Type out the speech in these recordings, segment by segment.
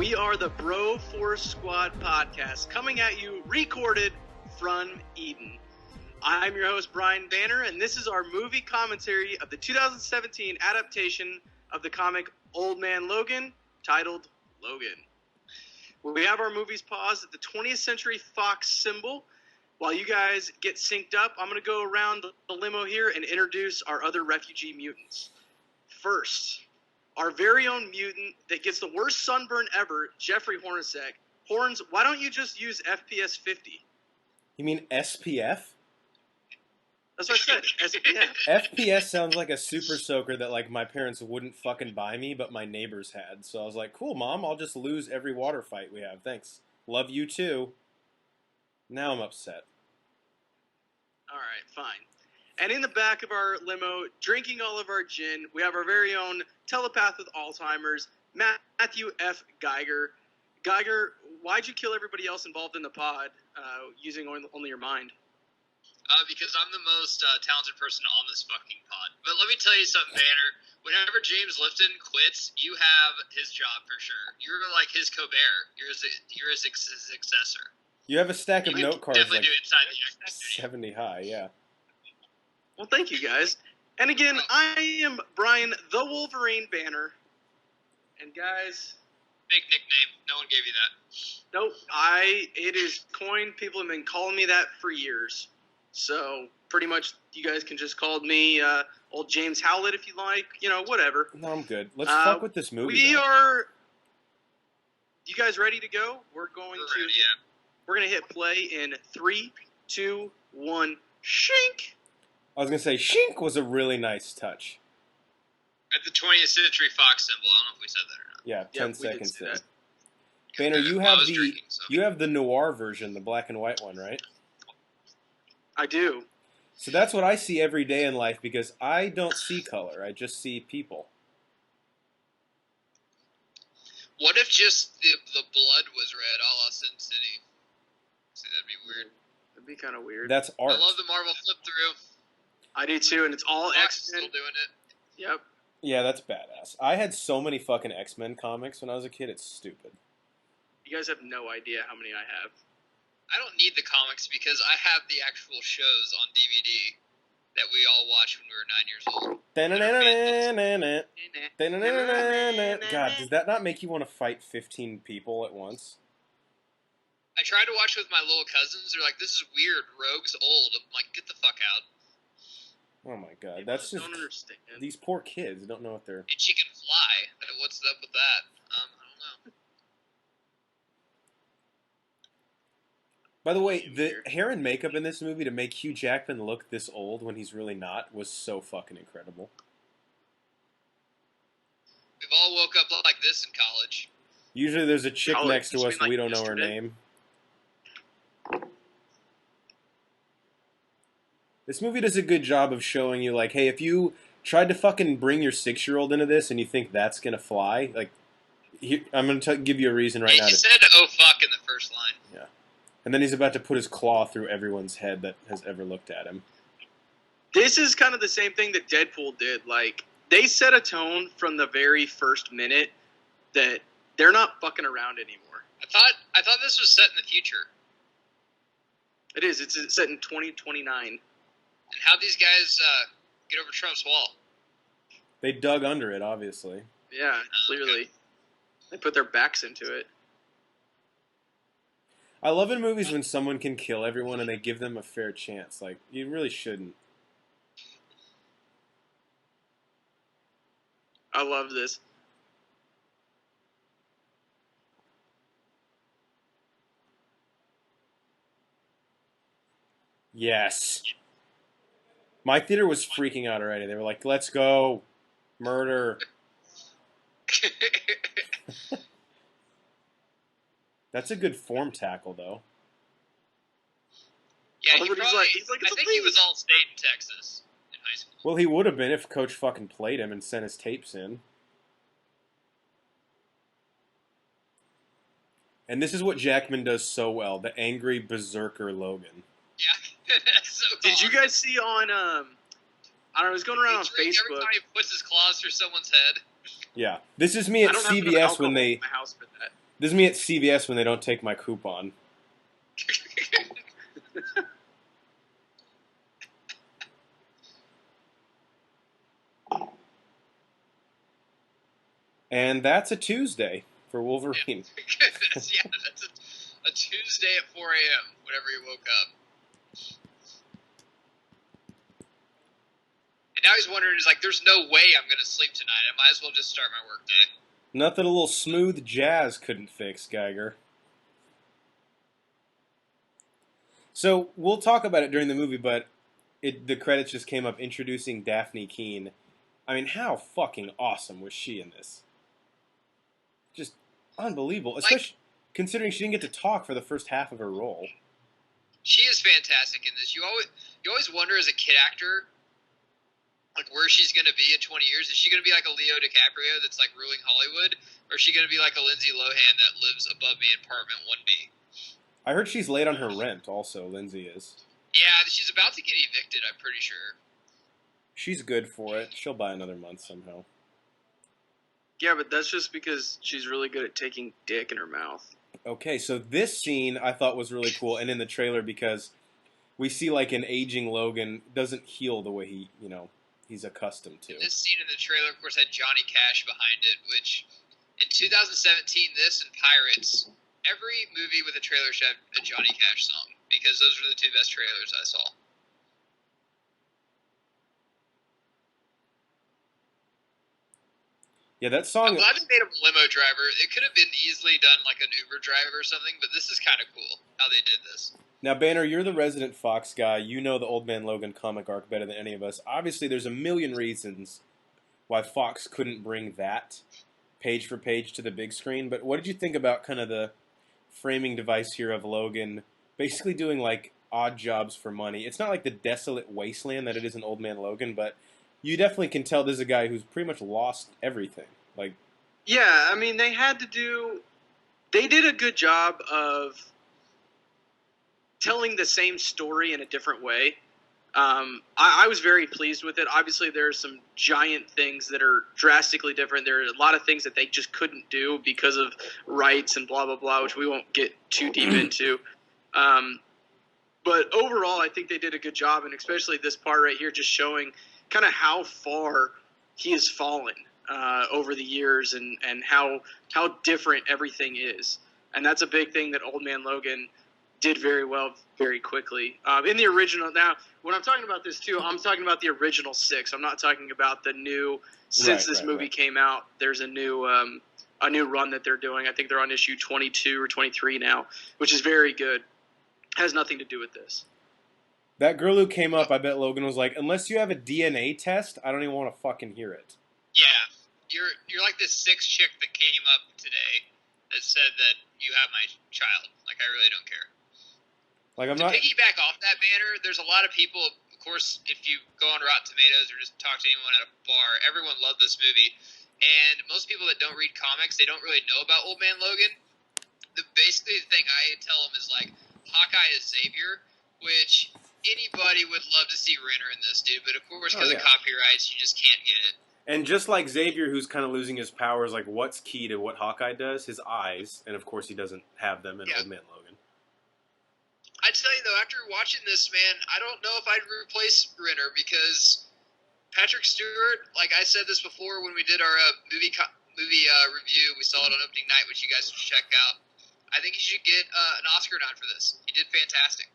We are the Bro Force Squad podcast, coming at you recorded from Eden. I'm your host, Brian Banner, and this is our movie commentary of the 2017 adaptation of the comic Old Man Logan, titled Logan. We have our movies paused at the 20th Century Fox symbol. While you guys get synced up, I'm going to go around the limo here and introduce our other refugee mutants. First, our very own mutant that gets the worst sunburn ever, Jeffrey Hornacek. Horns, why don't you just use FPS 50? You mean SPF? That's what I said, SPF. FPS sounds like a super soaker that like my parents wouldn't fucking buy me, but my neighbors had. So I was like, cool, Mom, I'll just lose every water fight we have. Thanks. Love you too. Now I'm upset. All right, fine. And in the back of our limo, drinking all of our gin, we have our very own telepath with Alzheimer's, Matthew F. Geiger. Geiger, why'd you kill everybody else involved in the pod using only your mind? Because I'm the most talented person on this fucking pod. But let me tell you something, Banner. Whenever James Lifton quits, you have his job for sure. You're like his Colbert. You're his successor. You have a stack of note cards like do inside the 70 high, yeah. Well, thank you, guys. And again, I am Brian the Wolverine Banner. And guys... Big nickname. No one gave you that. Nope. It is coined. People have been calling me that for years. So, pretty much, you guys can just call me old James Howlett if you like. You know, whatever. No, I'm good. Let's fuck with this movie. You guys ready to go? We're going to hit play in 3, 2, 1, shink! I was going to say, shink was a really nice touch. At the 20th Century Fox symbol. I don't know if we said that or not. Yeah, 10 seconds in. Yeah, Banner, so. you have the noir version, the black and white one, right? I do. So that's what I see every day in life because I don't see color. I just see people. What if just the blood was red a la Sin City? See, that'd be weird. That'd be kind of weird. That's art. I love the Marvel flip-through. I do too, and it's all Fox X-Men. Still doing it. Yep. Yeah, that's badass. I had so many fucking X-Men comics when I was a kid, it's stupid. You guys have no idea how many I have. I don't need the comics because I have the actual shows on DVD that we all watched when we were 9 years old. God, does that not make you want to fight 15 people at once? I tried to watch with my little cousins. They're like, this is weird. Rogue's old. I'm like, get the fuck out. Oh my god, that's just... don't understand. These poor kids don't know what they're... And she can fly. What's up with that? I don't know. By the way, the hair and makeup in this movie to make Hugh Jackman look this old when he's really not was so fucking incredible. We've all woke up like this in college. Usually there's a chick next to us and we don't know her yesterday. name. This movie does a good job of showing you, like, hey, if you tried to fucking bring your 6-year-old into this and you think that's gonna fly, like, I'm gonna give you a reason right now. He said, oh fuck, in the first line. Yeah. And then he's about to put his claw through everyone's head that has ever looked at him. This is kind of the same thing that Deadpool did. Like, they set a tone from the very first minute that they're not fucking around anymore. I thought this was set in the future. It is. It's set in 2029. And how'd these guys get over Trump's wall? They dug under it, obviously. Yeah, clearly. Okay. They put their backs into it. I love in movies when someone can kill everyone and they give them a fair chance. Like, you really shouldn't. I love this. Yes. My theater was freaking out already. They were like, let's go. Murder. That's a good form tackle, though. Yeah, I think he was all state in Texas in high school. Well, he would have been if Coach fucking played him and sent his tapes in. And this is what Jackman does so well, the angry berserker Logan. Yeah, that's so Did you guys see on, I don't know, it was going around on Facebook. Every time he puts his claws through someone's head. Yeah. This is me at CVS when they... My house for that. This is me at CVS when they don't take my coupon. And that's a Tuesday for Wolverine. Yeah, that's a Tuesday at 4 a.m. Whenever you woke up. And now he's wondering, he's like, there's no way I'm going to sleep tonight. I might as well just start my work day. Nothing a little smooth jazz couldn't fix, Geiger. So we'll talk about it during the movie, but the credits just came up introducing Daphne Keane. I mean, how fucking awesome was she in this? Just unbelievable, especially considering she didn't get to talk for the first half of her role. She is fantastic in this. You always wonder as a kid actor, like where she's going to be in 20 years. Is she going to be like a Leo DiCaprio that's like ruling Hollywood, or is she going to be like a Lindsay Lohan that lives above me in apartment 1B? I heard she's late on her rent. Also, Lindsay is. Yeah, she's about to get evicted. I'm pretty sure. She's good for it. She'll buy another month somehow. Yeah, but that's just because she's really good at taking dick in her mouth. Okay, so this scene I thought was really cool, and in the trailer because we see like an aging Logan doesn't heal the way he's accustomed to. And this scene in the trailer, of course, had Johnny Cash behind it, which in 2017, this and Pirates, every movie with a trailer should have a Johnny Cash song, because those were the two best trailers I saw. Yeah, that song. I'm glad they made him a limo driver. It could have been easily done like an Uber driver or something, but this is kind of cool how they did this. Now, Banner, you're the resident Fox guy. You know the Old Man Logan comic arc better than any of us. Obviously, there's a million reasons why Fox couldn't bring that page for page to the big screen. But what did you think about kind of the framing device here of Logan basically doing like odd jobs for money? It's not like the desolate wasteland that it is in Old Man Logan, but you definitely can tell this is a guy who's pretty much lost everything. Yeah, I mean, they did a good job of telling the same story in a different way. I was very pleased with it. Obviously, there are some giant things that are drastically different. There are a lot of things that they just couldn't do because of rights and blah, blah, blah, which we won't get too deep into. But overall, I think they did a good job, and especially this part right here just showing kind of how far he has fallen over the years and how different everything is. And that's a big thing that Old Man Logan did very well very quickly. In the original, now, when I'm talking about this too, I'm talking about the original 6. I'm not talking about the new, since this movie came out, there's a new run that they're doing. I think they're on issue 22 or 23 now, which is very good. Has nothing to do with this. That girl who came up, I bet Logan was like, unless you have a DNA test, I don't even want to fucking hear it. Yeah, you're like this 6 chick that came up today that said that you have my child. Like, I really don't care. Like, I'm to not... piggyback off that banner, there's a lot of people, of course, if you go on Rotten Tomatoes or just talk to anyone at a bar, everyone loved this movie. And most people that don't read comics, they don't really know about Old Man Logan. Basically, the thing I tell them is, like, Hawkeye is Xavier, which anybody would love to see Renner in this, dude. But, of course, because of copyrights, you just can't get it. And just like Xavier, who's kind of losing his powers, like, what's key to what Hawkeye does? His eyes. And, of course, he doesn't have them in Old Man Logan. I'd tell you, though, after watching this, man, I don't know if I'd replace Renner because Patrick Stewart, like I said this before when we did our movie review, we saw it on opening night, which you guys should check out. I think he should get an Oscar nod for this. He did fantastic.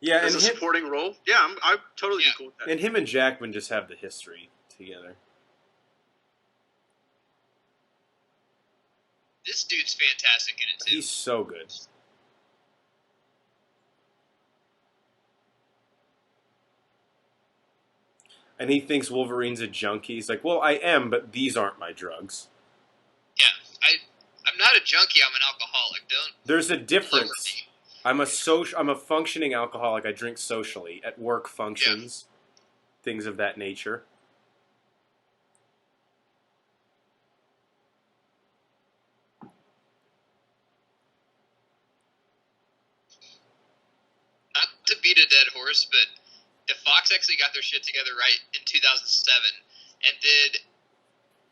Yeah, as a supporting role? Yeah, I'm totally cool with that. And him and Jackman just have the history together. This dude's fantastic in it, too. He's so good. And he thinks Wolverine's a junkie. He's like, well, I am, but these aren't my drugs. Yeah, I'm not a junkie. I'm an alcoholic. There's a difference. I'm a functioning alcoholic. I drink socially at work functions, things of that nature. Not to beat a dead horse, but if Fox actually got their shit together right in 2007 and did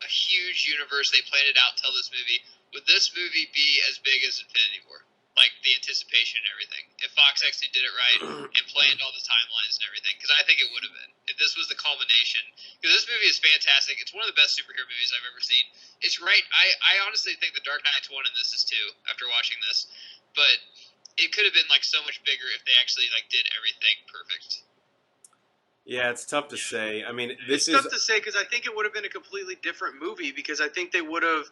a huge universe, they planned it out, tell this movie, would this movie be as big as Infinity War? Like, the anticipation and everything. If Fox actually did it right and planned all the timelines and everything. Because I think it would have been. If this was the culmination. Because this movie is fantastic. It's one of the best superhero movies I've ever seen. It's right. I honestly think The Dark Knight's one and this is two, after watching this. But it could have been, like, so much bigger if they actually, like, did everything perfect. Yeah, it's tough to say. I mean, It's tough to say because I think it would have been a completely different movie because I think they would have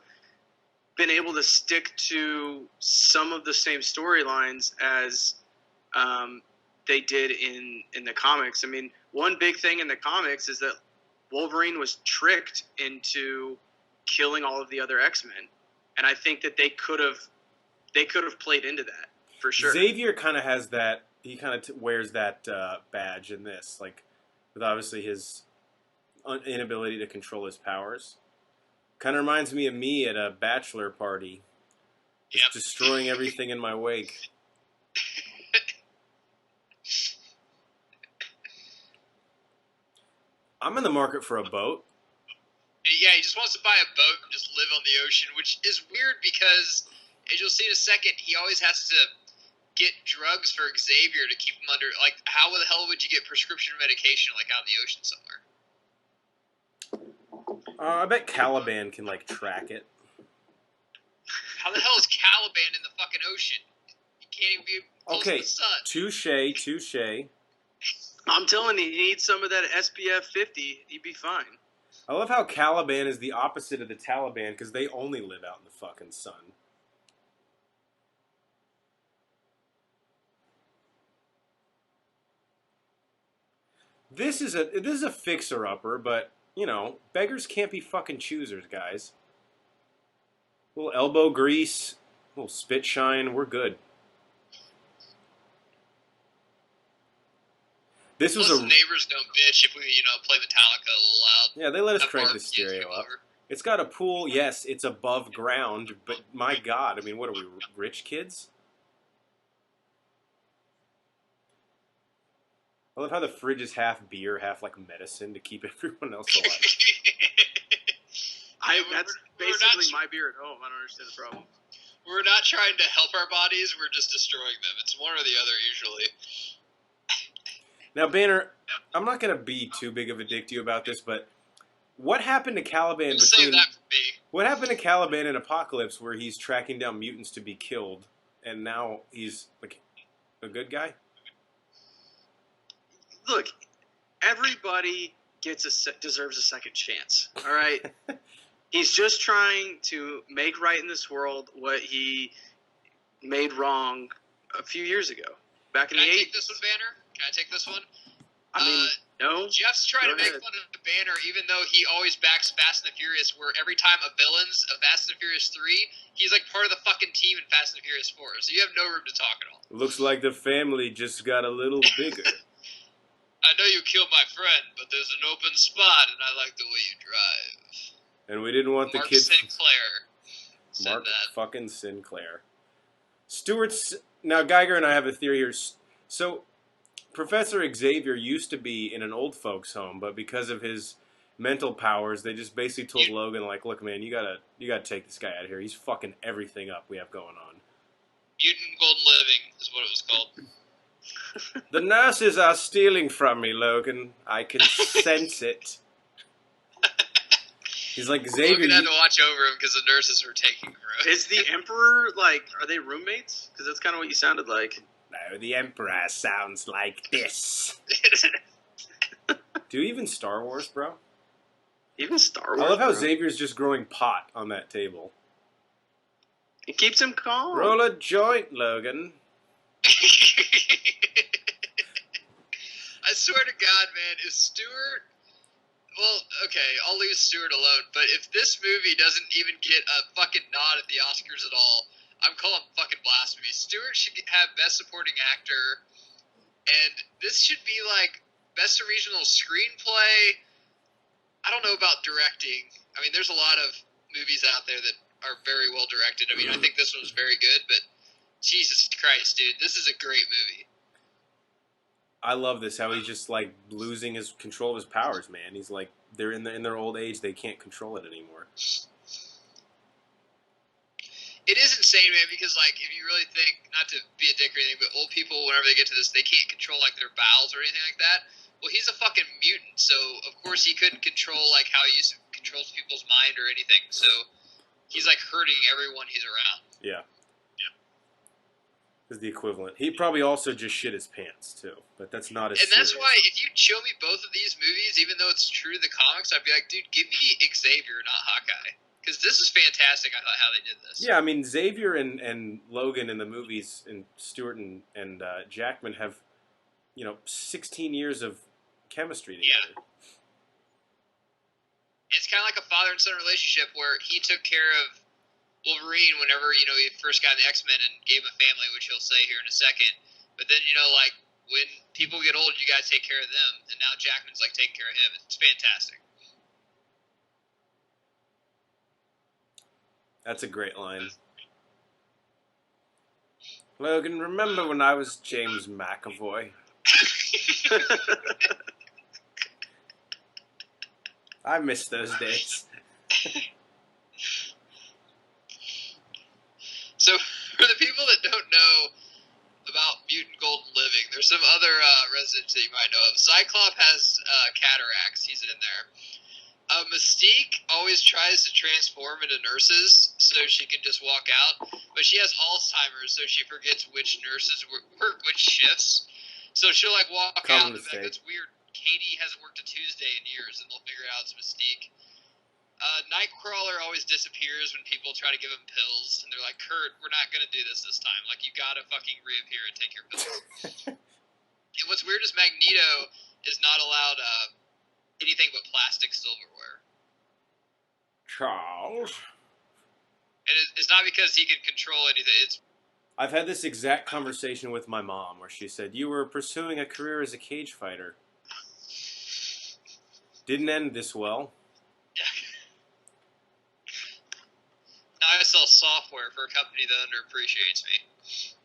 been able to stick to some of the same storylines as they did in the comics. I mean, one big thing in the comics is that Wolverine was tricked into killing all of the other X-Men, and I think that they could have played into that for sure. Xavier kind of has that. He kind of wears that badge in this, like with obviously his inability to control his powers. Kind of reminds me of me at a bachelor party, just destroying everything in my wake. I'm in the market for a boat. Yeah, he just wants to buy a boat and just live on the ocean, which is weird because, as you'll see in a second, he always has to get drugs for Xavier to keep him under. Like, how the hell would you get prescription medication, like, out in the ocean somewhere? I bet Caliban can, like, track it. How the hell is Caliban in the fucking ocean? He can't even be close to the sun. Touche. I'm telling you, he needs some of that SPF 50. He'd be fine. I love how Caliban is the opposite of the Taliban because they only live out in the fucking sun. This is a fixer-upper, but, you know, beggars can't be fucking choosers, guys. A little elbow grease, a little spit shine, we're good. This was Plus, the neighbors don't bitch if we, play Metallica a little loud. Yeah, they let us crank the stereo up. It's got a pool, yes, it's above ground, but my God, I mean, what are we, rich kids? I love how the fridge is half beer, half like medicine to keep everyone else alive. That's basically my beer at home. I don't understand the problem. We're not trying to help our bodies, we're just destroying them. It's one or the other usually. Now, Banner, I'm not going to be too big of a dick to you about this, but what happened to Caliban Save that for me. What happened to Caliban in Apocalypse where he's tracking down mutants to be killed, and now he's, like, a good guy? Look, everybody deserves a second chance, all right? He's just trying to make right in this world what he made wrong a few years ago, back in the 80s. Can I take this one, Banner? Can I take this one? I mean, no. Jeff's trying to make fun of the Banner, even though he always backs Fast and the Furious, where every time a villain's of Fast and the Furious 3, he's like part of the fucking team in Fast and the Furious 4, so you have no room to talk at all. Looks like the family just got a little bigger. I know you killed my friend, but there's an open spot, and I like the way you drive. And we didn't want Mark the kids... Sinclair said Mark that. fucking Sinclair. Stewart's... Now, Geiger and I have a theory here. So, Professor Xavier used to be in an old folks' home, but because of his mental powers, they just basically told Logan, like, look, man, you gotta take this guy out of here. He's fucking everything up we have going on. Mutant Golden Living is what it was called. The nurses are stealing from me, Logan. I can sense it. He's like, Xavier... Logan had to watch over him because the nurses were taking him around. Is the Emperor, like, are they roommates? Because that's kind of what you sounded like. No, the Emperor sounds like this. Do even Star Wars, bro? Even Star Wars, I love how bro. Xavier's just growing pot on that table. It keeps him calm. Roll a joint, Logan. I swear to God, man, if Stewart... Well, okay, I'll leave Stewart alone, but if this movie doesn't even get a fucking nod at the Oscars at all, I'm calling fucking blasphemy. Stewart should have Best Supporting Actor, and this should be like Best Original Screenplay. I don't know about directing. I mean, there's a lot of movies out there that are very well directed. I mean, I think this one's very good, but Jesus Christ, dude, this is a great movie. I love this, how he's just, like, losing his control of his powers, man. He's like, they're in their old age, they can't control it anymore. It is insane, man, because, like, if you really think, not to be a dick or anything, but old people, whenever they get to this, they can't control, like, their bowels or anything like that. Well, he's a fucking mutant, so, of course, he couldn't control, like, how he controls people's mind or anything. So, he's, like, hurting everyone he's around. Yeah. Is the equivalent. He probably also just shit his pants, too. But that's not as And that's serious. why, if you show me both of these movies, even though it's true to the comics, I'd be like, dude, give me Xavier, not Hawkeye. Because this is fantastic, I thought, how they did this. Yeah, I mean, Xavier and Logan in the movies, and Stewart and Jackman have, 16 years of chemistry together. Yeah. It's kind of like a father and son relationship where he took care of Wolverine whenever, he first got in the X-Men and gave him a family, which he'll say here in a second. But then, like, when people get old, you guys take care of them. And now Jackman's, like, taking care of him. It's fantastic. That's a great line. Logan, remember when I was James McAvoy? I miss those days. So, for the people that don't know about mutant golden living, there's some other residents that you might know of. Cyclops has cataracts. He's in there. Mystique always tries to transform into nurses so she can just walk out, but she has Alzheimer's, so she forgets which nurses work which shifts. So she'll, like, walk out and be like, that's weird. Katie hasn't worked a Tuesday in years, and they'll figure it out it's Mystique. Nightcrawler always disappears when people try to give him pills, and they're like, Kurt, we're not going to do this time. Like, you gotta fucking reappear and take your pills. And what's weird is Magneto is not allowed anything but plastic silverware. Charles? And it's not because he can control anything. I've had this exact conversation with my mom where she said, you were pursuing a career as a cage fighter. Didn't end this well. Now I sell software for a company that underappreciates me.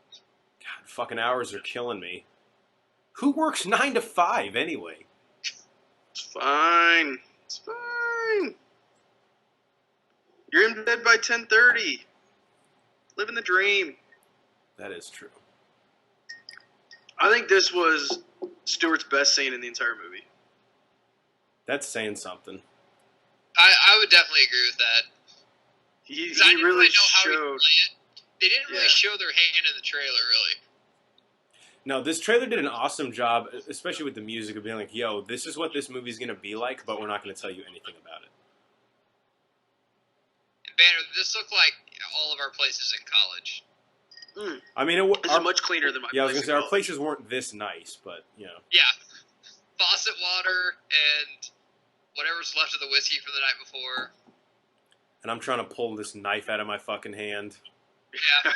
God, fucking hours are killing me. Who works 9 to 5 anyway? It's fine. It's fine. You're in bed by 10:30. Living the dream. That is true. I think this was Stewart's best scene in the entire movie. That's saying something. I would definitely agree with that. He I didn't really know how he showed. play it. They didn't really show their hand in the trailer, really. No, this trailer did an awesome job, especially with the music, of being like, yo, this is what this movie's going to be like, but we're not going to tell you anything about it. Banner, this looked like all of our places in college. I mean, This is much cleaner than my yeah, I was place going to say, in our college. places weren't this nice, but, Yeah. Faucet water and whatever's left of the whiskey from the night before. And I'm trying to pull this knife out of my fucking hand. Yeah.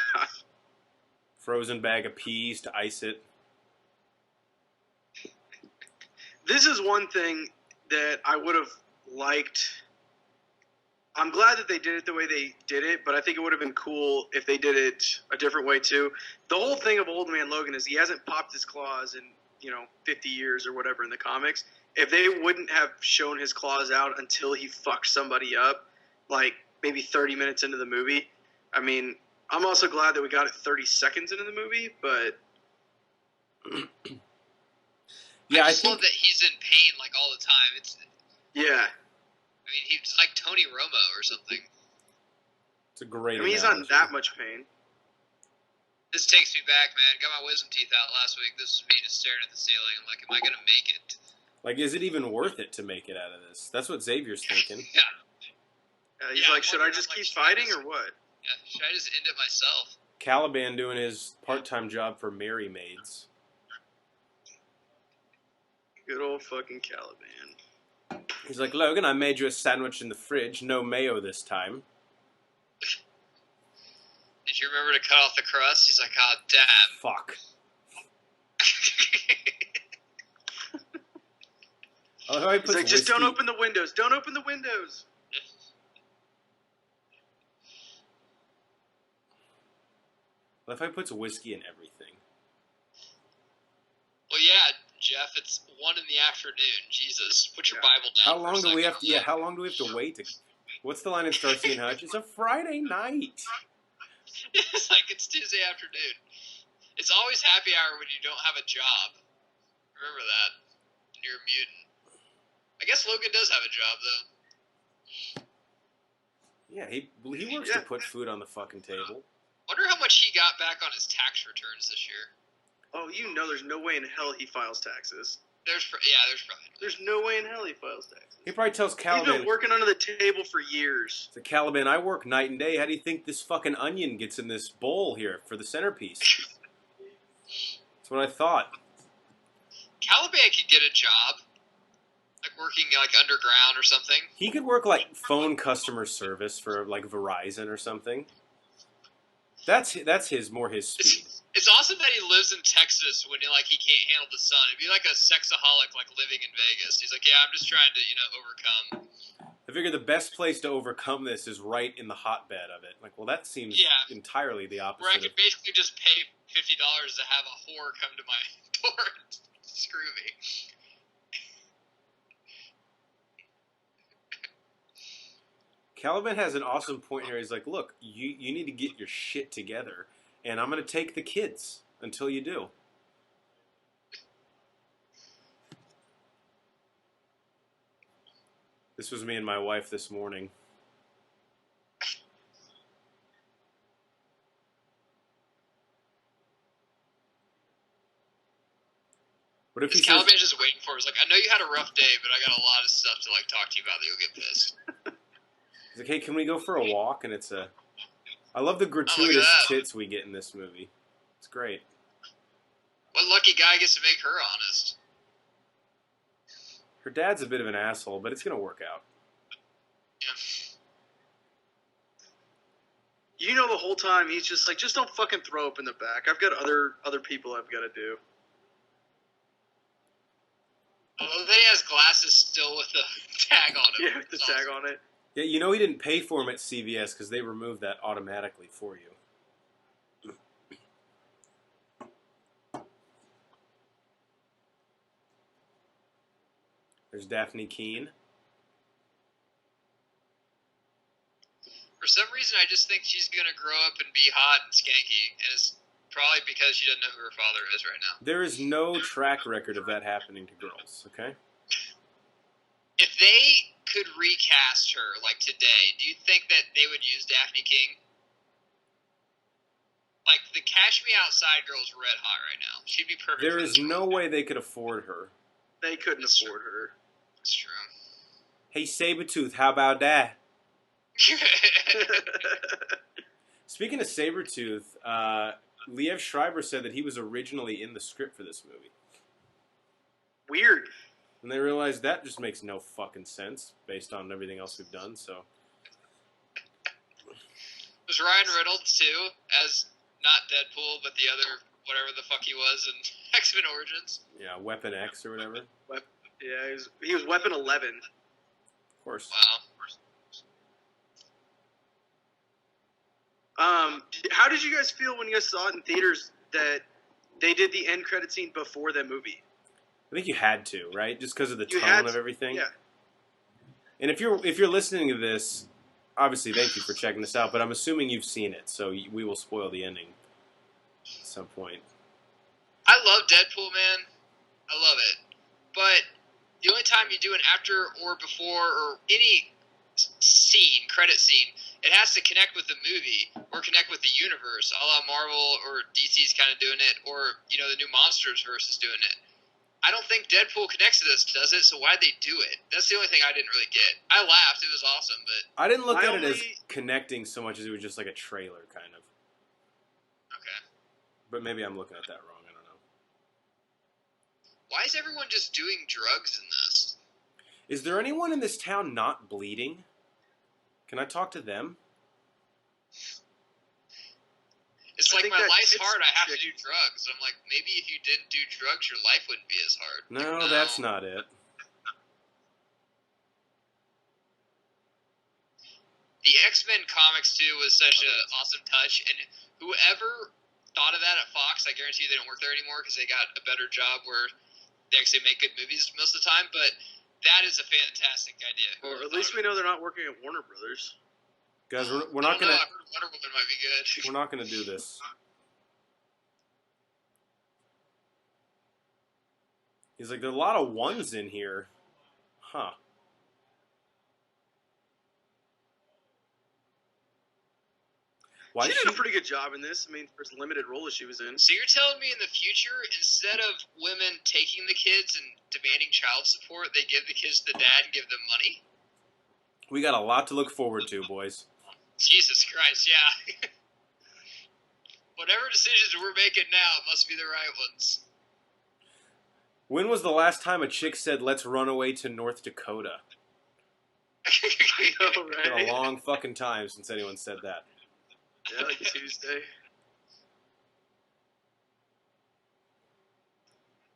Frozen bag of peas to ice it. This is one thing that I would have liked. I'm glad that they did it the way they did it, but I think it would have been cool if they did it a different way too. The whole thing of Old Man Logan is he hasn't popped his claws in, 50 years or whatever in the comics. If they wouldn't have shown his claws out until he fucked somebody up, like maybe 30 minutes into the movie, I mean, I'm also glad that we got it 30 seconds into the movie, but Yeah, I just love that he's in pain like all the time. yeah. I mean, he's like Tony Romo or something. It's a great I mean, he's not in analogy. that much pain. This takes me back, man. Got my wisdom teeth out last week. This is me just staring at the ceiling. I'm like, am I going to make it? Like, is it even worth it to make it out of this? That's what Xavier's thinking. Yeah. He's Yeah, like, should I I'm just like, keep should I fighting just- or what? Yeah. Should I just end it myself? Caliban doing his part-time job for Merry Maids. Good old fucking Caliban. He's like, Logan, I made you a sandwich in the fridge. No mayo this time. Did you remember to cut off the crust? He's like, oh, damn. Fuck. I love how he He's puts like, just don't whiskey- open the windows. Don't open the windows. I love how he puts whiskey in everything. Well, yeah, Jeff, it's 1 in the afternoon. Jesus, put your Yeah. Bible down. How for a long do we second. have to? Yeah, how long do we have to wait to? What's the line in Starsky and Hutch? It's a Friday night. It's like it's Tuesday afternoon. It's always happy hour when you don't have a job. Remember that. You're a mutant. I guess Logan does have a job though. Yeah, he works to put food on the fucking table. Wonder how much he got back on his tax returns this year. Oh, there's no way in hell he files taxes. There's probably. There's no way in hell he files taxes. He probably tells Caliban. He's been working under the table for years. So Caliban, I work night and day. How do you think this fucking onion gets in this bowl here for the centerpiece? That's what I thought. Caliban could get a job, like working like underground or something. He could work like phone customer service for like Verizon or something. That's more his speed. It's awesome that he lives in Texas when he can't handle the sun. It'd be like a sexaholic like living in Vegas. He's like, yeah, I'm just trying to overcome. I figure the best place to overcome this is right in the hotbed of it. Like, well, that seems entirely the opposite. Where I could basically just pay $50 to have a whore come to my door and screw me. Caliban has an awesome point here. He's like, look, you need to get your shit together, and I'm going to take the kids until you do. This was me and my wife this morning. What if he Caliban's says, just waiting for us? Like, I know you had a rough day, but I got a lot of stuff to talk to you about that you'll get pissed. he's like, hey, can we go for a walk? And I love the gratuitous tits we get in this movie. It's great. What lucky guy gets to make her honest? Her dad's a bit of an asshole, but it's going to work out. Yeah. The whole time he's just like, just don't fucking throw up in the back. I've got other people I've got to do. Although he has glasses still with the tag on it. Yeah, with the tag on it. Yeah, he didn't pay for them at CVS because they removed that automatically for you. There's Daphne Keene. For some reason, I just think she's going to grow up and be hot and skanky, and it's probably because she doesn't know who her father is right now. There is no track record of that happening to girls, okay? If they could recast her, today, do you think that they would use Daphne King? Like, the Cash Me Outside girl's red hot right now. She'd be perfect. There is no way they could afford her. They couldn't afford her. That's true. Hey, Sabretooth, how about that? Speaking of Sabretooth, Liev Schreiber said that he was originally in the script for this movie. Weird. And they realized that just makes no fucking sense based on everything else we've done, so. Was Ryan Reynolds, too, as not Deadpool, but the other, whatever the fuck he was in X-Men Origins? Yeah, Weapon X or whatever. Yeah, he was Weapon 11. Of course. Wow. How did you guys feel when you guys saw it in theaters that they did the end credit scene before that movie? I think you had to, right? Just because of the tone of everything. Yeah. And if you're listening to this, obviously thank you for checking this out. But I'm assuming you've seen it, so we will spoil the ending at some point. I love Deadpool, man. I love it. But the only time you do an after or before or any scene, credit scene, it has to connect with the movie or connect with the universe, a la Marvel or DC's kind of doing it, or the new Monsters verse is doing it. I don't think Deadpool connects to this, does it? So why'd they do it? That's the only thing I didn't really get. I laughed; it was awesome, but I didn't look at it as connecting so much as it was just like a trailer, kind of. Okay. But maybe I'm looking at that wrong. I don't know. Why is everyone just doing drugs in this? Is there anyone in this town not bleeding? Can I talk to them? It's like, my life's hard, I have to do drugs. I'm like, maybe if you didn't do drugs, your life wouldn't be as hard. No, that's not it. The X-Men comics, too, was such an awesome touch. And whoever thought of that at Fox, I guarantee you they don't work there anymore because they got a better job where they actually make good movies most of the time. But that is a fantastic idea. Or at least we know they're not working at Warner Brothers. Guys, we're I not don't know, gonna I heard Wonder Woman might be good. we're not gonna do this. He's like, there are a lot of ones in here, huh? Why She did a pretty good job in this. I mean, for the limited role that she was in. So you're telling me in the future, instead of women taking the kids and demanding child support, they give the kids to the dad and give them money? We got a lot to look forward to, boys. Jesus Christ, yeah. Whatever decisions we're making now must be the right ones. When was the last time a chick said, "Let's run away to North Dakota"? I know, It's been right? a long fucking time since anyone said that. Yeah, like a Tuesday.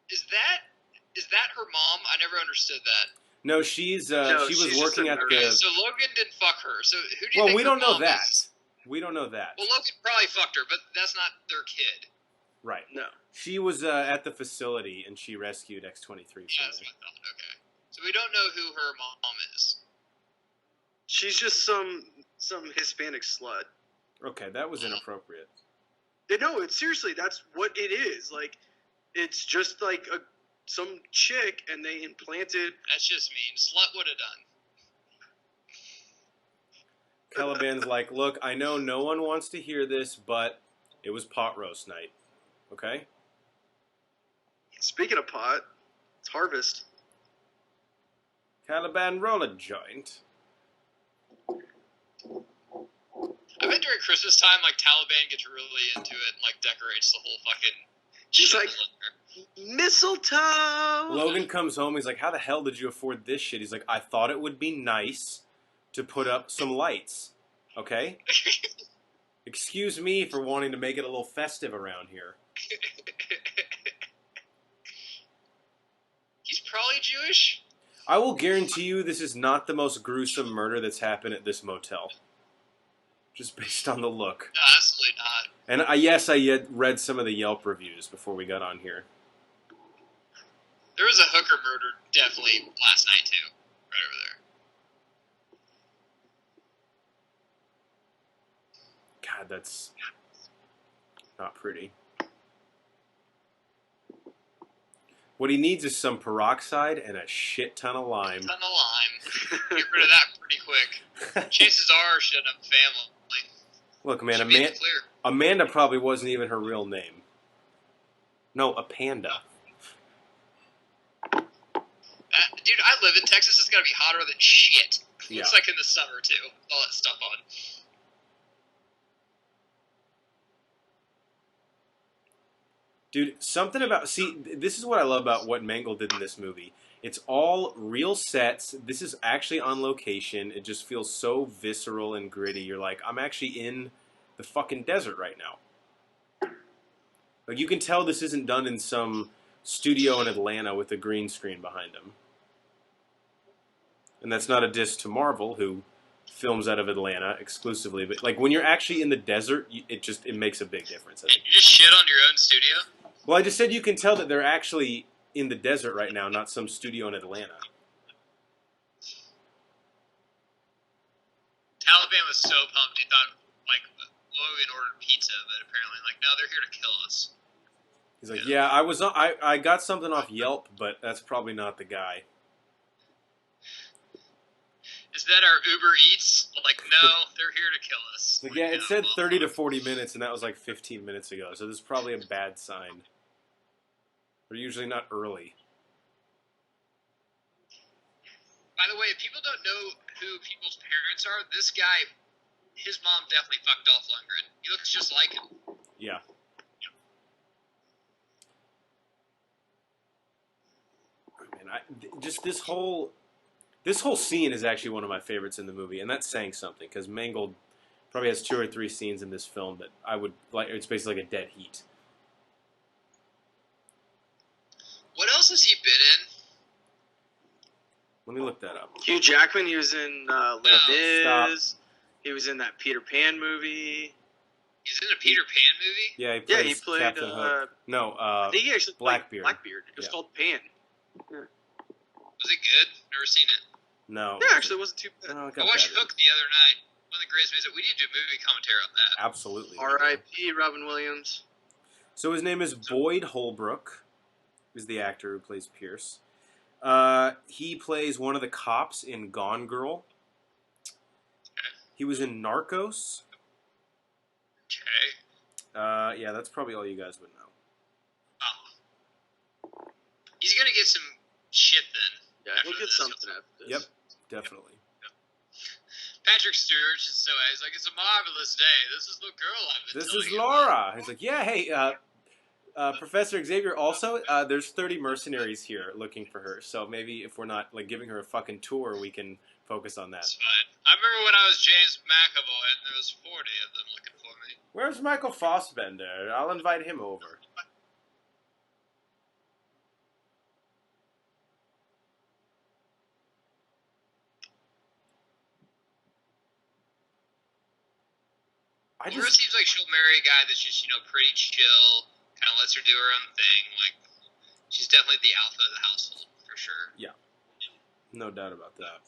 Is that her mom? I never understood that. No, she's No, she was she's just working a at nurse. Okay, the. so Logan didn't fuck her. So who do you Well, think we her don't know mom that. is? We don't know that. Well, Logan probably fucked her, but that's not their kid. Right. No. She was at the facility and she rescued X-23 from Yeah, that's there. what I thought. Okay. So we don't know who her mom is. She's just some Hispanic slut. Okay, that was inappropriate. No, it's seriously, that's what it is. Like, it's just like some chick, and they implanted. That's just mean. Slut would have done. Caliban's like, look, I know no one wants to hear this, but it was pot roast night. Okay? Speaking of pot, it's harvest. Caliban, roll a joint. I bet during Christmas time, like, Caliban gets really into it and, like, decorates the whole fucking She's shit like, in there. mistletoe! Logan comes home. He's like, how the hell did you afford this shit? He's like, I thought it would be nice to put up some lights. Okay? Excuse me for wanting to make it a little festive around here. He's probably Jewish. I will guarantee you this is not the most gruesome murder that's happened at this motel. Just based on the look. No, absolutely not. And yes, I read some of the Yelp reviews before we got on here. There was a hooker murder definitely last night, too. Right over there. God, that's not pretty. What he needs is some peroxide and a shit ton of lime. Ton of lime. Get rid of that pretty quick. Chances are she doesn't have a family. Look, man, Should be clear. Amanda probably wasn't even her real name. No, a panda. Dude, I live in Texas. It's got to be hotter than shit. Yeah. It's like in the summer, too. All that stuff on. Dude, something about... See, this is what I love about what Mangle did in this movie. It's all real sets. This is actually on location. It just feels so visceral and gritty. You're like, I'm actually in the fucking desert right now. Like, you can tell this isn't done in some studio in Atlanta with a green screen behind him. And that's not a diss to Marvel, who films out of Atlanta exclusively. But, like, when you're actually in the desert, it makes a big difference, I think. You just shit on your own studio? Well, I just said you can tell that they're actually in the desert right now, not some studio in Atlanta. Caliban was so pumped. He thought, like, Logan ordered pizza, but apparently, like, no, they're here to kill us. He's like, yeah, I got something off Yelp, but that's probably not the guy. Is that our Uber Eats? Like, no, they're here to kill us. Like, Like, yeah, it no, said well, 30 to 40 minutes, and that was like 15 minutes ago, so this is probably a bad sign. They're usually not early. By the way, if people don't know who people's parents are, this guy, his mom definitely fucked Dolph Lundgren. He looks just like him. Yeah. Man, just this whole scene is actually one of my favorites in the movie, and that's saying something, because Mangold probably has 2 or 3 scenes in this film that I would like. It's basically like a dead heat. What else has he been in? Let me look that up. Hugh Jackman, he was in Les Stop. Mis. He was in that Peter Pan movie. He's in a Peter Pan movie? Yeah, He played. Captain Hook. No, I think he actually played Blackbeard. Blackbeard. It was Yeah. called Pan. Was it good? Never seen it. no. Yeah, actually, it wasn't too bad. No, it I got watched bad. Hook the other night One of the greatest movies. We need to do movie commentary on that. Absolutely. R.I.P. Robin Williams. So his name is Boyd Holbrook, is the actor who plays Pierce. He plays one of the cops in Gone Girl. He was in Narcos. Okay. Yeah, that's probably all you guys would know. Oh. He's going to get some shit then. Yeah, he'll get something after this. Yep, definitely. Patrick Stewart is so he's like, it's a marvelous day. This is the girl I've been This telling is you Laura. He's like, yeah, hey, Professor Xavier. Also, there's 30 mercenaries here looking for her. So maybe if we're not like giving her a fucking tour, we can focus on that. That's fine. I remember when I was James McAvoy and there was 40 of them looking for me. Where's Michael Fassbender? I'll invite him over. Laura seems like she'll marry a guy that's just, pretty chill, kind of lets her do her own thing. Like, she's definitely the alpha of the household, for sure. Yeah. No doubt about that.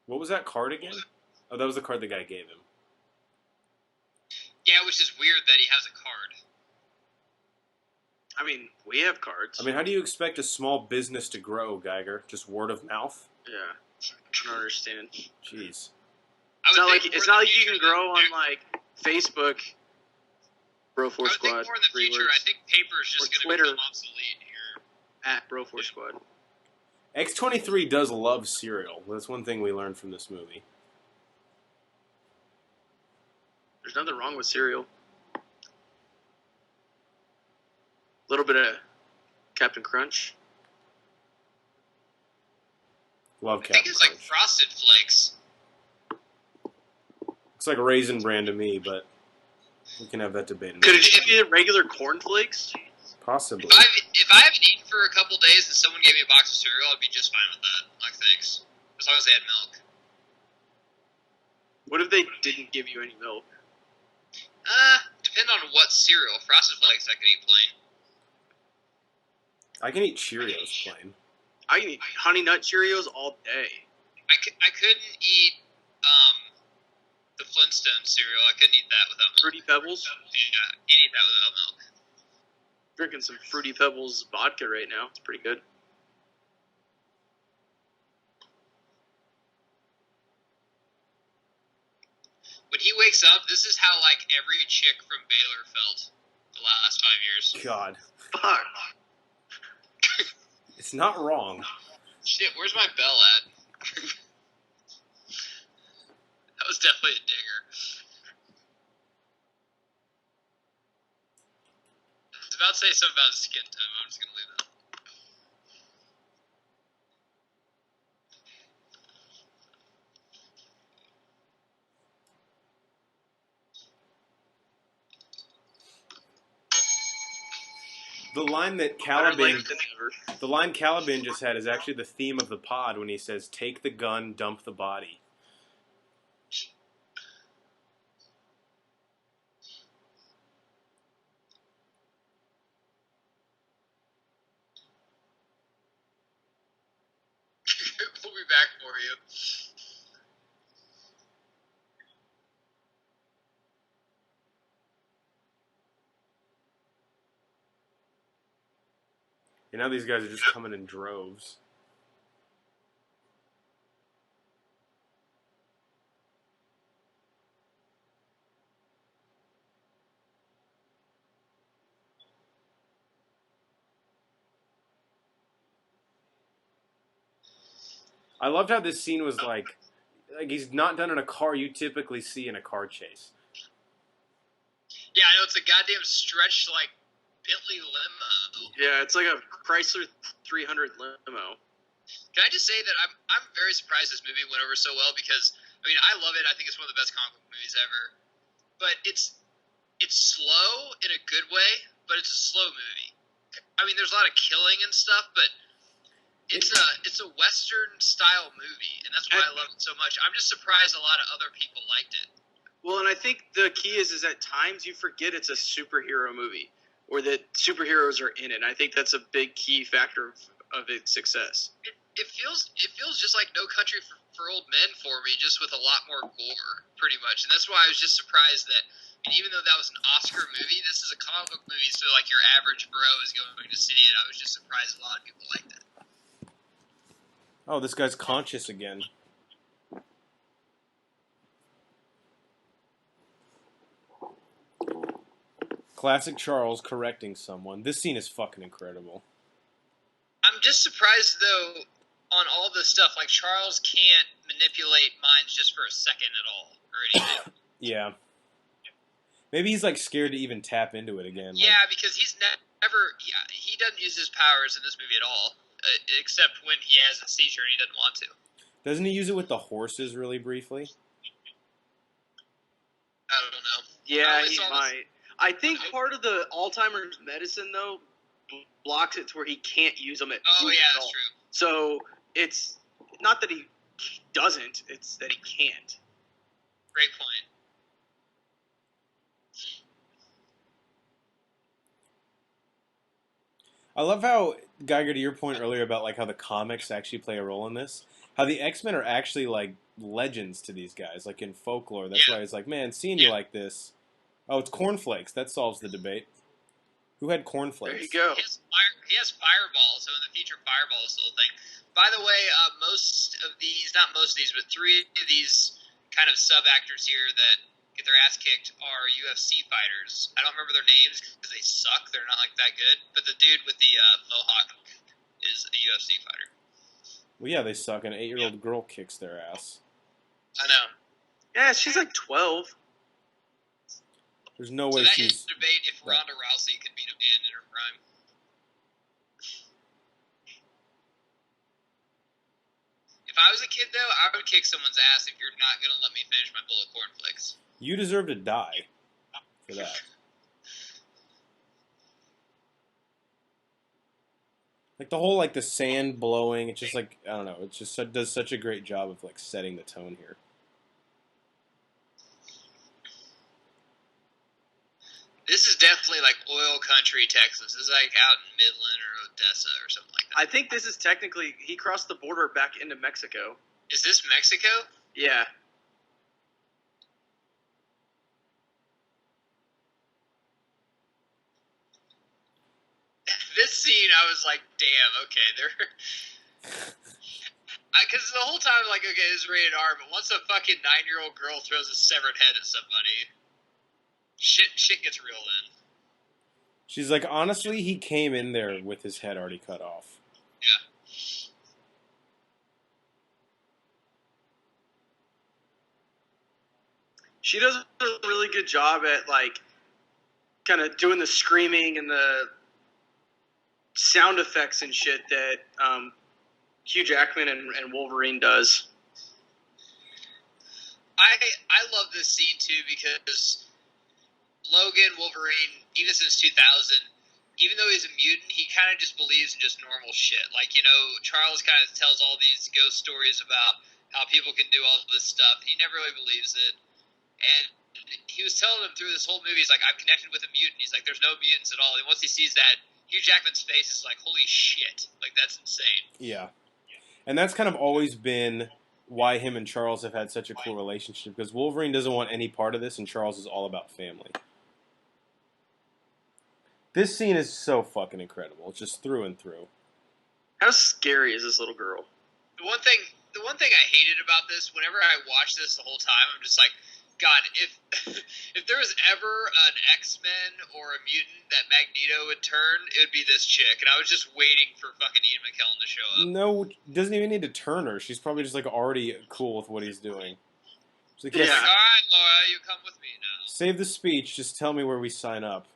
What was that card again? Oh, that was the card the guy gave him. Yeah, which is weird that he has a card. I mean, we have cards. I mean, how do you expect a small business to grow, Geiger? Just word of mouth? Yeah. I don't understand. Jeez. It's not like you can grow on, like, Facebook, Bro4 Squad. I think more in the future, I think paper is just going to become obsolete here. At Bro4 Squad. X-23 does love cereal. That's one thing we learned from this movie. There's nothing wrong with cereal. A little bit of Captain Crunch. Love I Captain think it's Crunch. like Frosted Flakes. It's like Raisin Bran to me, but we can have that debate. Could it be regular cornflakes? Possibly. If I haven't eaten for a couple days and someone gave me a box of cereal, I'd be just fine with that. Like, thanks. As long as they had milk. What if they didn't give you any milk? Depend on what cereal. Frosted Flakes I could eat plain. I can eat Cheerios plain. I can eat Honey Nut Cheerios all day. I couldn't eat the Flintstone cereal. I couldn't eat that without milk. Fruity Pebbles? Yeah, you eat that without milk. Drinking some Fruity Pebbles vodka right now. It's pretty good. When he wakes up, this is how, like, every chick from Baylor felt the last 5 years. God. Fuck. It's not wrong. Shit, where's my bell at? That was definitely a digger. I was about to say something about skin tone. I'm just going to leave that. The line that Caliban just had is actually the theme of the pod when he says, "Take the gun, dump the body." We'll be back for you. You know, these guys are just coming in droves. I loved how this scene was like he's not done in a car you typically see in a car chase. Yeah, I know, it's a goddamn stretched, like, Bentley limo. Yeah, it's like a Chrysler 300 limo. Can I just say that I'm very surprised this movie went over so well because, I mean, I love it. I think it's one of the best comic book movies ever. But it's slow in a good way, but it's a slow movie. I mean, there's a lot of killing and stuff, but it's a Western style movie, and that's why I love it so much. I'm just surprised a lot of other people liked it. Well, and I think the key is at times you forget it's a superhero movie. or that superheroes are in it. And I think that's a big key factor of its success. It feels just like No Country for Old Men for me, just with a lot more gore, pretty much. And that's why I was just surprised that, and even though that was an Oscar movie, this is a comic book movie, so like your average bro is going to see it. I was just surprised a lot of people liked it. Oh, this guy's conscious again. Classic Charles correcting someone. This scene is fucking incredible. I'm just surprised, though, on all this stuff. Like, Charles can't manipulate minds just for a second at all, or anything. Yeah. Maybe he's, like, scared to even tap into it again. Yeah, because he's never... he doesn't use his powers in this movie at all, except when he has a seizure and he doesn't want to. Doesn't he use it with the horses really briefly? I don't know. Yeah, he might. I think part of the Alzheimer's medicine, though, blocks it to where he can't use them at Oh, all. yeah, that's true. So it's not that he doesn't, it's that he can't. Great point. I love how, Geiger, to your point earlier about like how the comics actually play a role in this, how the X-Men are actually like legends to these guys, like in folklore. That's why it's like, man, seeing you like this. Oh, it's cornflakes. That solves the debate. Who had cornflakes? There you go. He has Fireball, so in the future, Fireball is still a thing. By the way, not most of these, but 3 of these kind of sub-actors here that get their ass kicked are UFC fighters. I don't remember their names because they suck. They're not like that good. But the dude with the mohawk is a UFC fighter. Well, yeah, they suck. An 8-year-old girl kicks their ass. I know. Yeah, she's like 12. There's no way So that she's... is a debate if Ronda Rousey could beat a man in her prime. If I was a kid, though, I would kick someone's ass if you're not going to let me finish my bowl of cornflakes. You deserve to die for that. Like the whole, like the sand blowing, it's just like, I don't know, it just does such a great job of like setting the tone here. This is definitely like oil country Texas. This is like out in Midland or Odessa or something like that. I think this is technically, he crossed the border back into Mexico. Is this Mexico? Yeah. This scene, I was like, damn, okay, they're... Because the whole time, like, okay, this is rated R, but once a fucking 9-year-old girl throws a severed head at somebody, shit gets real then. She's like, honestly, he came in there with his head already cut off. Yeah. She does a really good job at, like, kind of doing the screaming and the sound effects and shit that Hugh Jackman and Wolverine does. I love this scene, too, because Logan, Wolverine, even since 2000, even though he's a mutant, he kind of just believes in just normal shit. Like, you know, Charles kind of tells all these ghost stories about how people can do all this stuff. He never really believes it. And he was telling them through this whole movie, he's like, I'm connected with a mutant. He's like, there's no mutants at all. And once he sees that, Hugh Jackman's face is like, holy shit. Like, that's insane. Yeah. And that's kind of always been why him and Charles have had such a cool relationship, because Wolverine doesn't want any part of this, and Charles is all about family. This scene is so fucking incredible. It's just through and through. How scary is this little girl? The one thing I hated about this, whenever I watched this the whole time, I'm just like, God, if there was ever an X-Men or a mutant that Magneto would turn, it would be this chick. And I was just waiting for fucking Ian McKellen to show up. No, doesn't even need to turn her. She's probably just like already cool with what he's doing. She's like, Yeah. All right, Laura, you come with me now. Save the speech. Just tell me where we sign up.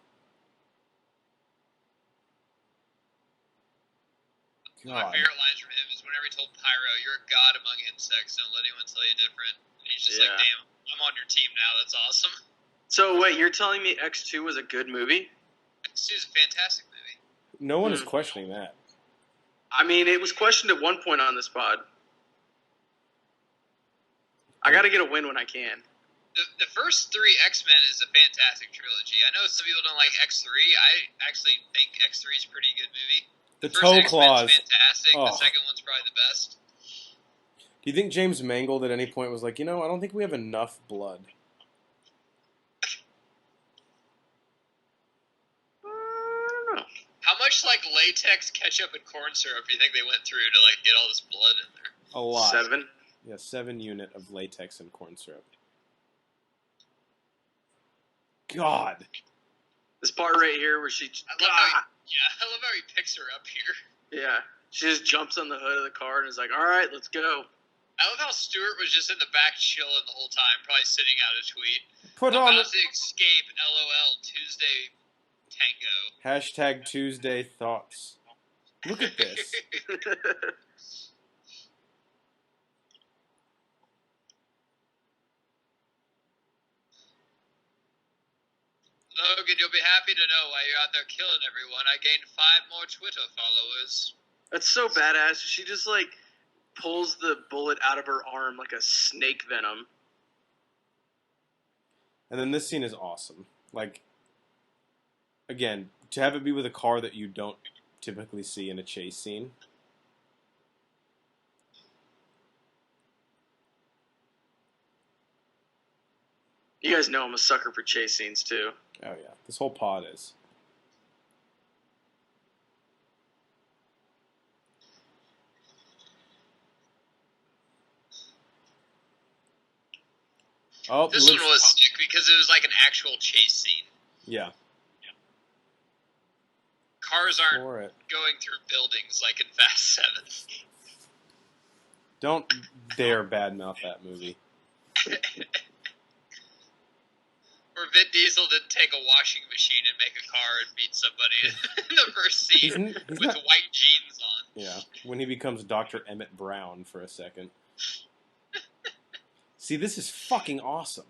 One of my favorite lines from him is whenever he told Pyro, you're a god among insects, don't let anyone tell you different. And he's just like, damn, I'm on your team now, that's awesome. So wait, you're telling me X2 was a good movie? X2 is a fantastic movie. No one is questioning that. I mean, it was questioned at one point on this pod. I gotta get a win when I can. The first 3 X-Men is a fantastic trilogy. I know some people don't like X3. I actually think X3 is a pretty good movie. The first toe X-Men's claws. fantastic. Oh. The second one's probably the best. Do you think James Mangold at any point was like, I don't think we have enough blood? I don't know. How much latex, ketchup, and corn syrup do you think they went through to get all this blood in there? A lot. 7. Yeah, 7 unit of latex and corn syrup. God. This part right here where she... I love how he picks her up here. Yeah. She just jumps on the hood of the car and is like, all right, let's go. I love how Stewart was just in the back chilling the whole time, probably sitting out a tweet. Put About on to escape, LOL, Tuesday Tango. Hashtag Tuesday thoughts. Look at this. Logan, you'll be happy to know why you're out there killing everyone. I gained 5 more Twitter followers. That's so badass. She just, pulls the bullet out of her arm like a snake venom. And then this scene is awesome. Again, to have it be with a car that you don't typically see in a chase scene. You guys know I'm a sucker for chase scenes, too. Oh, yeah. This whole pod is. Oh, this one was sick because it was an actual chase scene. Yeah. Cars aren't going through buildings like in Fast 7. Don't dare badmouth that movie. Where Vin Diesel didn't take a washing machine and make a car and beat somebody in the first scene with white jeans on. Yeah, when he becomes Dr. Emmett Brown for a second. See, this is fucking awesome.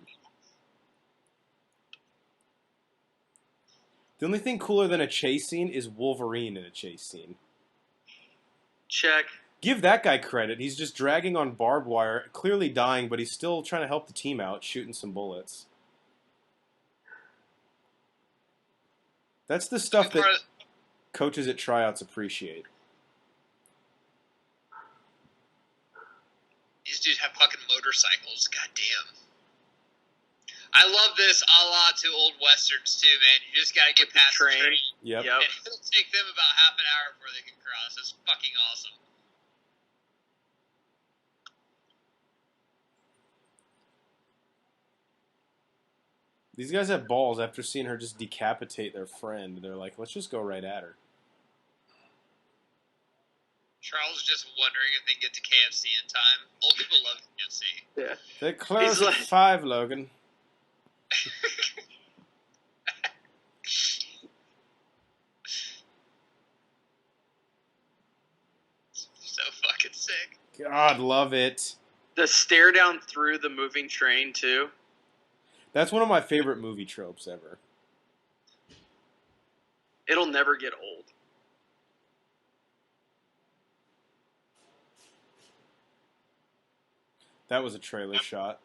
The only thing cooler than a chase scene is Wolverine in a chase scene. Check. Give that guy credit. He's just dragging on barbed wire, clearly dying, but he's still trying to help the team out, shooting some bullets. That's the stuff that coaches at tryouts appreciate. These dudes have fucking motorcycles. God damn. I love this a la to old westerns too, man. You just gotta get past the train. Yep. And it'll take them about half an hour before they can cross. It's fucking awesome. These guys have balls after seeing her just decapitate their friend. They're like, let's just go right at her. Charles is just wondering if they can get to KFC in time. Old people love KFC. Yeah. They close at 5, Logan. So fucking sick. God, love it. The stare down through the moving train, too. That's one of my favorite movie tropes ever. It'll never get old. That was a trailer shot.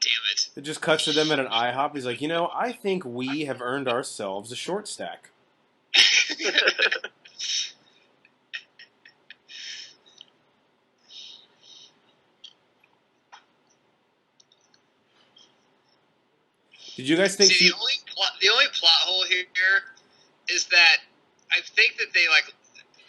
Damn it. It just cuts to them at an IHOP. He's like, I think we have earned ourselves a short stack. Did you guys think? See, the only plot hole here is that I think that they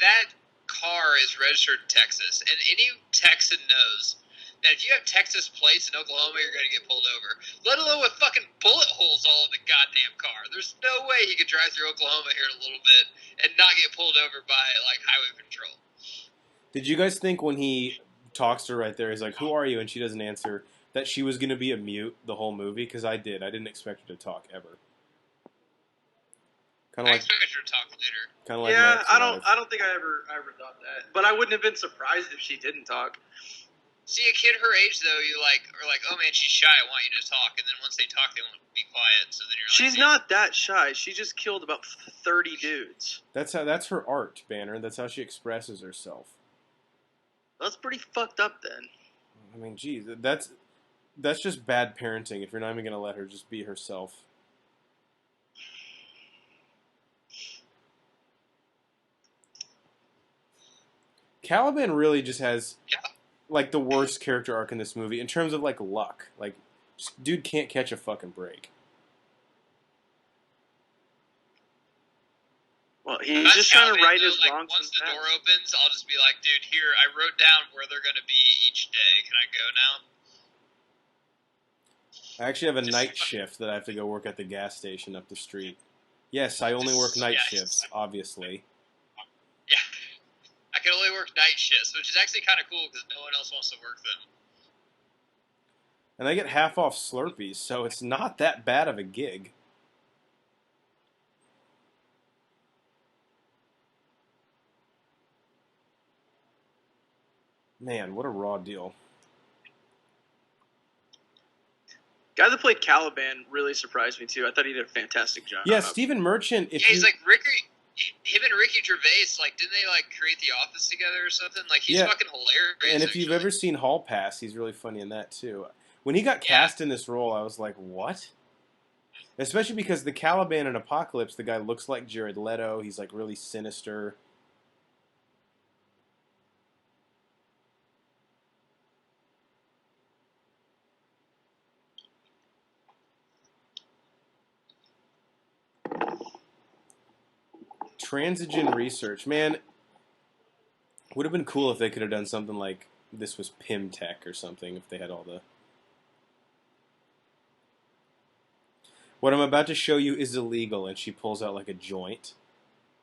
that car is registered in Texas, and any Texan knows that if you have Texas plates in Oklahoma, you're going to get pulled over. Let alone with fucking bullet holes all in the goddamn car. There's no way he could drive through Oklahoma here in a little bit and not get pulled over by highway patrol. Did you guys think when he talks to her right there, he's like, "Who are you?" and she doesn't answer, that she was going to be a mute the whole movie? Because I did. I didn't expect her to talk ever. I expect her to talk later. Kind of like I don't think I ever thought that. But I wouldn't have been surprised if she didn't talk. See, a kid her age, though, you are like, oh man, she's shy, I want you to talk. And then once they talk, they won't be quiet. So then you're like, she's not that shy. She just killed about 30 dudes. That's her art, Banner. That's how she expresses herself. That's pretty fucked up then. I mean, geez, that's just bad parenting if you're not even going to let her just be herself. Caliban really just has, like, the worst character arc in this movie in terms of, like, luck. Like, dude can't catch a fucking break. Well, he's just trying to right his like, wrongs. Once the door opens, I'll just be like, dude, here, I wrote down where they're going to be each day. Can I go now? I actually have a night shift that I have to go work at the gas station up the street. Yes, I only work night shifts, obviously. Yeah. I can only work night shifts, which is actually kind of cool because no one else wants to work them. And I get half off Slurpees, so it's not that bad of a gig. Man, what a raw deal. Guy that played Caliban really surprised me too. I thought he did a fantastic job. Yeah, Stephen Merchant. He's like him and Ricky Gervais. Like, didn't they like create The Office together or something? Like, he's fucking hilarious. And if you've ever seen Hall Pass, he's really funny in that too. When he got cast in this role, I was like, what? Especially because the Caliban in Apocalypse, the guy looks like Jared Leto. He's like really sinister. Transigen research, man, would have been cool if they could have done something like this was Pym Tech or something, if they had all the... What I'm about to show you is illegal, and she pulls out like a joint.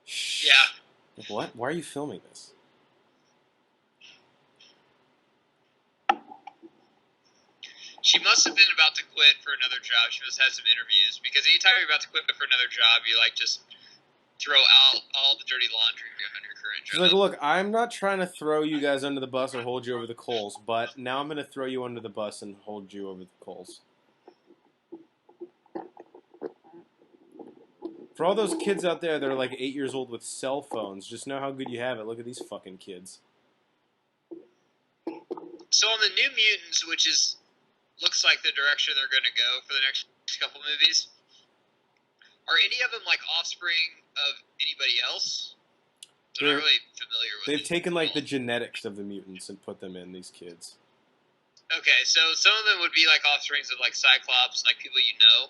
Shh. Yeah. What? Why are you filming this? She must have been about to quit for another job. She must have had some interviews, because anytime you're about to quit for another job, you like just throw out all the dirty laundry on your current job. She's like, look, I'm not trying to throw you guys under the bus or hold you over the coals, but now I'm going to throw you under the bus and hold you over the coals. For all those kids out there that are like 8 years old with cell phones, just know how good you have it. Look at these fucking kids. So on the New Mutants, which looks like the direction they're going to go for the next couple movies, are any of them like offspring of anybody else? I'm not really familiar with They've taken like the genetics of the mutants and put them in these kids. Okay, so some of them would be like offsprings of like Cyclops, like people you know.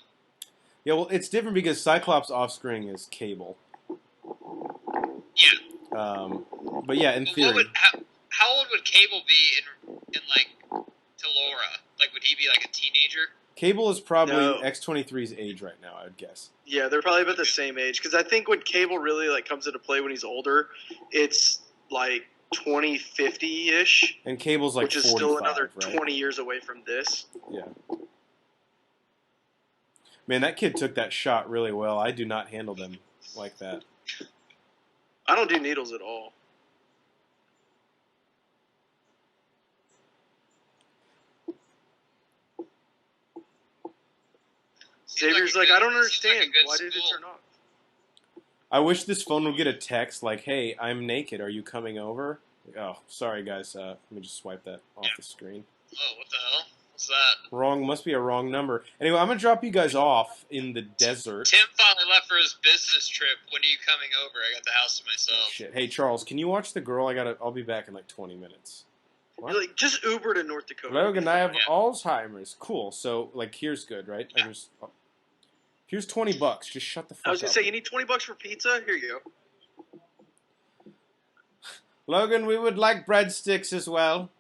Yeah, well, it's different because Cyclops' offspring is Cable. Yeah. But yeah, in theory. How old would Cable be in like to Laura? Like, would he be like a teenager? Cable is probably X-23's age right now, I would guess. Yeah, they're probably about the same age. Because I think when Cable really like comes into play when he's older, it's like 2050-ish. And Cable's like which is 45, still another right? 20 years away from this. Yeah. Man, that kid took that shot really well. I do not handle them like that. I don't do needles at all. Xavier's like, I don't understand. Why did it turn off? I wish this phone would get a text like, hey, I'm naked. Are you coming over? Oh, sorry, guys. Let me just swipe that off the screen. Oh, what the hell? What's that? Wrong. Must be a wrong number. Anyway, I'm going to drop you guys off in the desert. Tim finally left for his business trip. When are you coming over? I got the house to myself. Shit. Hey, Charles, can you watch the girl? I'll be back in like 20 minutes. What? You're like, just Uber to North Dakota. Logan, I have Alzheimer's. Cool. So, like, here's good, right? Yeah. Here's $20. Just shut the fuck up. I was going to say, you need $20 for pizza? Here you go. Logan, we would like breadsticks as well.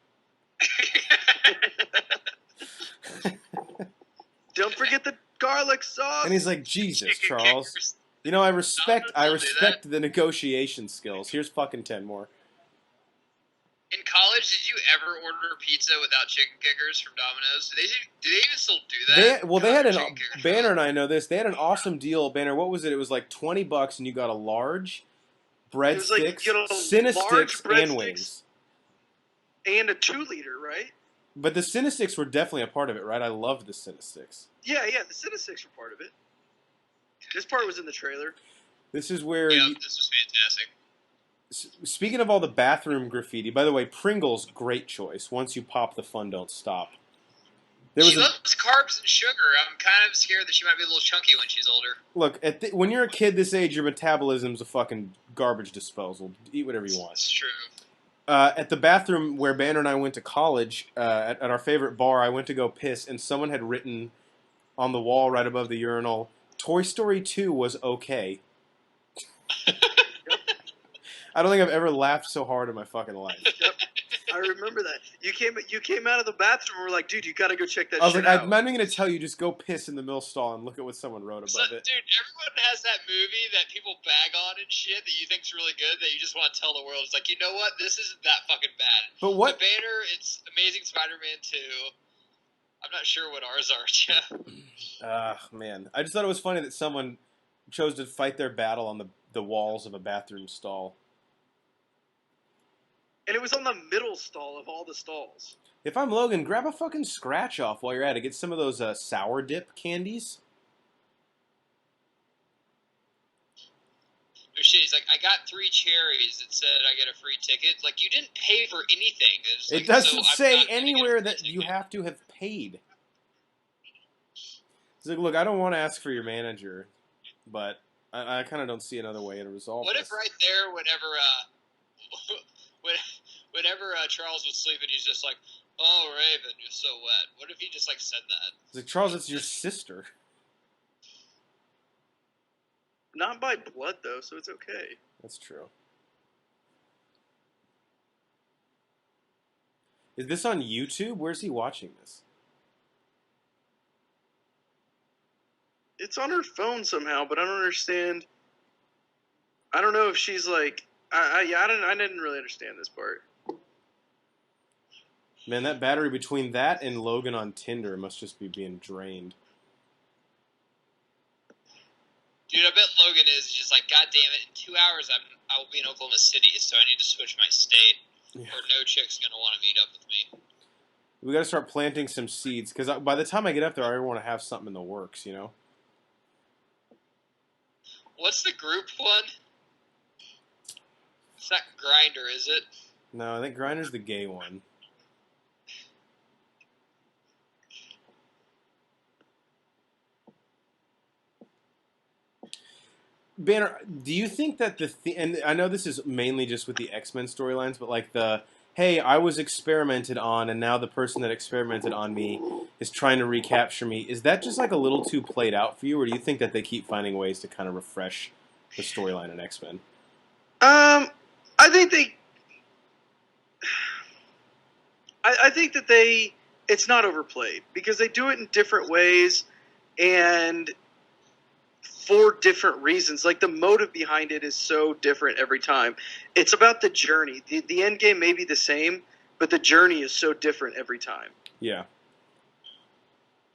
Don't forget the garlic sauce. And he's like, Jesus, Chicken Charles. kickers. You know, I respect that. the negotiation skills. Here's fucking 10 more. In college, did you ever order pizza without chicken kickers from Domino's? Do they even still do that? They had Banner and I know this. They had an awesome deal. Banner, what was it? It was like $20 and you got a large breadsticks, Cinesticks, and wings. And a 2-liter, right? But the Cinestics were definitely a part of it, right? I loved the Cinestics. Yeah, the Cinestics were part of it. This part was in the trailer. This is where Yeah, this was fantastic. Speaking of all the bathroom graffiti, by the way, Pringles, great choice. Once you pop the fun, don't stop. She loves carbs and sugar. I'm kind of scared that she might be a little chunky when she's older. Look, when you're a kid this age, your metabolism's a fucking garbage disposal. Eat whatever you want. It's true. At the bathroom where Banner and I went to college, at our favorite bar, I went to go piss, and someone had written on the wall right above the urinal, Toy Story 2 was okay. I don't think I've ever laughed so hard in my fucking life. Yep. I remember that. You came out of the bathroom and were like, dude, you gotta go check that I was shit like, out. I'm not even going to tell you, just go piss in the mill stall and look at what someone wrote above it. Dude, everyone has that movie that people bag on and shit that you think's really good that you just want to tell the world. It's like, you know what? This isn't that fucking bad. But what? The Banner, it's Amazing Spider-Man 2. I'm not sure what ours are, Jeff. Man. I just thought it was funny that someone chose to fight their battle on the walls of a bathroom stall. And it was on the middle stall of all the stalls. If I'm Logan, grab a fucking scratch off while you're at it. Get some of those sour dip candies. Oh shit, he's like, I got 3 cherries that said I get a free ticket. Like, you didn't pay for anything. It doesn't say anywhere that you have to have paid. He's like, look, I don't want to ask for your manager, but I kind of don't see another way to resolve What this. if right there, whenever Charles was sleeping, he's just like, oh, Raven, you're so wet. What if he just, like, said that? He's like, Charles, it's your sister. Not by blood, though, so it's okay. That's true. Is this on YouTube? Where's he watching this? It's on her phone somehow, but I don't understand. I don't know if she's like... I didn't really understand this part. Man, that battery between that and Logan on Tinder must just be being drained. Dude, I bet Logan is just like, God damn it, in 2 hours I will be in Oklahoma City, so I need to switch my state, or no chick's going to want to meet up with me. We got to start planting some seeds, because by the time I get up there, I want to have something in the works, you know? What's the group one? It's not Grindr, is it? No, I think Grindr's the gay one. Banner, do you think that and I know this is mainly just with the X-Men storylines, but like hey, I was experimented on, and now the person that experimented on me is trying to recapture me. Is that just like a little too played out for you, or do you think that they keep finding ways to kind of refresh the storyline in X-Men? I think that it's not overplayed because they do it in different ways and for different reasons. Like the motive behind it is so different every time. It's about the journey. The end game may be the same, but the journey is so different every time. Yeah.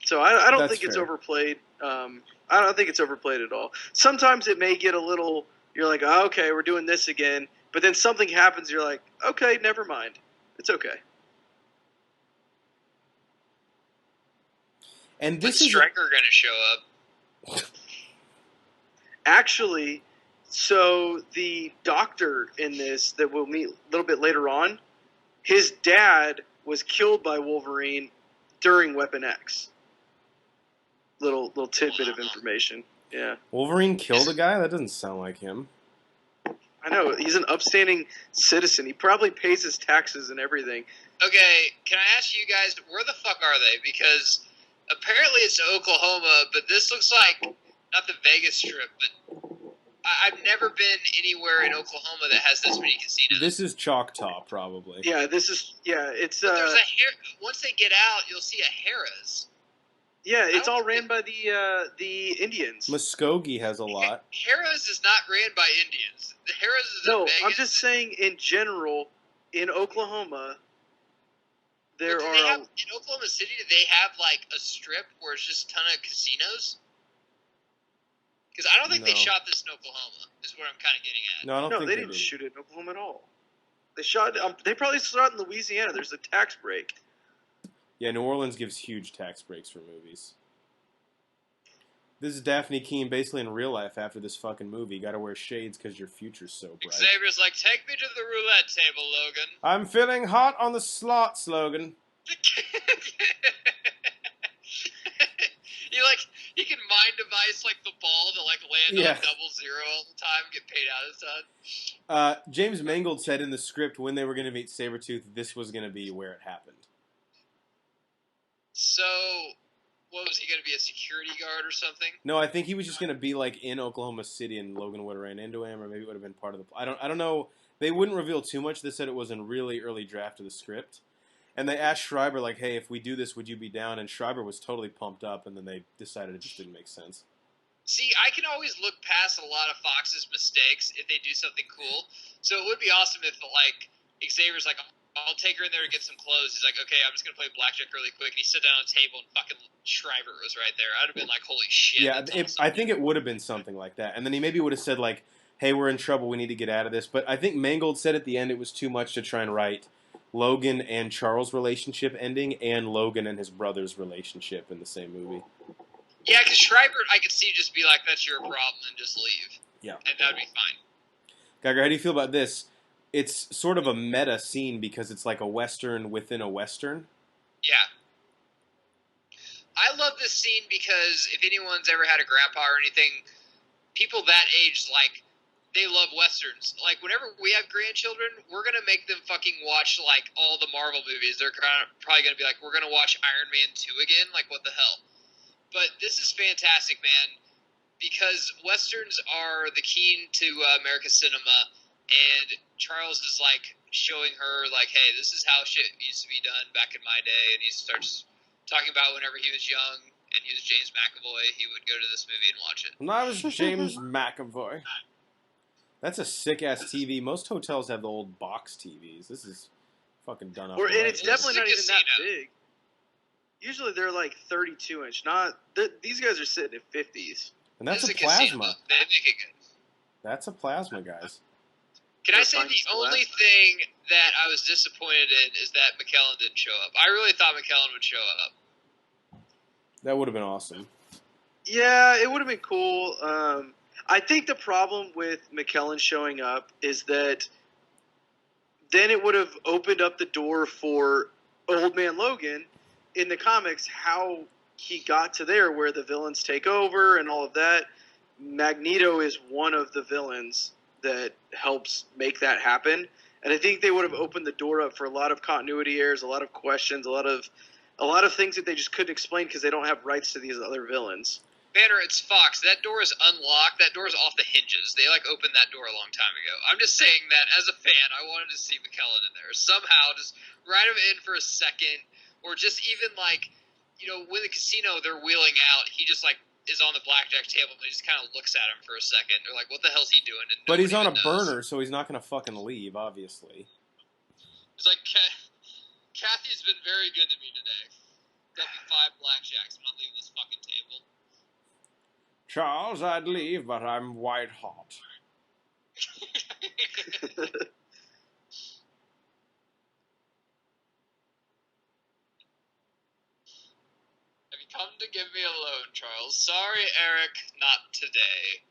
So I don't think it's overplayed. I don't think it's overplayed at all. Sometimes it may get a little. You're like, oh, okay, we're doing this again. But then something happens, you're like, okay, never mind. It's okay. And this is Stryker going to show up? Actually, so the doctor in this that we'll meet a little bit later on, his dad was killed by Wolverine during Weapon X. Little tidbit of information. Yeah. Wolverine killed a guy? That doesn't sound like him. I know. He's an upstanding citizen. He probably pays his taxes and everything. Okay, can I ask you guys, where the fuck are they? Because apparently it's Oklahoma, but this looks like, not the Vegas Strip, but I've never been anywhere in Oklahoma that has this many casinos. This is Choctaw, probably. Yeah, it's... there's once they get out, you'll see a Harrah's. Yeah, it's all ran by the Indians. Muskogee has a lot. Harrah's is not ran by Indians. The Harrah's is in Vegas. I'm just saying in general, in Oklahoma, in Oklahoma City, do they have like a strip where it's just a ton of casinos? Because I don't think they shot this in Oklahoma, is what I'm kind of getting at. No, I don't think they didn't shoot it in Oklahoma at all. They shot. They probably shot in Louisiana. There's a tax break. Yeah, New Orleans gives huge tax breaks for movies. This is Daphne Keane basically in real life after this fucking movie. You gotta wear shades because your future's so bright. Xavier's like, take me to the roulette table, Logan. I'm feeling hot on the slots, Logan. He can mind device like the ball to like land on 00 all the time, get paid out of his head. James Mangold said in the script when they were going to meet Sabretooth, this was going to be where it happened. So, what was he going to be, a security guard or something? No, I think he was just going to be like in Oklahoma City, and Logan would have ran into him, or maybe it would have been part of the. I don't know. They wouldn't reveal too much. They said it was in really early draft of the script. And they asked Schreiber, like, hey, if we do this, would you be down? And Schreiber was totally pumped up, and then they decided it just didn't make sense. See, I can always look past a lot of Fox's mistakes if they do something cool. So it would be awesome if, like, Xavier's like, I'll take her in there to get some clothes. He's like, okay, I'm just going to play blackjack really quick. And he sat down at a table, and fucking Schreiber was right there. I'd have been like, holy shit. Yeah, I think it would have been something like that. And then he maybe would have said, like, hey, we're in trouble. We need to get out of this. But I think Mangold said at the end it was too much to try and write Logan and Charles' relationship ending and Logan and his brother's relationship in the same movie. Yeah, because Schreiber, I could see just be like, that's your problem, and just leave. Yeah. And that'd be fine. Geiger, how do you feel about this? It's sort of a meta scene because it's like a Western within a Western. Yeah. I love this scene because if anyone's ever had a grandpa or anything, people that age, like, they love Westerns. Like, whenever we have grandchildren, we're going to make them fucking watch, like, all the Marvel movies. They're probably going to be like, we're going to watch Iron Man 2 again? Like, what the hell? But this is fantastic, man, because Westerns are the key to America's cinema, and Charles is, like, showing her, like, hey, this is how shit used to be done back in my day, and he starts talking about whenever he was young and he was James McAvoy, he would go to this movie and watch it. When I was James McAvoy. That's a sick-ass TV. Most hotels have the old box TVs. This is fucking done up. And it's definitely not even casino. that big. Usually they're like 32-inch. These guys are sitting at 50s. And that's a casino. plasma. They make it good. That's a plasma, guys. Can I say the only thing that I was disappointed in is that McKellen didn't show up. I really thought McKellen would show up. That would have been awesome. Yeah, it would have been cool. I think the problem with McKellen showing up is that then it would have opened up the door for Old Man Logan in the comics, how he got to there where the villains take over and all of that. Magneto is one of the villains that helps make that happen. And I think they would have opened the door up for a lot of continuity errors, a lot of questions, a lot of things that they just couldn't explain because they don't have rights to these other villains. Banner, it's Fox. That door is unlocked. That door is off the hinges. They, like, opened that door a long time ago. I'm just saying that as a fan, I wanted to see McKellen in there. Somehow, just write him in for a second. Or just even, like, you know, when the casino, they're wheeling out, he just, like, is on the blackjack table and he just kind of looks at him for a second. They're like, what the hell's he doing? And but he's on a knows. burner, so he's not going to fucking leave, obviously. It's like, Kathy's been very good to me today. Got me 5 blackjacks. I'm not leaving this fucking table. Charles, I'd leave, but I'm white hot. Have you come to give me a loan, Charles? Sorry, Eric, not today.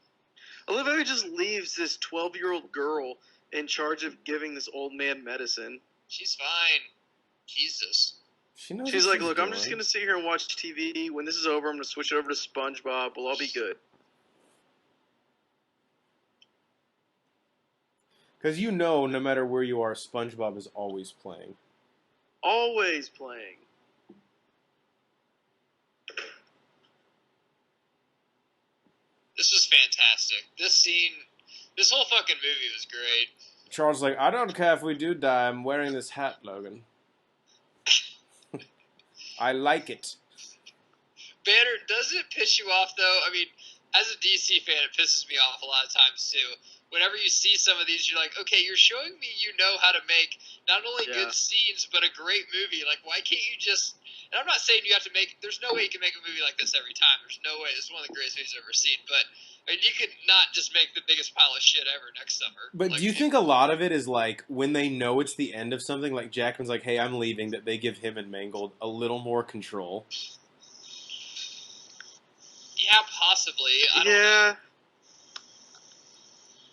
I love how he just leaves this 12-year-old girl in charge of giving this old man medicine. She's fine. Jesus. She's like, look, I'm just going to sit here and watch TV. When this is over, I'm going to switch it over to SpongeBob. We'll all be good. Because you know, no matter where you are, SpongeBob is always playing. Always playing. This was fantastic. This scene, this whole fucking movie was great. Charles like, I don't care if we do die. I'm wearing this hat, Logan. I like it. Banner, does it piss you off, though? I mean, as a DC fan, it pisses me off a lot of times, too. whenever you see some of these, you're like, okay, you're showing me you know how to make not only good scenes but a great movie. Like, why can't you just? And I'm not saying you have to make. There's no way you can make a movie like this every time. There's no way. This is one of the greatest movies I've ever seen. But I mean, you could not just make the biggest pile of shit ever next summer. But do you think a lot of it is like when they know it's the end of something, like Jackman's like, "Hey, I'm leaving," that they give him and Mangold a little more control? Yeah, possibly. I don't know.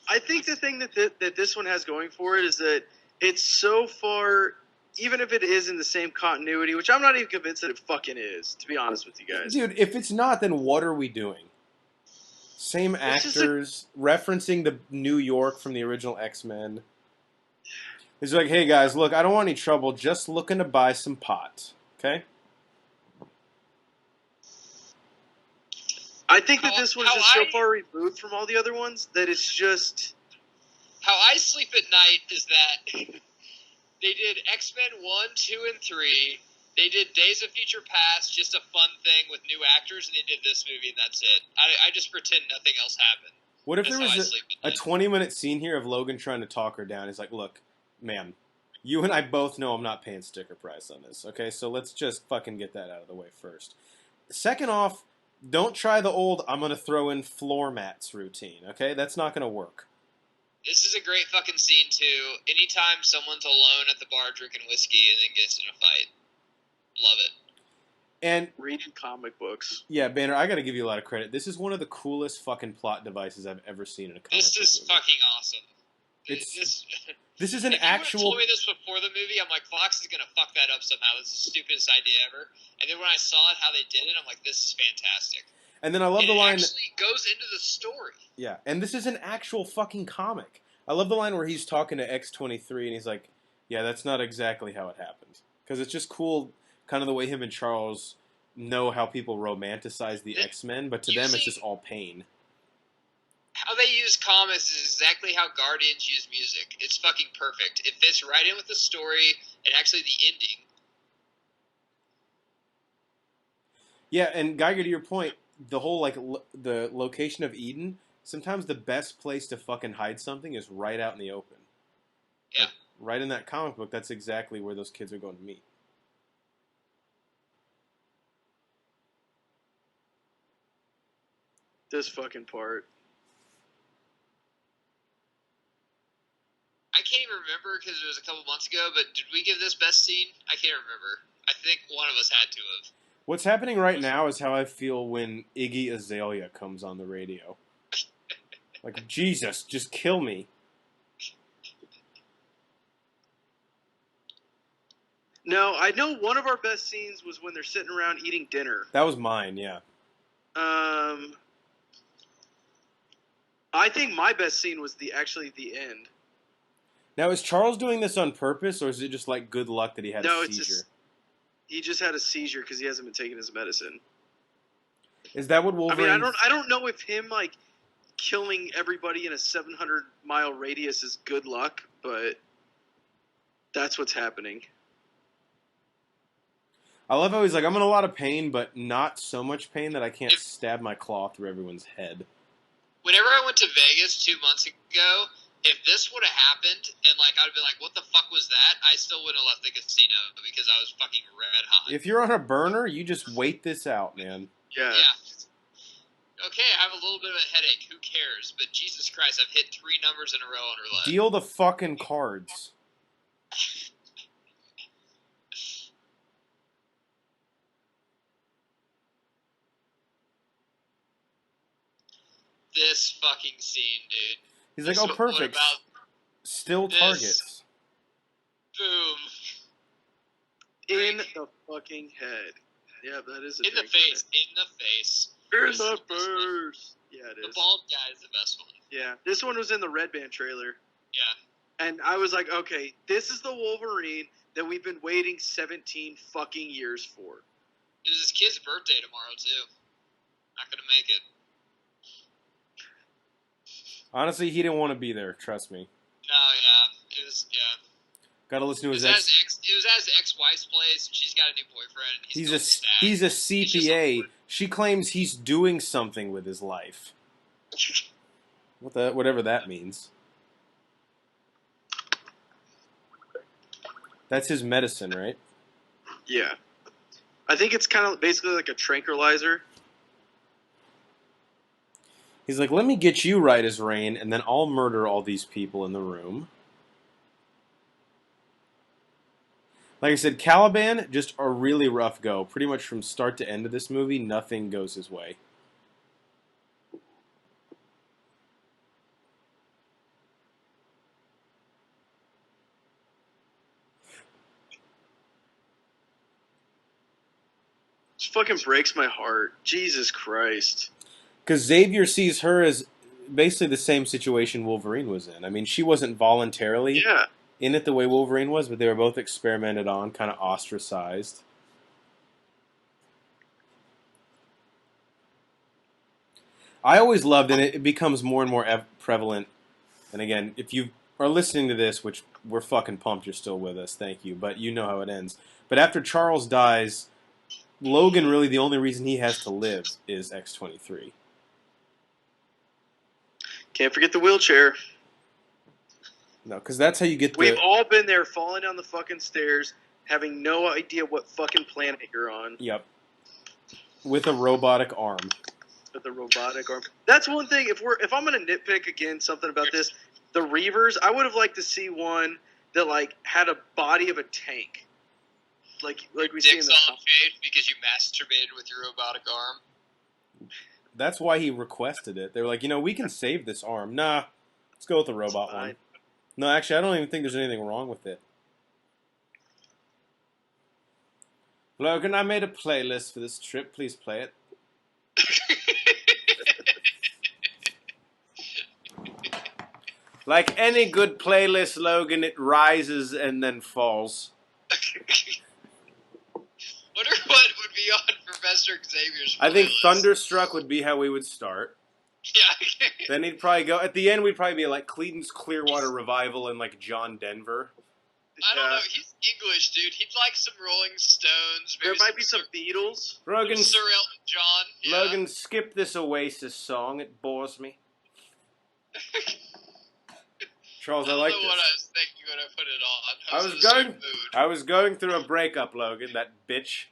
I think the thing that this one has going for it is that it's so far, even if it is in the same continuity, which I'm not even convinced that it fucking is, to be honest with you guys. Dude, if it's not, then what are we doing? Same actors, referencing the New York from the original X-Men. It's like, hey guys, look, I don't want any trouble, just looking to buy some pot, okay? I think that this one's just so far removed from all the other ones that it's just... How I sleep at night is that they did X-Men 1, 2, and 3. They did Days of Future Past, just a fun thing with new actors, and they did this movie, and that's it. I just pretend nothing else happened. What if there was a 20-minute scene here of Logan trying to talk her down? He's like, look, ma'am, you and I both know I'm not paying sticker price on this, okay? So let's just fucking get that out of the way first. Second off, don't try the old I'm going to throw in floor mats routine, okay? That's not going to work. This is a great fucking scene, too. Anytime someone's alone at the bar drinking whiskey and then gets in a fight. Love it. And reading comic books. Yeah, Banner, I got to give you a lot of credit. This is one of the coolest fucking plot devices I've ever seen in a comic book. This is fucking awesome. This is an actual... If you would have told me this before the movie, I'm like, Fox is going to fuck that up somehow. This is the stupidest idea ever. And then when I saw it, how they did it, I'm like, this is fantastic. And then I love the line... It actually goes into the story. Yeah, and this is an actual fucking comic. I love the line where he's talking to X-23 and he's like, yeah, that's not exactly how it happened. Because it's just cool, kind of the way him and Charles know how people romanticize the X-Men, but to them it's just all pain. How they use comics is exactly how Guardians use music. It's fucking perfect. It fits right in with the story and actually the ending. Yeah, and Geiger, to your point, the whole, like, the location of Eden, sometimes the best place to fucking hide something is right out in the open. Yeah. Like, right in that comic book, that's exactly where those kids are going to meet. This fucking part. I can't even remember because it was a couple months ago, but did we give this best scene? I can't remember. I think one of us had to have. What's happening right now is how I feel when Iggy Azalea comes on the radio. Like, Jesus, just kill me. No, I know one of our best scenes was when they're sitting around eating dinner. That was mine, yeah. I think my best scene was actually the end. Now, is Charles doing this on purpose, or is it just like good luck that he had a seizure? He just had a seizure because he hasn't been taking his medicine. Is that what Wolverine? I mean, I don't know if him like killing everybody in a 700-mile radius is good luck, but that's what's happening. I love how he's like, I'm in a lot of pain, but not so much pain that I can't stab my claw through everyone's head. Whenever I went to Vegas 2 months ago, if this would have happened, and like I'd be like, "What the fuck was that?" I still wouldn't have left the casino because I was fucking red hot. If you're on a burner, you just wait this out, man. Yeah. Okay, I have a little bit of a headache. Who cares? But Jesus Christ, I've hit 3 numbers in a row on roulette. Deal the fucking cards. This fucking scene, dude. He's like, oh, perfect. Still targets. Boom. In the fucking head. Yeah, that is a In the face. In the face. In the face. Yeah, it is. The bald guy is the best one. Yeah. This one was in the Red Band trailer. Yeah. And I was like, okay, this is the Wolverine that we've been waiting 17 fucking years for. It was his kid's birthday tomorrow, too. Not gonna make it. Honestly, he didn't want to be there. Trust me. No, yeah, it was. Yeah. Got to listen to his It was at his ex-wife's place, and she's got a new boyfriend. He's a CPA. She claims he's doing something with his life. Whatever that means. That's his medicine, right? Yeah. I think it's kind of basically like a tranquilizer. He's like, let me get you right as rain, and then I'll murder all these people in the room. Like I said, Caliban, just a really rough go. Pretty much from start to end of this movie, nothing goes his way. It fucking breaks my heart. Jesus Christ. Because Xavier sees her as basically the same situation Wolverine was in. I mean, she wasn't voluntarily in it the way Wolverine was, but they were both experimented on, kind of ostracized. I always loved, and it becomes more and more prevalent. And again, if you are listening to this, which we're fucking pumped you're still with us, thank you, but you know how it ends. But after Charles dies, Logan, really the only reason he has to live is X-23. Can't forget the wheelchair. No, because that's how you get the... We've all been there, falling down the fucking stairs, having no idea what fucking planet you're on. Yep. With a robotic arm. With a robotic arm. That's one thing. If I'm gonna nitpick again something about this, the Reavers, I would have liked to see one that like had a body of a tank. Like we see in the all shade because you masturbated with your robotic arm. That's why he requested it. They were like, we can save this arm. Nah, let's go with the robot one. No, actually, I don't even think there's anything wrong with it. Logan, I made a playlist for this trip. Please play it. Like any good playlist, Logan, it rises and then falls. Wonder what would be on Professor Xavier's playlist. I think Thunderstruck would be how we would start. Yeah. Then he'd probably go... At the end, we'd probably be like Creedence Clearwater Revival and like John Denver. I don't know. He's English, dude. He'd like some Rolling Stones. There might be some Beatles. Logan, Sir Elton John. Yeah. Logan, skip this Oasis song. It bores me. Charles, I like this. I don't know what I was thinking when I put it on. I was going through a breakup, Logan. That bitch.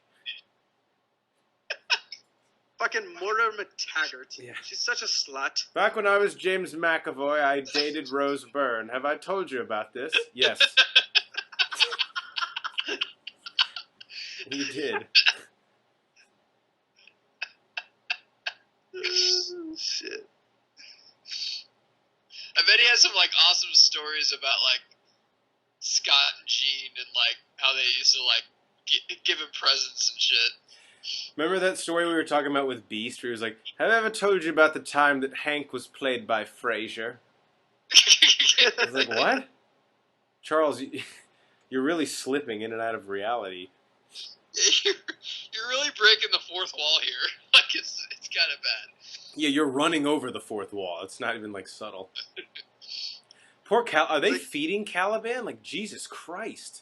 Fucking Mortimer McTaggart. Yeah. She's such a slut. Back when I was James McAvoy, I dated Rose Byrne. Have I told you about this? Yes. You did. Shit. I bet he has some like awesome stories about like Scott and Jean and like how they used to like give him presents and shit. Remember that story we were talking about with Beast, where he was like, have I ever told you about the time that Hank was played by Frasier? I was like, what? Charles, you're really slipping in and out of reality. You're really breaking the fourth wall here. Like, it's kind of bad. Yeah, you're running over the fourth wall. It's not even, like, subtle. Poor Are they feeding Caliban? Like, Jesus Christ.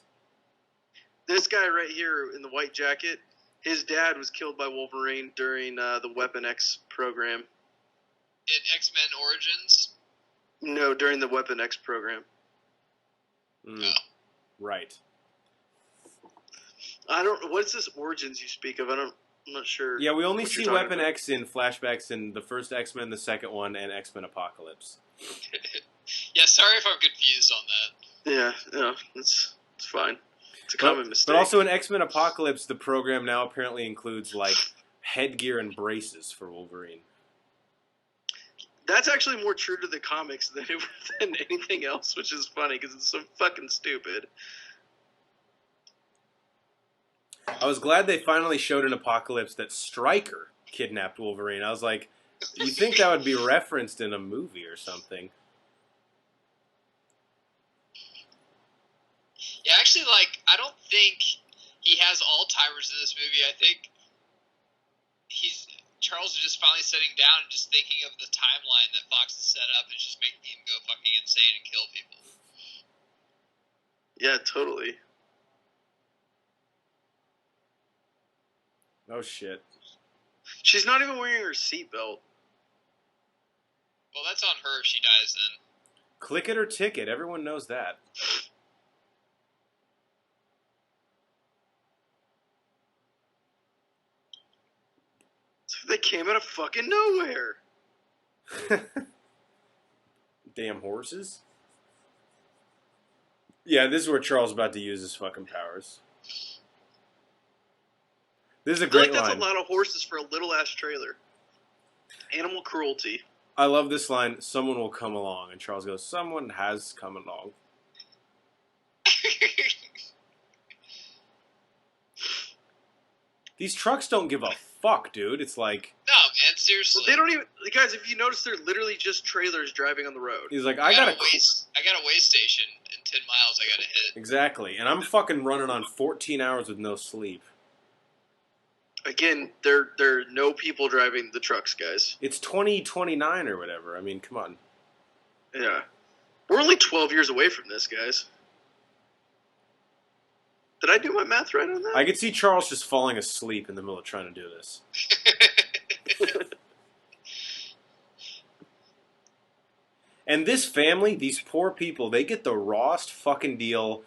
This guy right here in the white jacket, his dad was killed by Wolverine during the Weapon X program. In X-Men Origins? No, during the Weapon X program. Oh. Right. What's this Origins you speak of? I'm not sure. Yeah, we only see Weapon X in flashbacks in the first X-Men, the second one, and X-Men Apocalypse. Yeah, sorry if I'm confused on that. Yeah, no, it's fine. It's a common mistake. But also in X-Men Apocalypse, the program now apparently includes, like, headgear and braces for Wolverine. That's actually more true to the comics than anything else, which is funny because it's so fucking stupid. I was glad they finally showed in Apocalypse that Stryker kidnapped Wolverine. I was like, you think that would be referenced in a movie or something? Yeah, actually, like, I don't think he has Alzheimer's in this movie. I think Charles is just finally sitting down and just thinking of the timeline that Fox has set up and just making him go fucking insane and kill people. Yeah, totally. Oh, shit. She's not even wearing her seatbelt. Well, that's on her if she dies then. Click it or ticket. Everyone knows that. They came out of fucking nowhere. Damn horses. Yeah, this is where Charles is about to use his fucking powers. This is a great line. That's a lot of horses for a little ass trailer. Animal cruelty. I love this line. Someone will come along, and Charles goes, "Someone has come along." These trucks don't give a fuck, dude. It's like... No, man, seriously. Well, they don't even... Guys, if you notice, they're literally just trailers driving on the road. He's like, I got a way station in 10 miles I gotta hit. Exactly. And I'm fucking running on 14 hours with no sleep. Again, there are no people driving the trucks, guys. It's 2029 or whatever. I mean, come on. Yeah. We're only 12 years away from this, guys. Did I do my math right on that? I could see Charles just falling asleep in the middle of trying to do this. And this family, these poor people, they get the rawest fucking deal.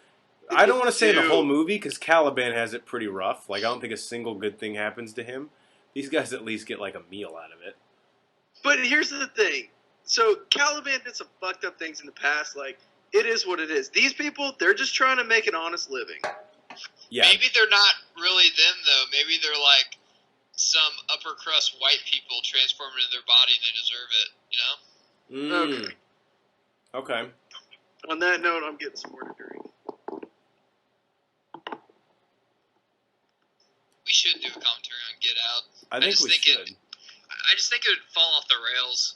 I don't want to say the whole movie, because Caliban has it pretty rough. Like, I don't think a single good thing happens to him. These guys at least get, like, a meal out of it. But here's the thing. So, Caliban did some fucked up things in the past. Like, it is what it is. These people, they're just trying to make an honest living. Yeah. Maybe they're not really them, though. Maybe they're like some upper crust white people transformed into their body and they deserve it, you know? Okay. On that note, I'm getting some more to drink. We should do a commentary on Get Out. I think we should. I just think it would fall off the rails.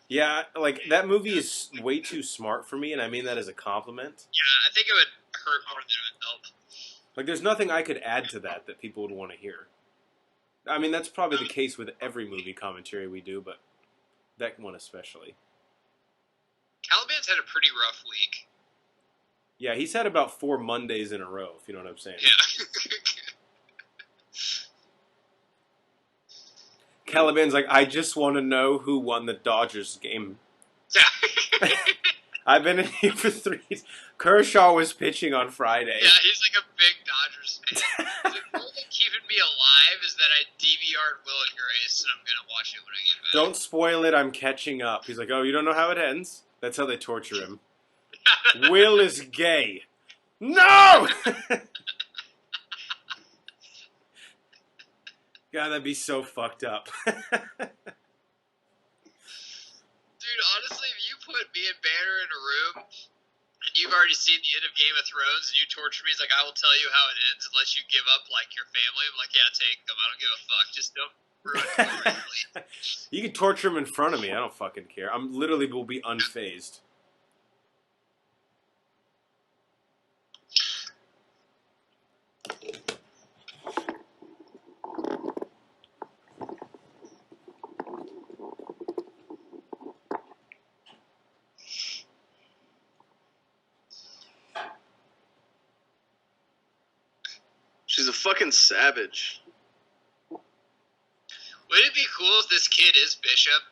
Yeah, like, that movie is way too smart for me, and I mean that as a compliment. Yeah, I think it would hurt more than it would help. Like, there's nothing I could add to that people would want to hear. I mean, that's probably the case with every movie commentary we do, but that one especially. Caliban's had a pretty rough week. Yeah, he's had about 4 Mondays in a row, if you know what I'm saying. Yeah. Caliban's like, I just want to know who won the Dodgers game. Yeah. I've been in here for 3 days. Kershaw was pitching on Friday. Yeah, he's like a big Dodgers fan. The only thing keeping me alive is that I DVR'd Will and Grace, and I'm going to watch it when I get back. Don't spoil it, I'm catching up. He's like, oh, you don't know how it ends? That's how they torture him. Will is gay. No! God, that'd be so fucked up. Dude, honestly, if you put me and Banner in a room, and you've already seen the end of Game of Thrones, and you torture me, it's like, I will tell you how it ends unless you give up, like, your family. I'm like, yeah, take them. I don't give a fuck. Just don't ruin it correctly. You can torture him in front of me. I don't fucking care. I'm literally will be unfazed. She's a fucking savage. Would it be cool if this kid is Bishop?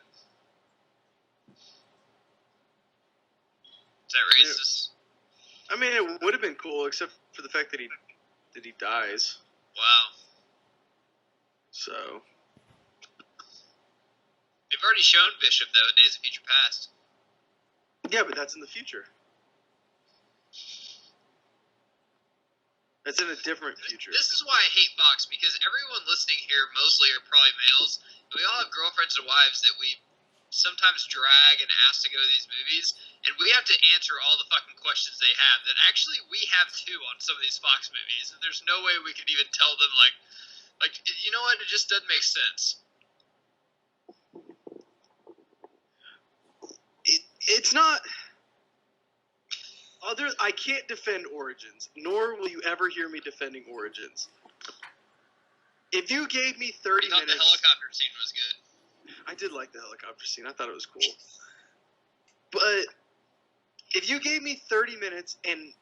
Is that racist? I mean, it would have been cool, except for the fact that he dies. Wow. So. They've already shown Bishop, though, in Days of Future Past. Yeah, but that's in the future. That's in a different future. This is why I hate Fox, because everyone listening here mostly are probably males. We all have girlfriends and wives that we sometimes drag and ask to go to these movies, and we have to answer all the fucking questions they have that actually we have too on some of these Fox movies, and there's no way we could even tell them, like, you know what, it just doesn't make sense. It's not... I can't defend Origins, nor will you ever hear me defending Origins. If you gave me 30 I thought minutes... the helicopter scene was good. I did like the helicopter scene. I thought it was cool. But if you gave me 30 minutes and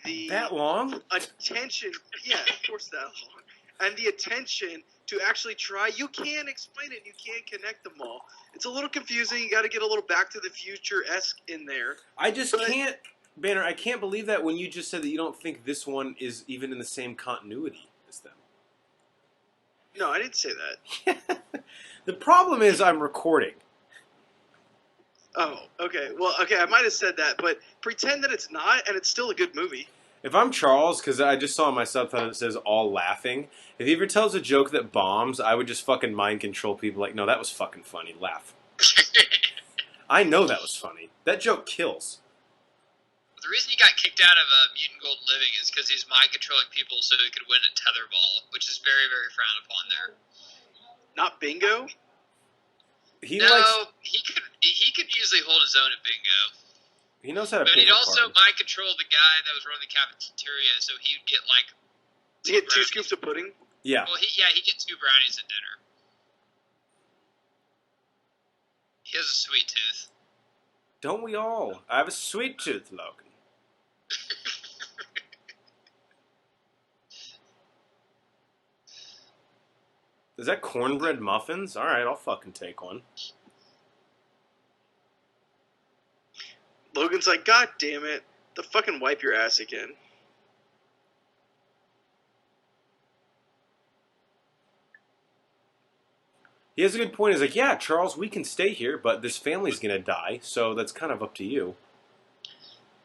the... That long? Attention... Yeah, of course that long. and the attention to actually try. You can't explain it. You can't connect them all. It's a little confusing. You got to get a little Back to the Future-esque in there. I just can't, Banner, I can't believe that when you just said that you don't think this one is even in the same continuity as them. No, I didn't say that. The problem is I'm recording. Oh, okay. Well, okay, I might have said that, but pretend that it's not, and it's still a good movie. If I'm Charles, because I just saw my subtitle that says all laughing, if he ever tells a joke that bombs, I would just fucking mind control people like, no, that was fucking funny. Laugh. I know that was funny. That joke kills. The reason he got kicked out of Mutant Golden Living is because he's mind controlling people so he could win at tetherball, which is very, very frowned upon there. Not bingo? He could usually hold his own at bingo. He knows how to But pick he'd a also card. mind control the guy that was running the cafeteria, so he'd get like. Does he get 2 scoops of pudding? Yeah. Well, he gets 2 brownies at dinner. He has a sweet tooth. Don't we all? I have a sweet tooth, Logan. Is that cornbread muffins? Alright, I'll fucking take one. Logan's like, God damn it. The fucking wipe your ass again. He has a good point. He's like, yeah, Charles, we can stay here, but this family's gonna die, so that's kind of up to you.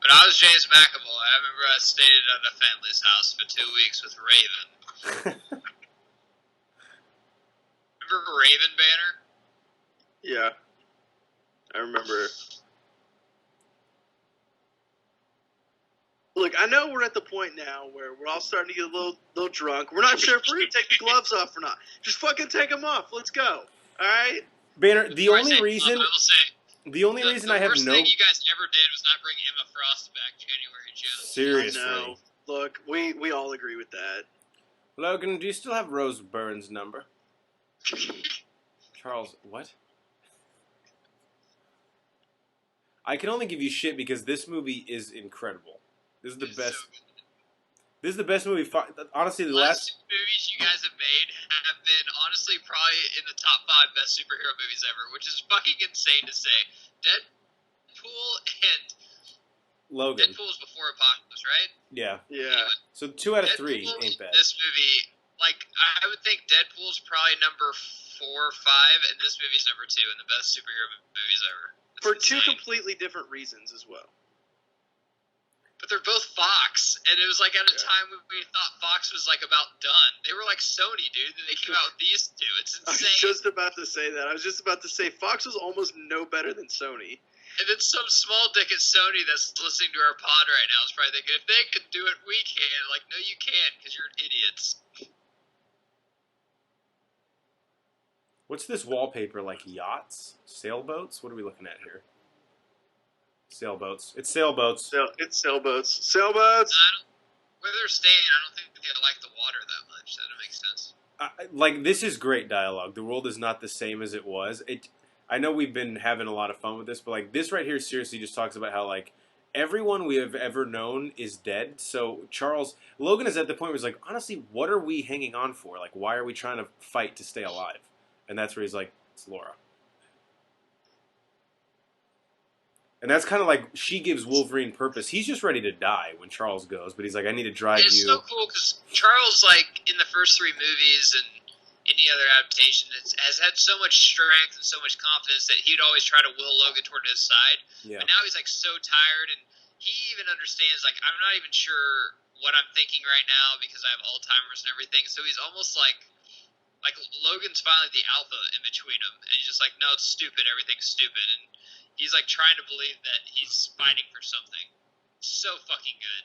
When I was James McAvoy, I remember I stayed at a family's house for 2 weeks with Raven. Remember Raven, Banner? Yeah. I remember. Look, I know we're at the point now where we're all starting to get a little drunk. We're not sure if we're going to take the gloves off or not. Just fucking take them off. Let's go. All right? Banner, the Before I only say reason... club, I will say, The only reason I have The worst no... thing you guys ever did was not bring Emma Frost back January Jones. Seriously. I know. Look, we all agree with that. Logan, do you still have Rose Byrne's number? Charles, what? I can only give you shit because this movie is incredible. This is the It's best. so good. This is the best movie. Honestly, the last last. 2 movies you guys have made have been honestly probably in the top 5 best superhero movies ever, which is fucking insane to say. Deadpool and Logan. Deadpool was before Apocalypse, right? Yeah. Yeah. So 2 out of 3 Deadpool, ain't bad. This movie, like, I would think Deadpool's probably number 4 or 5, and this movie's number 2 in the best superhero movies ever. It's For 2 insane. completely different reasons as well. But they're both Fox, and it was like at a time when we thought Fox was like about done. They were like Sony, dude, and they came out with these 2. It's I was insane. just about to say that. I was just about to say Fox was almost no better than Sony. And then some small dick at Sony that's listening to our pod right now is probably thinking, if they can do it, we can. Like, no, you can't, because you're idiots. What's this wallpaper like? Yachts, sailboats? What are we looking at here? Sailboats. It's sailboats. It's sailboats. Sailboats! Where they're staying, I don't think they like the water that much. That makes sense. Like, this is great dialogue. The world is not the same as it was. I know we've been having a lot of fun with this, but like this right here seriously just talks about how like everyone we have ever known is dead. So Logan is at the point where he's like, honestly, what are we hanging on for? Like, why are we trying to fight to stay alive? And that's where he's like, it's Laura. And that's kind of like, she gives Wolverine purpose. He's just ready to die when Charles goes, but he's like, I need to drive It's you. so cool because Charles, like, in the first 3 movies and any other adaptation, has had so much strength and so much confidence that he'd always try to will Logan toward his side. Yeah. But now he's, like, so tired, and he even understands, like, I'm not even sure what I'm thinking right now because I have Alzheimer's and everything. So he's almost like Logan's finally the alpha in between them. And he's just like, no, it's stupid. Everything's stupid. And he's, like, trying to believe that he's fighting for something. So fucking good.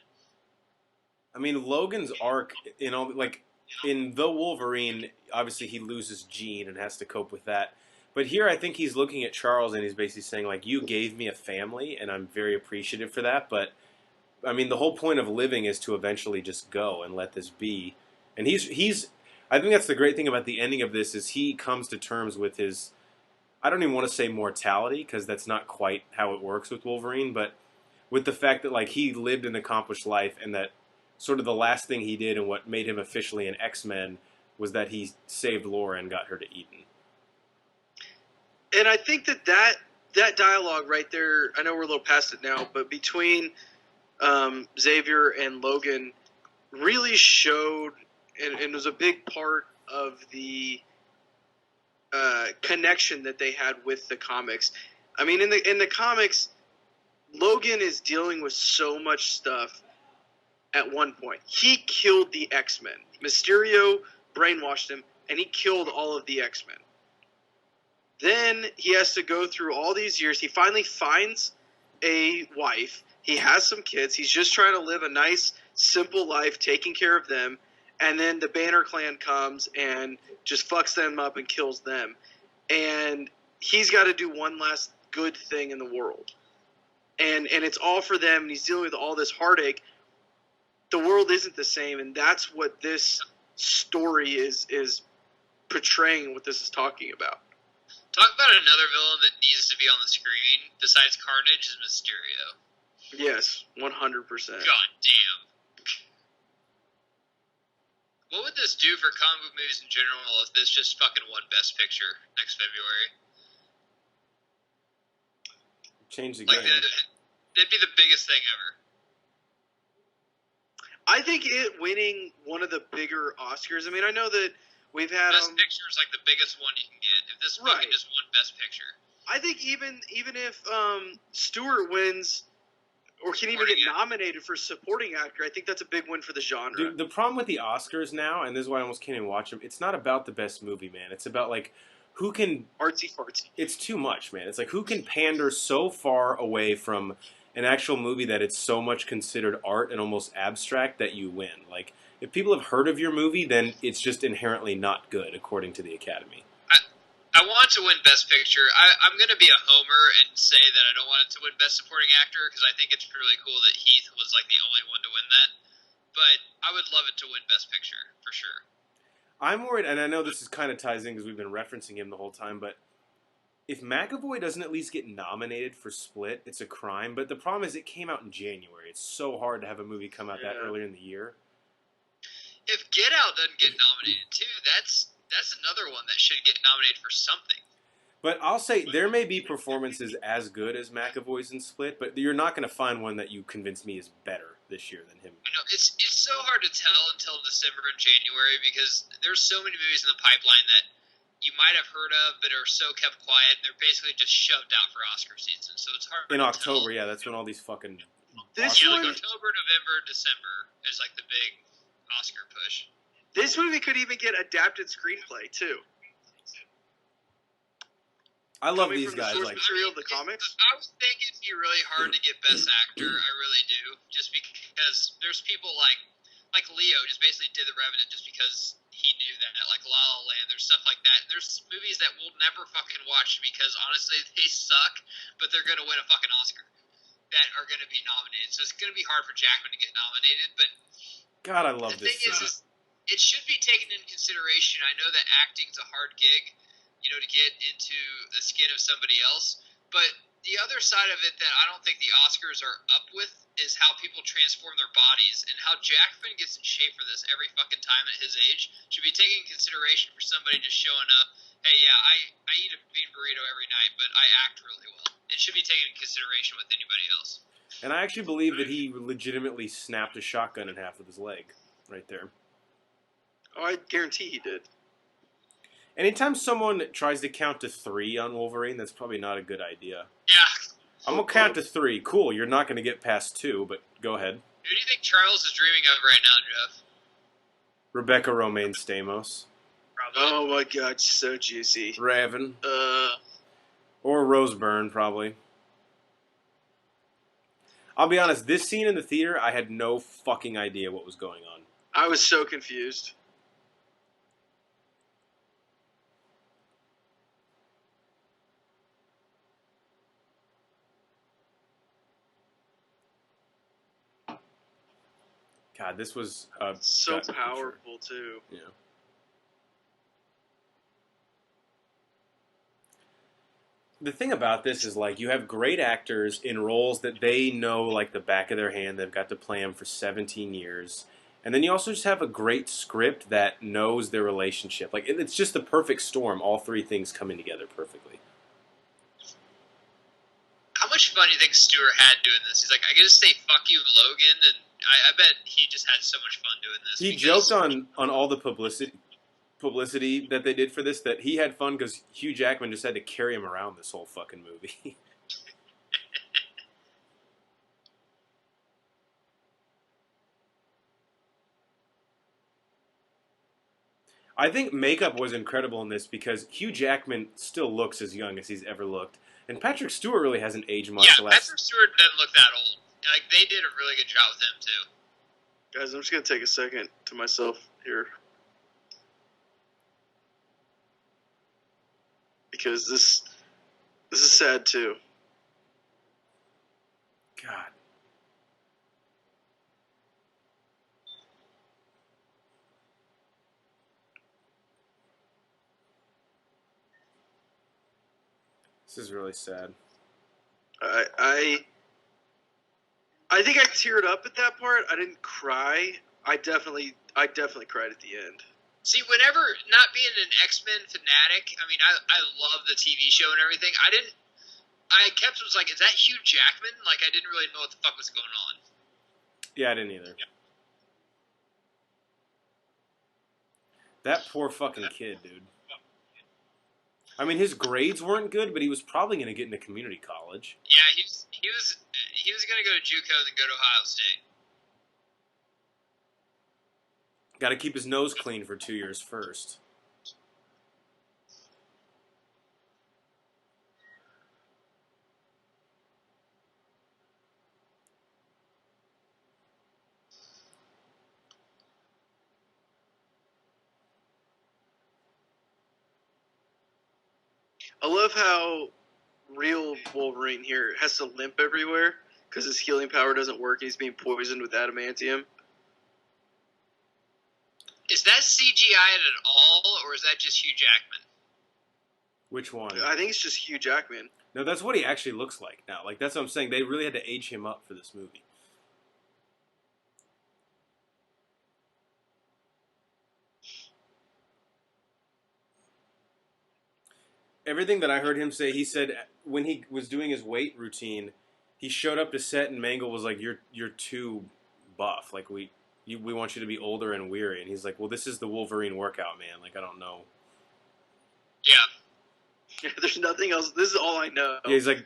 I mean, Logan's arc in all, like, in The Wolverine, obviously he loses Jean and has to cope with that. But here I think he's looking at Charles and he's basically saying, like, you gave me a family and I'm very appreciative for that. But, I mean, the whole point of living is to eventually just go and let this be. And he's I think that's the great thing about the ending of this is he comes to terms with his, I don't even want to say mortality because that's not quite how it works with Wolverine, but with the fact that, like, he lived an accomplished life and that sort of the last thing he did and what made him officially an X-Men was that he saved Laura and got her to Eden. And I think that dialogue right there, I know we're a little past it now, but between Xavier and Logan really showed and was a big part of the connection that they had with the comics. I mean, in the comics, Logan is dealing with so much stuff at one point. He killed the X-Men. Mysterio brainwashed him, and he killed all of the X-Men. Then he has to go through all these years. He finally finds a wife. He has some kids. He's just trying to live a nice, simple life, taking care of them. And then the Banner Clan comes and just fucks them up and kills them. And he's got to do one last good thing in the world. And it's all for them, and he's dealing with all this heartache. The world isn't the same, and that's what this story is portraying, what this is talking about. Talk about another villain that needs to be on the screen besides Carnage is Mysterio. Yes, 100%. God damn. What would this do for comic book movies in general if this just fucking won Best Picture next February? Change the Like, game. that'd be the biggest thing ever. I think it winning one of the bigger Oscars. I mean, I know that we've had Best Picture is like the biggest one you can get. If this fucking just won Best Picture. I think even if Stewart wins or can even get nominated for supporting actor, I think that's a big win for the genre. Dude, the problem with the Oscars now, and this is why I almost can't even watch them, it's not about the best movie, man. It's about, like, who can... Artsy fartsy. It's too much, man. It's like, who can pander so far away from an actual movie that it's so much considered art and almost abstract that you win. Like, if people have heard of your movie, then it's just inherently not good, according to the Academy. I want to win Best Picture. I'm going to be a homer and say that I don't want it to win Best Supporting Actor because I think it's really cool that Heath was like the only one to win that. But I would love it to win Best Picture, for sure. I'm worried, and I know this is kind of ties in because we've been referencing him the whole time, but if McAvoy doesn't at least get nominated for Split, it's a crime. But the problem is it came out in January. It's so hard to have a movie come out that earlier in the year. If Get Out doesn't get nominated, too, that's another one that should get nominated for something. But I'll say there may be performances as good as McAvoy's in Split, but you're not going to find one that you convince me is better this year than him. I know, it's so hard to tell until December and January because there's so many movies in the pipeline that you might have heard of but are so kept quiet. They're basically just shoved out for Oscar season, so it's hard in to October, tell. Yeah, that's when all these fucking... Like October, November, December is like the big Oscar push. This movie could even get adapted screenplay too. I love Coming these from guys. The source Like, material of the comics. I would think it'd be really hard to get Best Actor. I really do, just because there's people like Leo just basically did The Revenant just because he knew that. Like La La Land, there's stuff like that. There's movies that we'll never fucking watch because honestly they suck, but they're gonna win a fucking Oscar that are gonna be nominated. So it's gonna be hard for Jackman to get nominated, but God, I love this. The thing is, it should be taken into consideration. I know that acting's a hard gig, you know, to get into the skin of somebody else. But the other side of it that I don't think the Oscars are up with is how people transform their bodies and how Jackman gets in shape for this every fucking time at his age should be taken into consideration for somebody just showing up. Hey, yeah, I eat a bean burrito every night, but I act really well. It should be taken into consideration with anybody else. And I actually believe that he legitimately snapped a shotgun in half with his leg right there. Oh, I guarantee he did. Anytime someone tries to count to 3 on Wolverine, that's probably not a good idea. Yeah. I'm going to count to 3. Cool, you're not going to get past 2, but go ahead. Who do you think Charles is dreaming of right now, Jeff? Rebecca Romaine Stamos. Probably. Oh my god, so juicy. Raven. Or Or Rose Byrne, probably. I'll be honest, this scene in the theater, I had no fucking idea what was going on. I was so confused. God, this was so powerful too. Yeah. The thing about this is, like, you have great actors in roles that they know like the back of their hand. They've got to play them for 17 years. And then you also just have a great script that knows their relationship. Like, it's just the perfect storm, all three things coming together perfectly. How much fun do you think Stewart had doing this? He's like, I get to say fuck you, Logan, and I bet he just had so much fun doing this. He joked on all the publicity that they did for this that he had fun because Hugh Jackman just had to carry him around this whole fucking movie. I think makeup was incredible in this because Hugh Jackman still looks as young as he's ever looked. And Patrick Stewart really hasn't aged much. Yeah, Patrick Stewart doesn't look that old. Like, they did a really good job with him, too. Guys, I'm just going to take a second to myself here. Because this is sad, too. God. This is really sad. I think I teared up at that part. I didn't cry. I definitely cried at the end. See, whenever, not being an X-Men fanatic, I mean, I love the TV show and everything. I was like, is that Hugh Jackman? Like, I didn't really know what the fuck was going on. Yeah, I didn't either. Yeah. That poor fucking kid, dude. I mean, his grades weren't good, but he was probably going to get into community college. Yeah, he was going to go to JUCO and then go to Ohio State. Got to keep his nose clean for 2 years first. I love how real Wolverine here has to limp everywhere because his healing power doesn't work. He's being poisoned with adamantium. Is that CGI at all, or is that just Hugh Jackman? Which one? I think it's just Hugh Jackman. No, that's what he actually looks like now. Like, that's what I'm saying. They really had to age him up for this movie. Everything that I heard him say, he said when he was doing his weight routine, he showed up to set and Mangle was like, "You're too buff. Like we want you to be older and weary." And he's like, "Well, this is the Wolverine workout, man. Like I don't know." Yeah. There's nothing else. This is all I know. Yeah, he's like,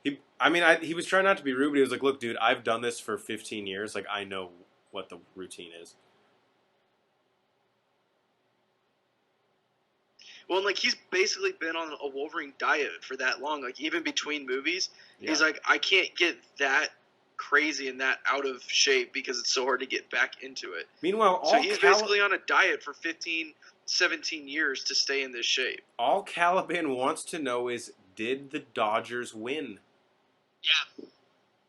he was trying not to be rude, but he was like, "Look, dude, I've done this for 15 years. Like I know what the routine is." Well, and like he's basically been on a Wolverine diet for that long. Like even between movies, he's like, I can't get that crazy and that out of shape because it's so hard to get back into it. Meanwhile, so he's basically on a diet for 15, 17 years to stay in this shape. All Caliban wants to know is, did the Dodgers win? Yeah.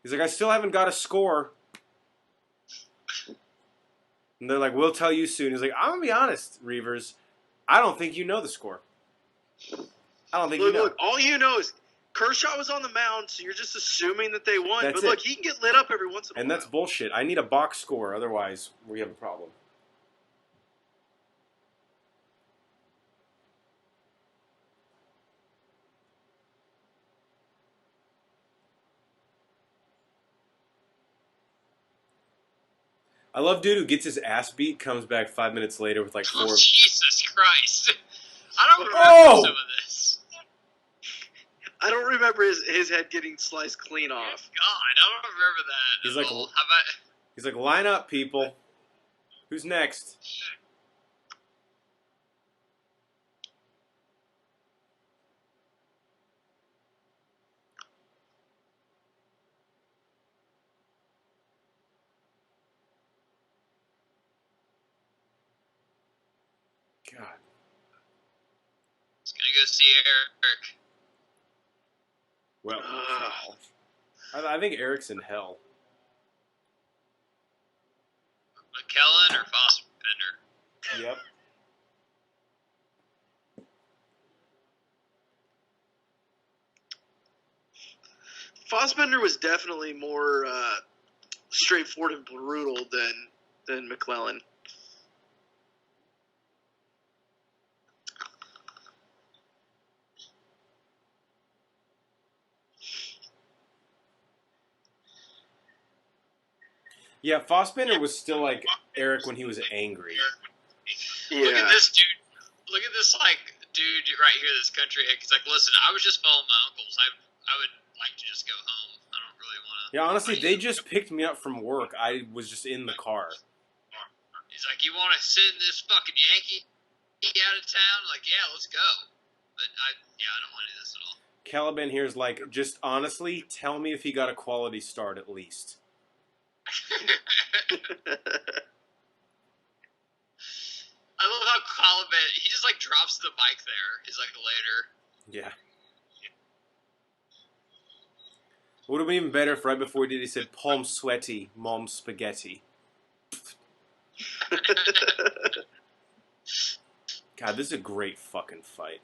He's like, I still haven't got a score. And they're like, we'll tell you soon. He's like, I'm going to be honest, Reavers. I don't think you know the score. I don't think you know. Look, all you know is Kershaw was on the mound, so you're just assuming that they won. That's but look, he can get lit up every once in a while. And that's bullshit. I need a box score, otherwise we have a problem. I love dude who gets his ass beat, comes back 5 minutes later with like 4. Oh, Jesus Christ. I don't remember some of this. I don't remember his head getting sliced clean off. God, I don't remember that. He's like, all. How about... He's like, line up, people. Who's next? God. He's gonna go see Eric. Well, I think Eric's in hell. McKellen or Fassbender? Yep. Fassbender was definitely more straightforward and brutal than than McClellan. Yeah, Fassbender was still like Eric when he was angry. Yeah. Look at this dude. Look at this dude right here. This country hick. He's like, listen, I was just following my uncles. I would like to just go home. I don't really want to. Yeah, honestly, they just picked me up from work. I was just in the car. He's like, you want to sit in this fucking Yankee out of town? Like, yeah, let's go. But I don't want to do this at all. Caliban here is like, just honestly, tell me if he got a quality start at least. I love how Caliban, he just like drops the mic there. He's like, later. Yeah. Would have been even better if right before he did, he said, palm sweaty, mom spaghetti. God, this is a great fucking fight.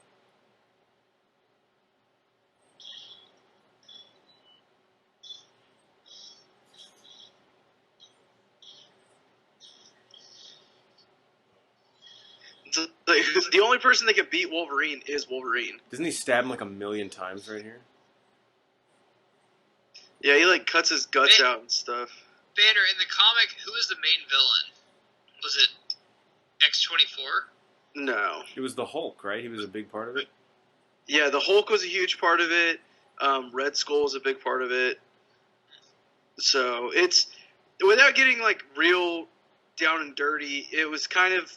The only person that can beat Wolverine is Wolverine. Doesn't he stab him like a million times right here? Yeah, he like cuts his guts out and stuff. Banner, in the comic, who is the main villain? Was it X-24? No. It was the Hulk, right? He was a big part of it? Yeah, the Hulk was a huge part of it. Red Skull was a big part of it. So it's, without getting like real down and dirty, it was kind of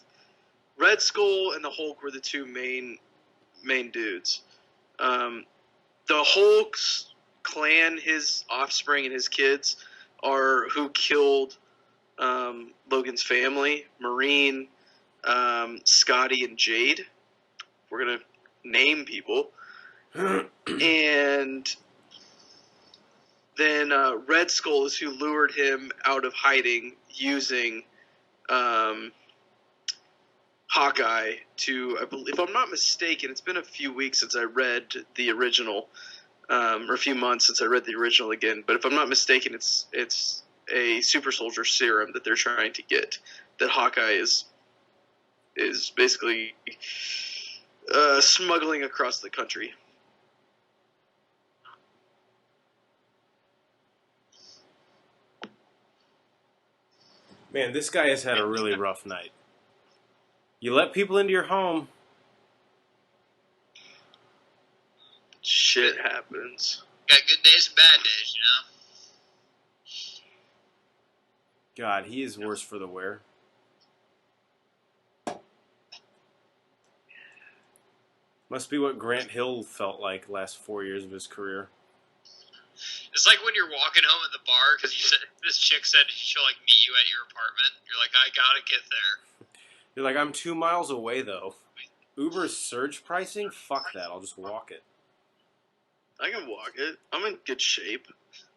Red Skull and the Hulk were the two main dudes. The Hulk's clan, his offspring and his kids, are who killed Logan's family, Marine, Scotty, and Jade. We're going to name people. And then Red Skull is who lured him out of hiding using Hawkeye to, I believe, if I'm not mistaken, it's been a few weeks since I read the original, or a few months since I read the original again. But if I'm not mistaken, it's a super soldier serum that they're trying to get, that Hawkeye is basically smuggling across the country. Man, this guy has had a really rough night. You let people into your home. Shit happens. Got good days and bad days, you know? God, he is worse for the wear. Must be what Grant Hill felt like last 4 years of his career. It's like when you're walking home at the bar because you said this chick said she'll like meet you at your apartment. You're like, I gotta get there. You're like, I'm 2 miles away though. Uber's surge pricing? Fuck that. I'll just walk it. I can walk it. I'm in good shape.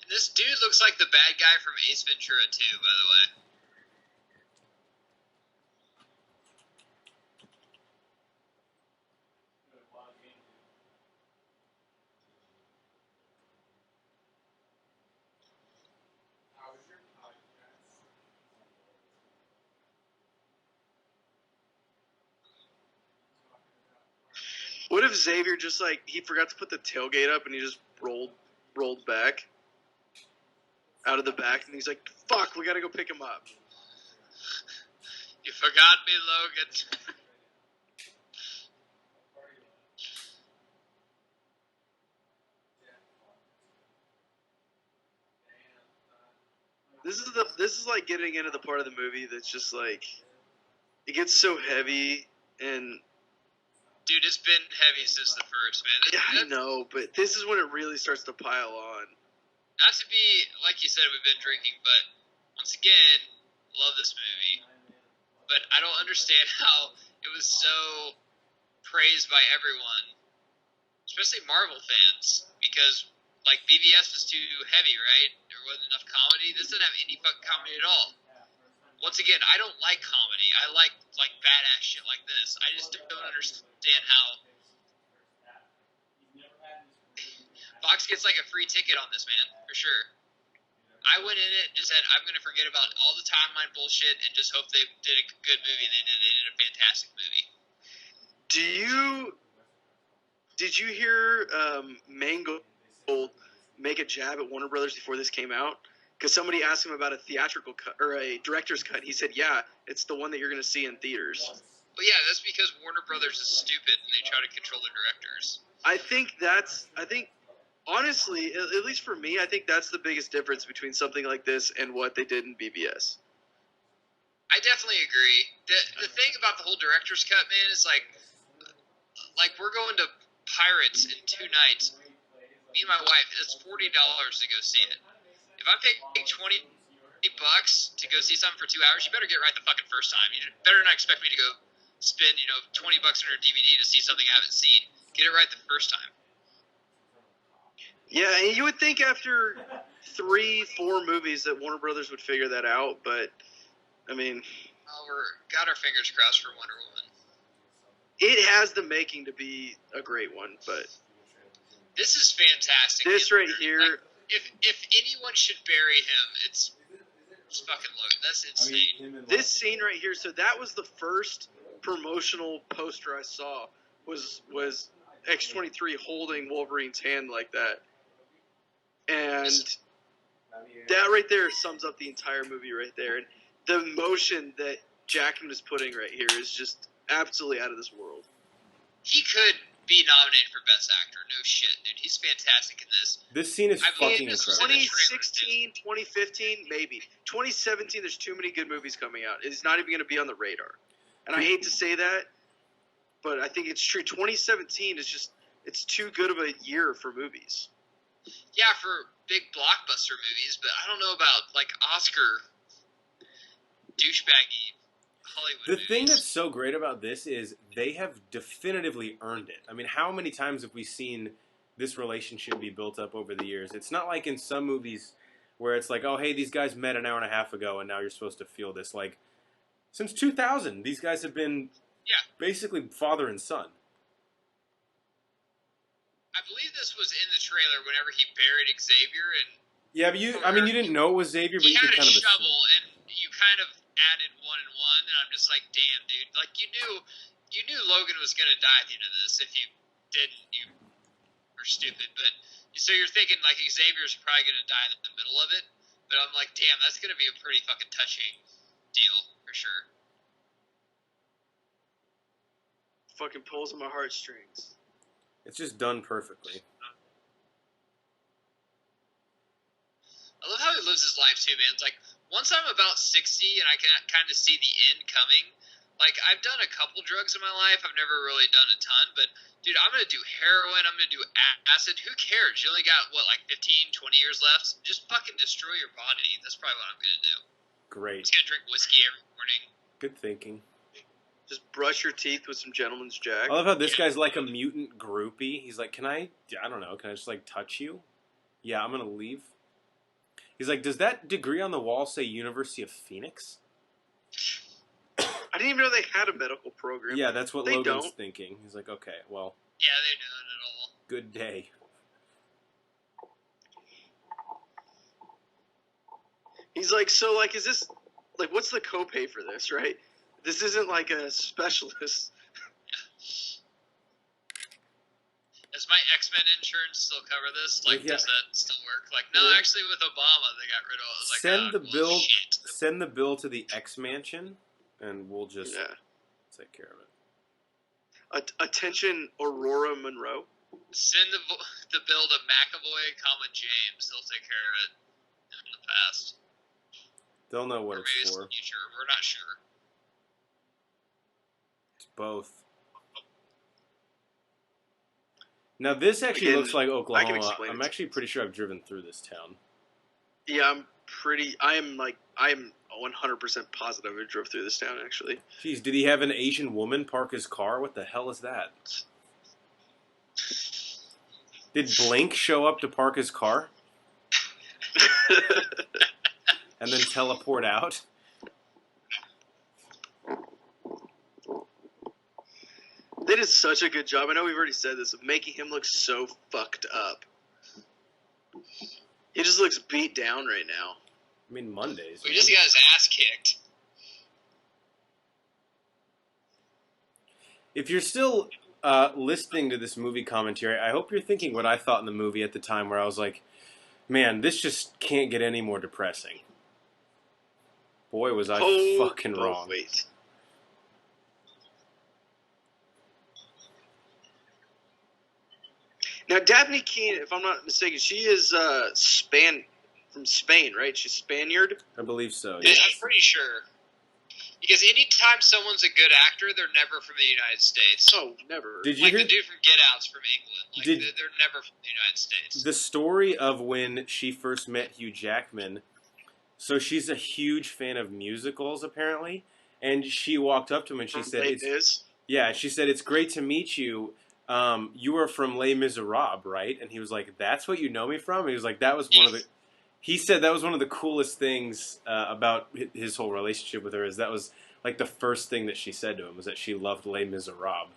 This dude looks like the bad guy from Ace Ventura 2, by the way. What if Xavier just like, he forgot to put the tailgate up and he just rolled back out of the back and he's like, fuck, we gotta go pick him up. You forgot me, Logan. This is like getting into the part of the movie that's just like, it gets so heavy and... Dude, it's been heavy since the first, man. Yeah, I know, but this is when it really starts to pile on. Not to be, like you said, we've been drinking, but once again, love this movie. But I don't understand how it was so praised by everyone, especially Marvel fans, because, like, BVS was too heavy, right? There wasn't enough comedy. This didn't have any fucking comedy at all. Once again, I don't like comedy. I like badass shit like this. I just don't understand how Fox gets like a free ticket on this, man, for sure. I went in it and said, I'm going to forget about all the timeline bullshit and just hope they did a good movie, and they did. They did a fantastic movie. Did you hear Mangold make a jab at Warner Brothers before this came out? Because somebody asked him about a theatrical cut or a director's cut. He said, "Yeah, it's the one that you're going to see in theaters." But yeah, that's because Warner Brothers is stupid and they try to control their directors. I think honestly, at least for me, I think that's the biggest difference between something like this and what they did in BBS. I definitely agree. The thing about the whole director's cut, man, is like we're going to Pirates in 2 nights. Me and my wife, it's $40 to go see it. If I'm paying $20 to go see something for 2 hours, you better get it right the fucking first time. You better not expect me to go spend, $20 on a DVD to see something I haven't seen. Get it right the first time. Yeah, and you would think after 3-4 movies that Warner Brothers would figure that out, but I mean, got our fingers crossed for Wonder Woman. It has the making to be a great one, but this is fantastic. This right here. Like, if anyone should bury him, it's fucking Logan. That's insane. This scene right here. So that was the first promotional poster I saw. Was X-23 holding Wolverine's hand like that, and that right there sums up the entire movie right there. And the emotion that Jackman is putting right here is just absolutely out of this world. He could be nominated for Best Actor. No shit, dude. He's fantastic in this. This scene is fucking incredible. 2016, 2015, maybe. 2017, there's too many good movies coming out. It's not even going to be on the radar. And I hate to say that, but I think it's true. 2017 is just, it's too good of a year for movies. Yeah, for big blockbuster movies, but I don't know about, like, Oscar douchebaggy Hollywood The movies. thing that's so great about this is they have definitively earned it. I mean, how many times have we seen this relationship be built up over the years? It's not like in some movies where it's like, oh, hey, these guys met an hour and a half ago and now you're supposed to feel this. Like, since 2000, these guys have been basically father and son. I believe this was in the trailer whenever he buried Xavier and... Yeah, but you didn't know it was Xavier, but you could kind of assume. He had a shovel, and you kind of added 1 and 1, and I'm just like, damn, dude. Like, you knew Logan was going to die at the end of this. If you didn't, you were stupid. But so you're thinking, like, Xavier's probably going to die in the middle of it. But I'm like, damn, that's going to be a pretty fucking touching deal, for sure. Fucking pulls on my heartstrings. It's just done perfectly. I love how he lives his life, too, man. It's like, once I'm about 60 and I can kind of see the end coming, like, I've done a couple drugs in my life. I've never really done a ton, but, dude, I'm going to do heroin. I'm going to do acid. Who cares? You only got, 15, 20 years left? Just fucking destroy your body. That's probably what I'm going to do. Great. I'm just going to drink whiskey every morning. Good thinking. Just brush your teeth with some Gentleman's Jack. I love how this guy's like a mutant groupie. He's like, can I just, touch you? Yeah, I'm going to leave. He's like, does that degree on the wall say University of Phoenix? I didn't even know they had a medical program. Yeah, that's what They Logan's don't. thinking. He's like, okay, well, Yeah, they know it at all. good day. He's like, so, like, is this, like, what's the copay for this, right? This isn't like a specialist. Does my X-Men insurance still cover this? Like, Yeah. does that still work? Like, no, actually, with Obama, they got rid of it. I was like, shit. Send the bill to the X Mansion, and we'll just take care of it. Attention, Aurora Monroe. Send the bill to McAvoy, James. They'll take care of it in the past. They'll know what Or maybe it's it's for. the future. We're not sure. It's both. Now this actually Again, looks like I can Oklahoma. explain I'm it. actually pretty sure I've driven through this town. Yeah, I am 100% positive I drove through this town, actually. Jeez, did he have an Asian woman park his car? What the hell is that? Did Blink show up to park his car? And then teleport out? They did such a good job. I know we've already said this, of making him look so fucked up. He just looks beat down right now. I mean, Mondays. He just got his ass kicked. If you're still listening to this movie commentary, I hope you're thinking what I thought in the movie at the time, where I was like, man, this just can't get any more depressing. Boy, was I fucking wrong. Wait. Now, Daphne Keane, if I'm not mistaken, she is from Spain, right? She's Spaniard? I believe so, Yeah, yeah. I'm pretty sure. Because anytime someone's a good actor, they're never from the United States. Oh, never. Did you Like hear the dude from Get Out's from England. Like they're never from the United States. the story of when she first met Hugh Jackman? So she's a huge fan of musicals, apparently, and she walked up to him and she said, she said, "It's great to meet you. You are from Les Miserables, right?" And he was like, "That's what you know me from?" And he was like, he said that was one of the coolest things about his whole relationship with her, is that was like the first thing that she said to him, was that she loved Les Miserables.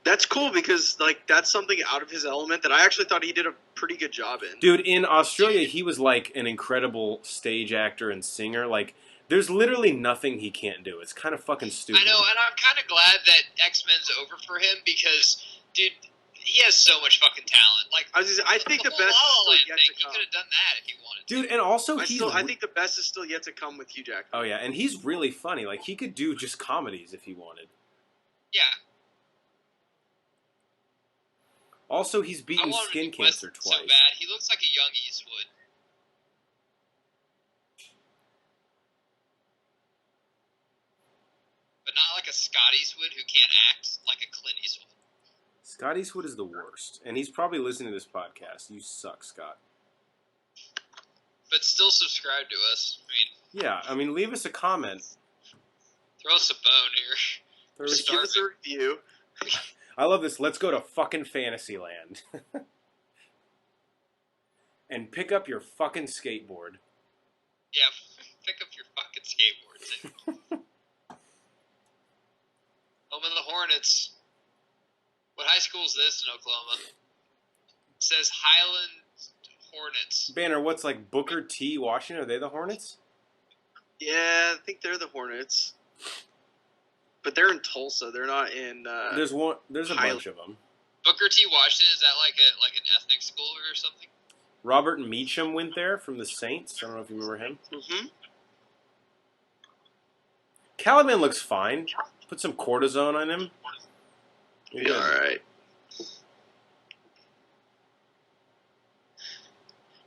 That's cool, because like that's something out of his element that I actually thought he did a pretty good job in. Dude, in Australia, he was like an incredible stage actor and singer. Like, there's literally nothing he can't do. It's kind of fucking stupid. I know, and I'm kind of glad that X-Men's over for him because, dude, he has so much fucking talent. Like, I think the best is still yet to he come. could have done that if he wanted to. Dude, and also I think the best is still yet to come with Hugh Jackman. Oh yeah, and he's really funny. Like, he could do just comedies if he wanted. Yeah. Also, he's beaten skin cancer twice. So bad. He looks like a young Eastwood. But not like a Scott Eastwood who can't act like a Clint Eastwood. Scott Eastwood is the worst, and he's probably listening to this podcast. You suck, Scott. But still subscribe to us. I mean, leave us a comment. Throw us a bone here. Give us a review. I love this. Let's go to fucking Fantasyland. And pick up your fucking skateboard. Yeah, pick up your fucking skateboard, too. Home of the Hornets. What high school is this in Oklahoma? It says Highland Hornets. Banner, what's like Booker T. Washington? Are they the Hornets? Yeah, I think they're the Hornets. But they're in Tulsa. They're not in. There's a bunch of them. Booker T. Washington, is that like an ethnic school or something? Robert Meacham went there from the Saints. I don't know if you remember him. Mm-hmm. Caliban looks fine. Put some cortisone on him. Yeah, all right.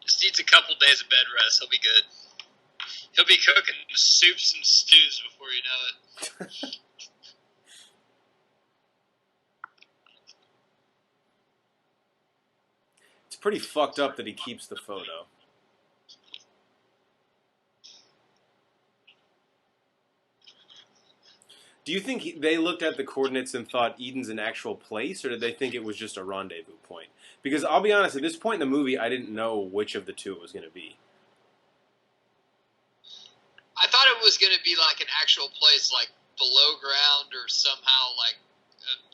Just needs a couple days of bed rest. He'll be good. He'll be cooking soups and stews before you know it. It's pretty fucked up that he keeps the photo. Do you think they looked at the coordinates and thought Eden's an actual place, or did they think it was just a rendezvous point? Because I'll be honest, at this point in the movie, I didn't know which of the two it was going to be. I thought it was going to be like an actual place, like below ground or somehow like,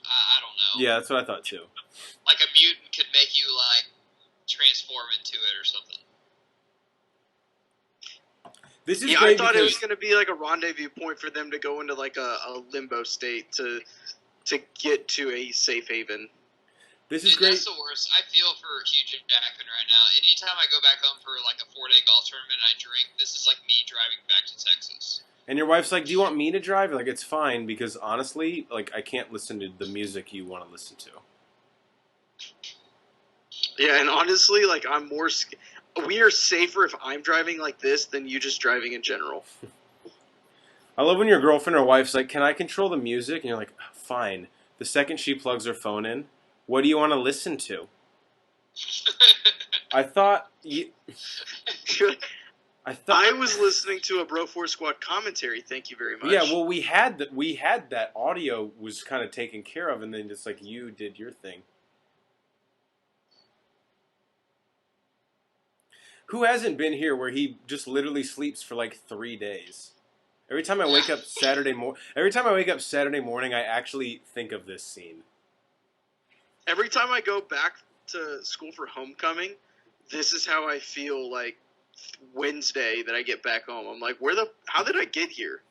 I don't know. Yeah, that's what I thought too. Like a mutant could make you like transform into it or something. This is I thought it was going to be like a rendezvous point for them to go into like a limbo state to get to a safe haven. This is great. That's the worst. I feel for Hugh Jackman right now. Anytime I go back home for like a 4-day golf tournament and I drink, this is like me driving back to Texas. And your wife's like, "Do you want me to drive?" You're like, it's fine, because honestly, like, I can't listen to the music you want to listen to. Yeah, and honestly, like, we are safer if I'm driving like this than you just driving in general. I love when your girlfriend or wife's like, "Can I control the music?" And you're like, "Fine." The second she plugs her phone in, "What do you want to listen to?" I was listening to a Bro Force Squad commentary. Thank you very much. Yeah, well, we had that audio was kind of taken care of, and then it's like you did your thing. Who hasn't been here where he just literally sleeps for like 3 days? Every time I wake up Saturday morning, I actually think of this scene. Every time I go back to school for homecoming, this is how I feel like Wednesday that I get back home. I'm like, how did I get here?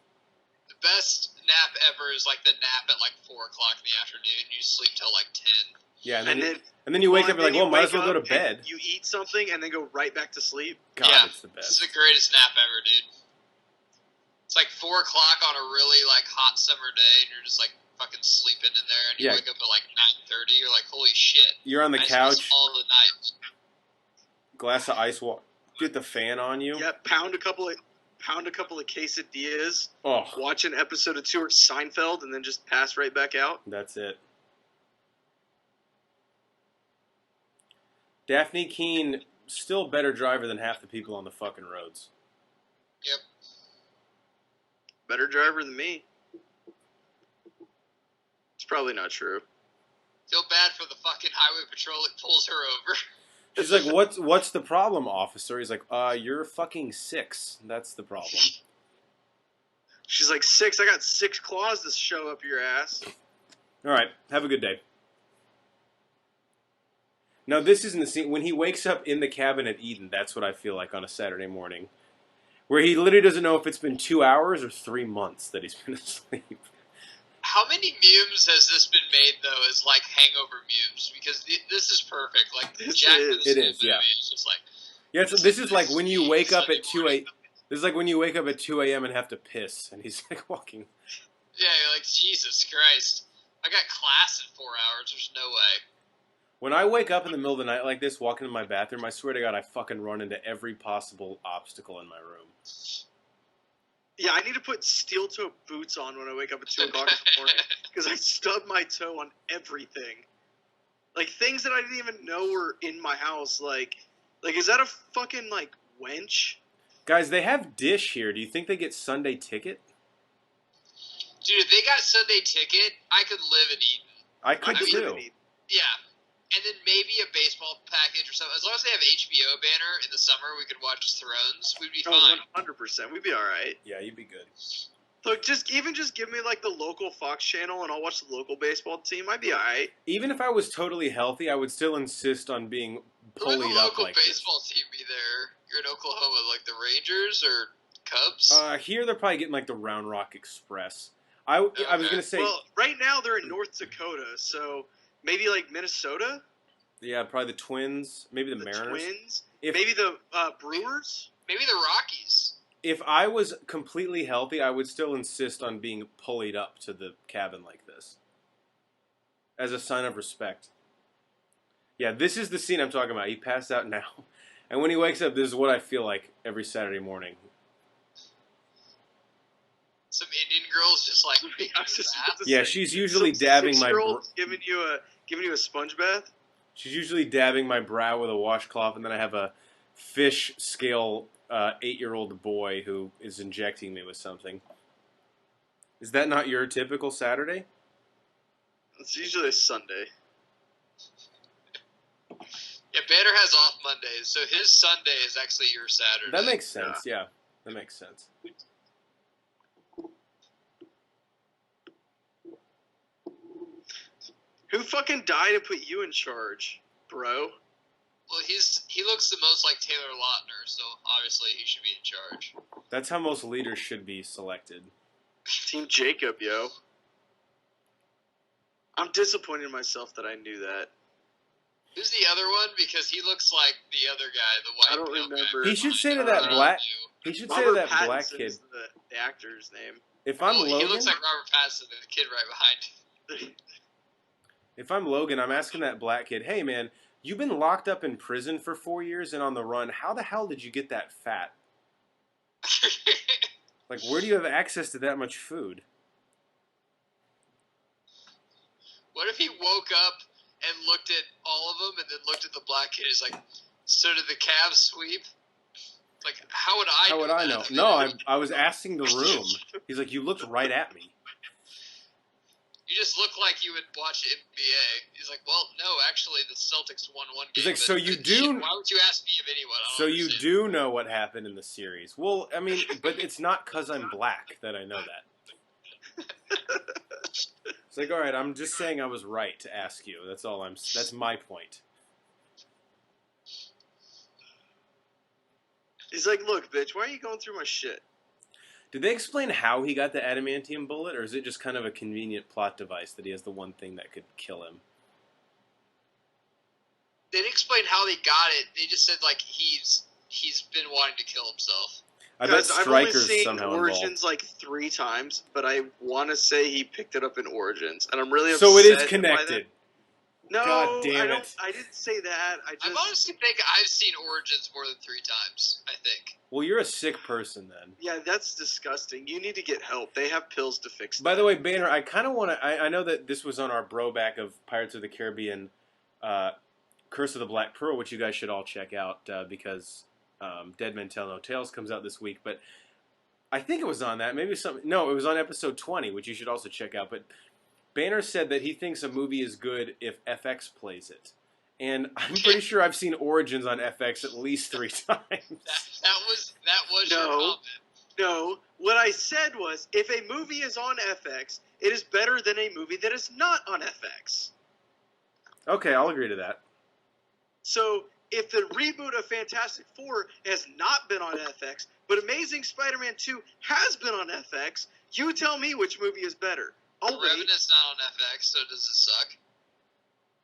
The best nap ever is like the nap at like 4 o'clock in the afternoon. You sleep till like 10. Yeah, and then you wake up and you're like, well, might as well go to bed. You eat something and then go right back to sleep. God, yeah, it's the best. This is the greatest nap ever, dude. It's like 4 o'clock on a really like hot summer day, and you're just like fucking sleeping in there, and you wake up at like 9:30. You're like, holy shit! You're on the couch all the night. Glass of ice water. Get the fan on you. Yeah, pound a couple of quesadillas. Oh, watch an episode of Seinfeld, and then just pass right back out. That's it. Daphne Keene, still a better driver than half the people on the fucking roads. Yep. Better driver than me. It's probably not true. Feel bad for the fucking highway patrol that pulls her over. She's like, what's the problem, officer? He's like, you're fucking 6. That's the problem. She's like, 6? I got 6 claws to show up your ass. All right, have a good day. Now, this isn't the scene. When he wakes up in the cabin at Eden, that's what I feel like on a Saturday morning. Where he literally doesn't know if it's been 2 hours or 3 months that he's been asleep. How many memes has this been made, though, as, like, hangover memes? Because this is perfect. Like, Jackman's it is, yeah. It's just like... Yeah, so this is like when you wake up at 2 a.m. This is like when you wake up at 2 a.m. and have to piss, and he's, like, walking. Yeah, you're like, Jesus Christ. I got class in 4 hours. There's no way. When I wake up in the middle of the night like this, walking to my bathroom, I swear to God, I fucking run into every possible obstacle in my room. Yeah, I need to put steel-toe boots on when I wake up at 2 o'clock in the morning, because I stub my toe on everything. Like, things that I didn't even know were in my house, like is that a fucking, like, wench? Guys, they have Dish here. Do you think they get Sunday Ticket? Dude, if they got Sunday Ticket, I could live in Eden. I could too. Yeah. And then maybe a baseball package or something. As long as they have HBO banner in the summer, we could watch Thrones. We'd be fine. 100%. We'd be all right. Yeah, you'd be good. Look, just give me like the local Fox channel, and I'll watch the local baseball team. I'd be all right. Even if I was totally healthy, I would still insist on being pullied up like this. Who would the local baseball team be there? You're in Oklahoma, like the Rangers or Cubs? Here they're probably getting like the Round Rock Express. I was gonna say. Well, right now they're in North Dakota, so. Maybe like Minnesota? Yeah, probably the Twins. Maybe the Mariners. Twins? Maybe the Brewers? Maybe the Rockies. If I was completely healthy, I would still insist on being pullied up to the cabin like this. As a sign of respect. Yeah, this is the scene I'm talking about. He passed out now. And when he wakes up, this is what I feel like every Saturday morning. Some Indian girls just like yeah, she's usually dabbing my giving you a sponge bath. She's usually dabbing my brow with a washcloth, and then I have a fish scale 8-year-old boy who is injecting me with something. Is that not your typical Saturday? It's usually a Sunday. Yeah, Banner has off Mondays, so his Sunday is actually your Saturday. That makes sense. Yeah, that makes sense. Who fucking died to put you in charge, bro? Well, he looks the most like Taylor Lautner, so obviously he should be in charge. That's how most leaders should be selected. Team Jacob, yo. I'm disappointed in myself that I knew that. Who's the other one? Because he looks like the other guy, the white. I don't remember. He should say to that black. He should say to that black kid. Is the actor's name. If I'm Logan, he looks like Robert Pattinson, the kid right behind him. If I'm Logan, I'm asking that black kid, hey man, you've been locked up in prison for 4 years and on the run. How the hell did you get that fat? Like, where do you have access to that much food? What if he woke up and looked at all of them and then looked at the black kid? He's like, so did the Cavs sweep? Like, how would I know? No, I was asking the room. He's like, you looked right at me. You just look like you would watch NBA. He's like, well, no, actually, the Celtics won one game. He's like, so you do... Why would you ask me if anyone? So you do know what happened in the series. Well, I mean, but it's not because I'm black that I know that. It's like, all right, I'm just saying I was right to ask you. That's my point. He's like, look, bitch, why are you going through my shit? Did they explain how he got the adamantium bullet, or is it just kind of a convenient plot device that he has the one thing that could kill him? They didn't explain how they got it. They just said like he's been wanting to kill himself. I bet I've only Stryker's seen somehow Origins involved. like 3 times, but I want to say he picked it up in Origins, and I'm really upset. So it is by connected. that. No, God damn I don't. it. I didn't say that. I honestly think I've seen Origins more than 3 times. I think. Well, you're a sick person then. Yeah, that's disgusting. You need to get help. They have pills to fix that. By the way, Banner, I kind of want to... I know that this was on our broback of Pirates of the Caribbean, Curse of the Black Pearl, which you guys should all check out because Dead Men Tell No Tales comes out this week. But I think it was on that. Maybe something... No, it was on episode 20, which you should also check out. But Banner said that he thinks a movie is good if FX plays it. And I'm pretty sure I've seen Origins on FX at least 3 times. That was your No. comment. No, what I said was, if a movie is on FX, it is better than a movie that is not on FX. Okay, I'll agree to that. So, if the reboot of Fantastic Four has not been on FX, but Amazing Spider-Man 2 has been on FX, you tell me which movie is better. I'll wait. Revenant's not on FX, so does it suck?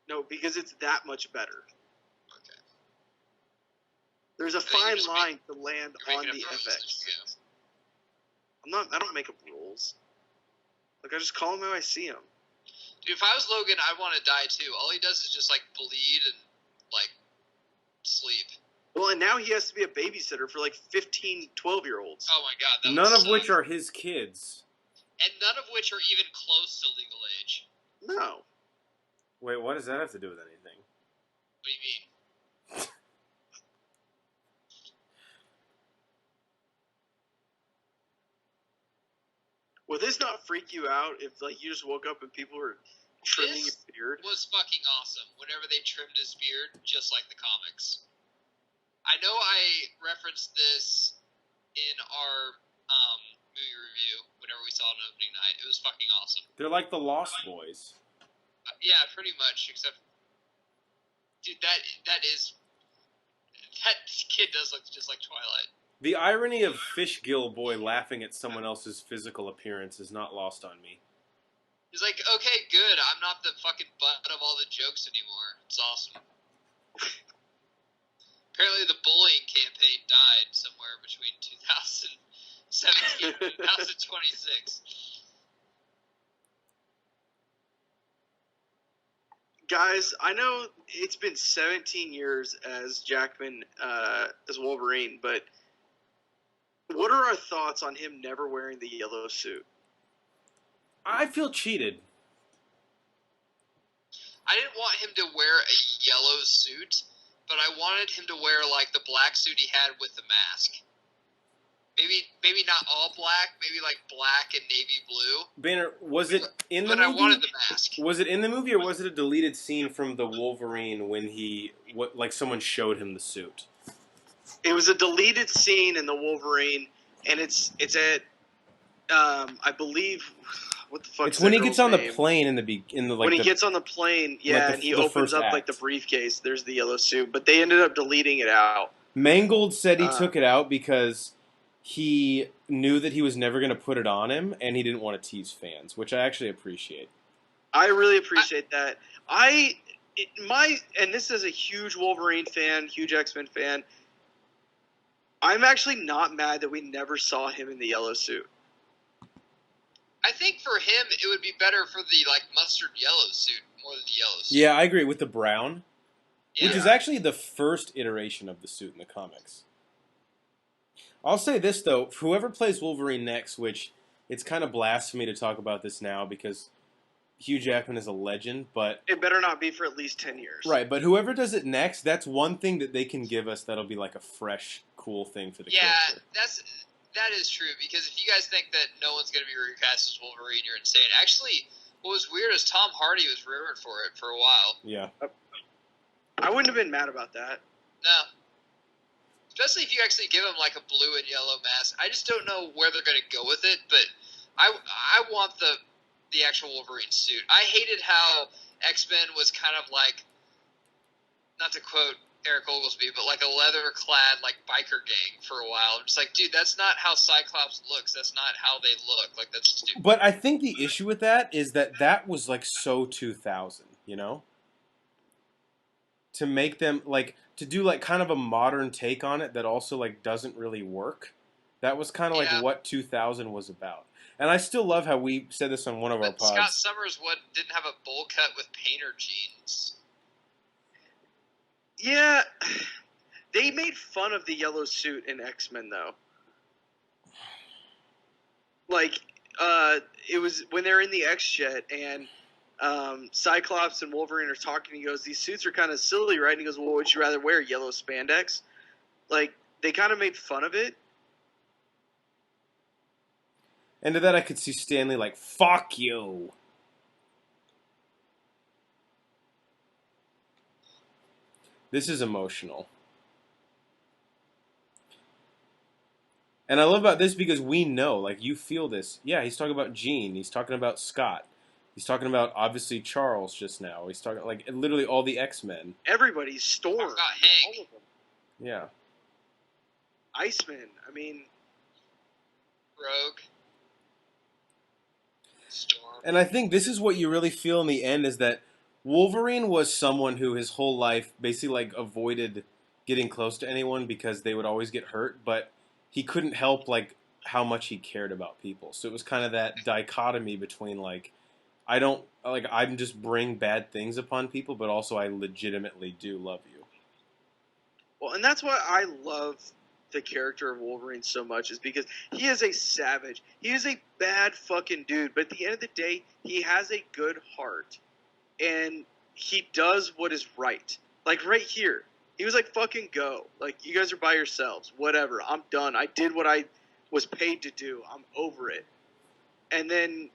No, because it's that much better. Okay. There's a I think fine you're just line to land You're on making the up rules. FX. There you go. I don't make up rules. Like, I just call them how I see them. Dude, if I was Logan, I'd want to die too. All he does is just like bleed and like sleep. Well, and now he has to be a babysitter for like 15, 12-year-olds. Oh my god, that None would of suck. which are his kids. And none of which are even close to legal age. No. Wait, what does that have to do with anything? What do you mean? Would this not freak you out if, like, you just woke up and people were trimming This your beard? was fucking awesome whenever they trimmed his beard, just like the comics. I know I referenced this in our movie review whenever we saw it on opening night. It was fucking awesome. They're like the Lost Boys. Yeah, pretty much, except... Dude, that kid does look just like Twilight. The irony of Fish Gill Boy laughing at someone else's physical appearance is not lost on me. He's like, okay, good, I'm not the fucking butt of all the jokes anymore. It's awesome. Apparently the bullying campaign died somewhere between 2017 and 2026. Guys, I know it's been 17 years as Jackman, as Wolverine, but what are our thoughts on him never wearing the yellow suit? I feel cheated. I didn't want him to wear a yellow suit, but I wanted him to wear like the black suit he had with the mask. Maybe not all black, maybe like black and navy blue. Banner, was it in the But movie? I wanted the mask. Was it in the movie, or was it a deleted scene from the Wolverine when like someone showed him the suit? It was a deleted scene in the Wolverine, and it's at, I believe, what the fuck? It's when he gets on the plane in the when he gets on the plane, yeah, and he opens up like the briefcase. There's the yellow suit, but they ended up deleting it out. Mangold said he took it out because he knew that he was never going to put it on him, and he didn't want to tease fans, which I actually appreciate. I really appreciate that. And this is a huge Wolverine fan, huge X-Men fan. I'm actually not mad that we never saw him in the yellow suit. I think for him, it would be better for the like mustard yellow suit more than the yellow suit. Yeah, I agree with the brown, Yeah. which is actually the first iteration of the suit in the comics. I'll say this, though. Whoever plays Wolverine next, which it's kind of blasphemy to talk about this now because Hugh Jackman is a legend, but... It better not be for at least 10 years. Right, but whoever does it next, that's one thing that they can give us that'll be like a fresh, cool thing for the character. That is true, because if you guys think that no one's going to be recast as Wolverine, you're insane. Actually, what was weird is Tom Hardy was rumored for it for a while. Yeah. I wouldn't have been mad about that. No. Especially if you actually give him like a blue and yellow mask. I just don't know where they're going to go with it, but I want the actual Wolverine suit. I hated how X-Men was kind of like, not to quote Eric Oglesby, but like a leather-clad like biker gang for a while. I'm just like, dude, that's not how Cyclops looks. That's not how they look. Like, that's stupid. But I think the issue with that is that was like so 2000, you know? To make them like to do like kind of a modern take on it that also like doesn't really work. That was kind of like what 2000 was about. And I still love how we said this on one of our pods. Scott Summers didn't have a bowl cut with painter jeans. Yeah, they made fun of the yellow suit in X-Men, though. Like, it was when they're in the X-Jet, and Cyclops and Wolverine are talking, he goes, these suits are kind of silly, right? And he goes, well, what would you rather wear, yellow spandex? Like, they kind of made fun of it. And to that I could see Stanley like, fuck you. This is emotional. And I love about this because we know, like, you feel this. Yeah, he's talking about Jean. He's talking about Scott. He's talking about, obviously, Charles just now. He's talking, like, literally all the X-Men. Everybody's Storm. Talk about Hank. All of them. Yeah. Iceman. I mean... Rogue. Storm. And I think this is what you really feel in the end is that Wolverine was someone who his whole life basically, like, avoided getting close to anyone because they would always get hurt, but he couldn't help, like, how much he cared about people. So it was kind of that dichotomy between, like, I'm just bring bad things upon people, but also I legitimately do love you. Well, and that's why I love the character of Wolverine so much, is because he is a savage. He is a bad fucking dude, but at the end of the day, he has a good heart. And he does what is right. Like, right here. He was like, fucking go. Like, you guys are by yourselves. Whatever. I'm done. I did what I was paid to do. I'm over it. And then,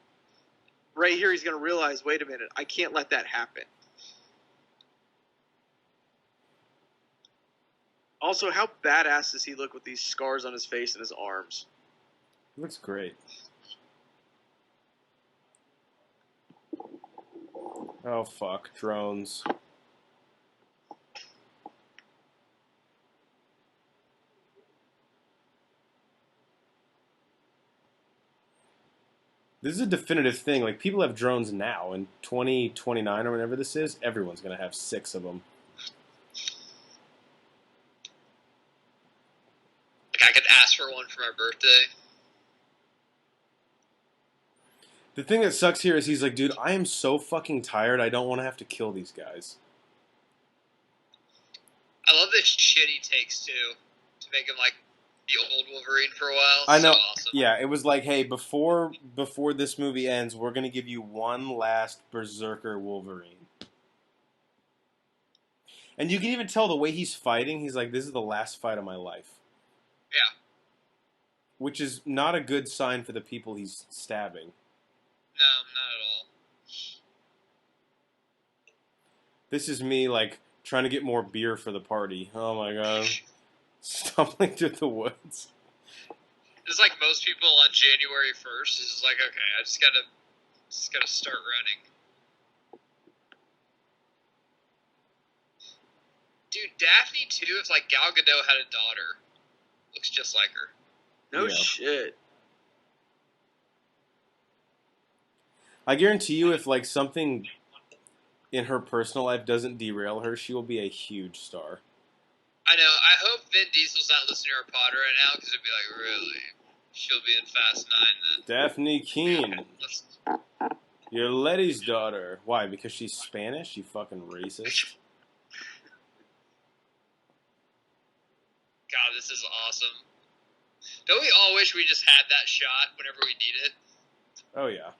right here, he's going to realize, wait a minute, I can't let that happen. Also, how badass does he look with these scars on his face and his arms? He looks great. Oh, fuck. Drones. This is a definitive thing. Like, people have drones now. In 2029 or whenever this is, everyone's going to have 6 of them. Like, I could ask for one for my birthday. The thing that sucks here is he's like, dude, I am so fucking tired. I don't want to have to kill these guys. I love the shit he takes, too, to make him, like, the old Wolverine for a while. I know. So awesome. Yeah, it was like, hey, before this movie ends, we're going to give you one last Berserker Wolverine. And you can even tell the way he's fighting, he's like, this is the last fight of my life. Yeah. Which is not a good sign for the people he's stabbing. No, not at all. This is me, like, trying to get more beer for the party. Oh my god. Stumbling through the woods. It's like most people on January 1st. It's just like, okay, I just gotta start running. Dude, Daphne too. If like Gal Gadot had a daughter, looks just like her. No Yeah. shit. I guarantee you, if like something in her personal life doesn't derail her, she will be a huge star. I know. I hope Vin Diesel's not listening to our pod right now because it'd be like, really? She'll be in Fast 9 then. Daphne Keane, Let's, you're Letty's daughter. Why? Because she's Spanish? You fucking racist. God, this is awesome. Don't we all wish we just had that shot whenever we need it? Oh yeah.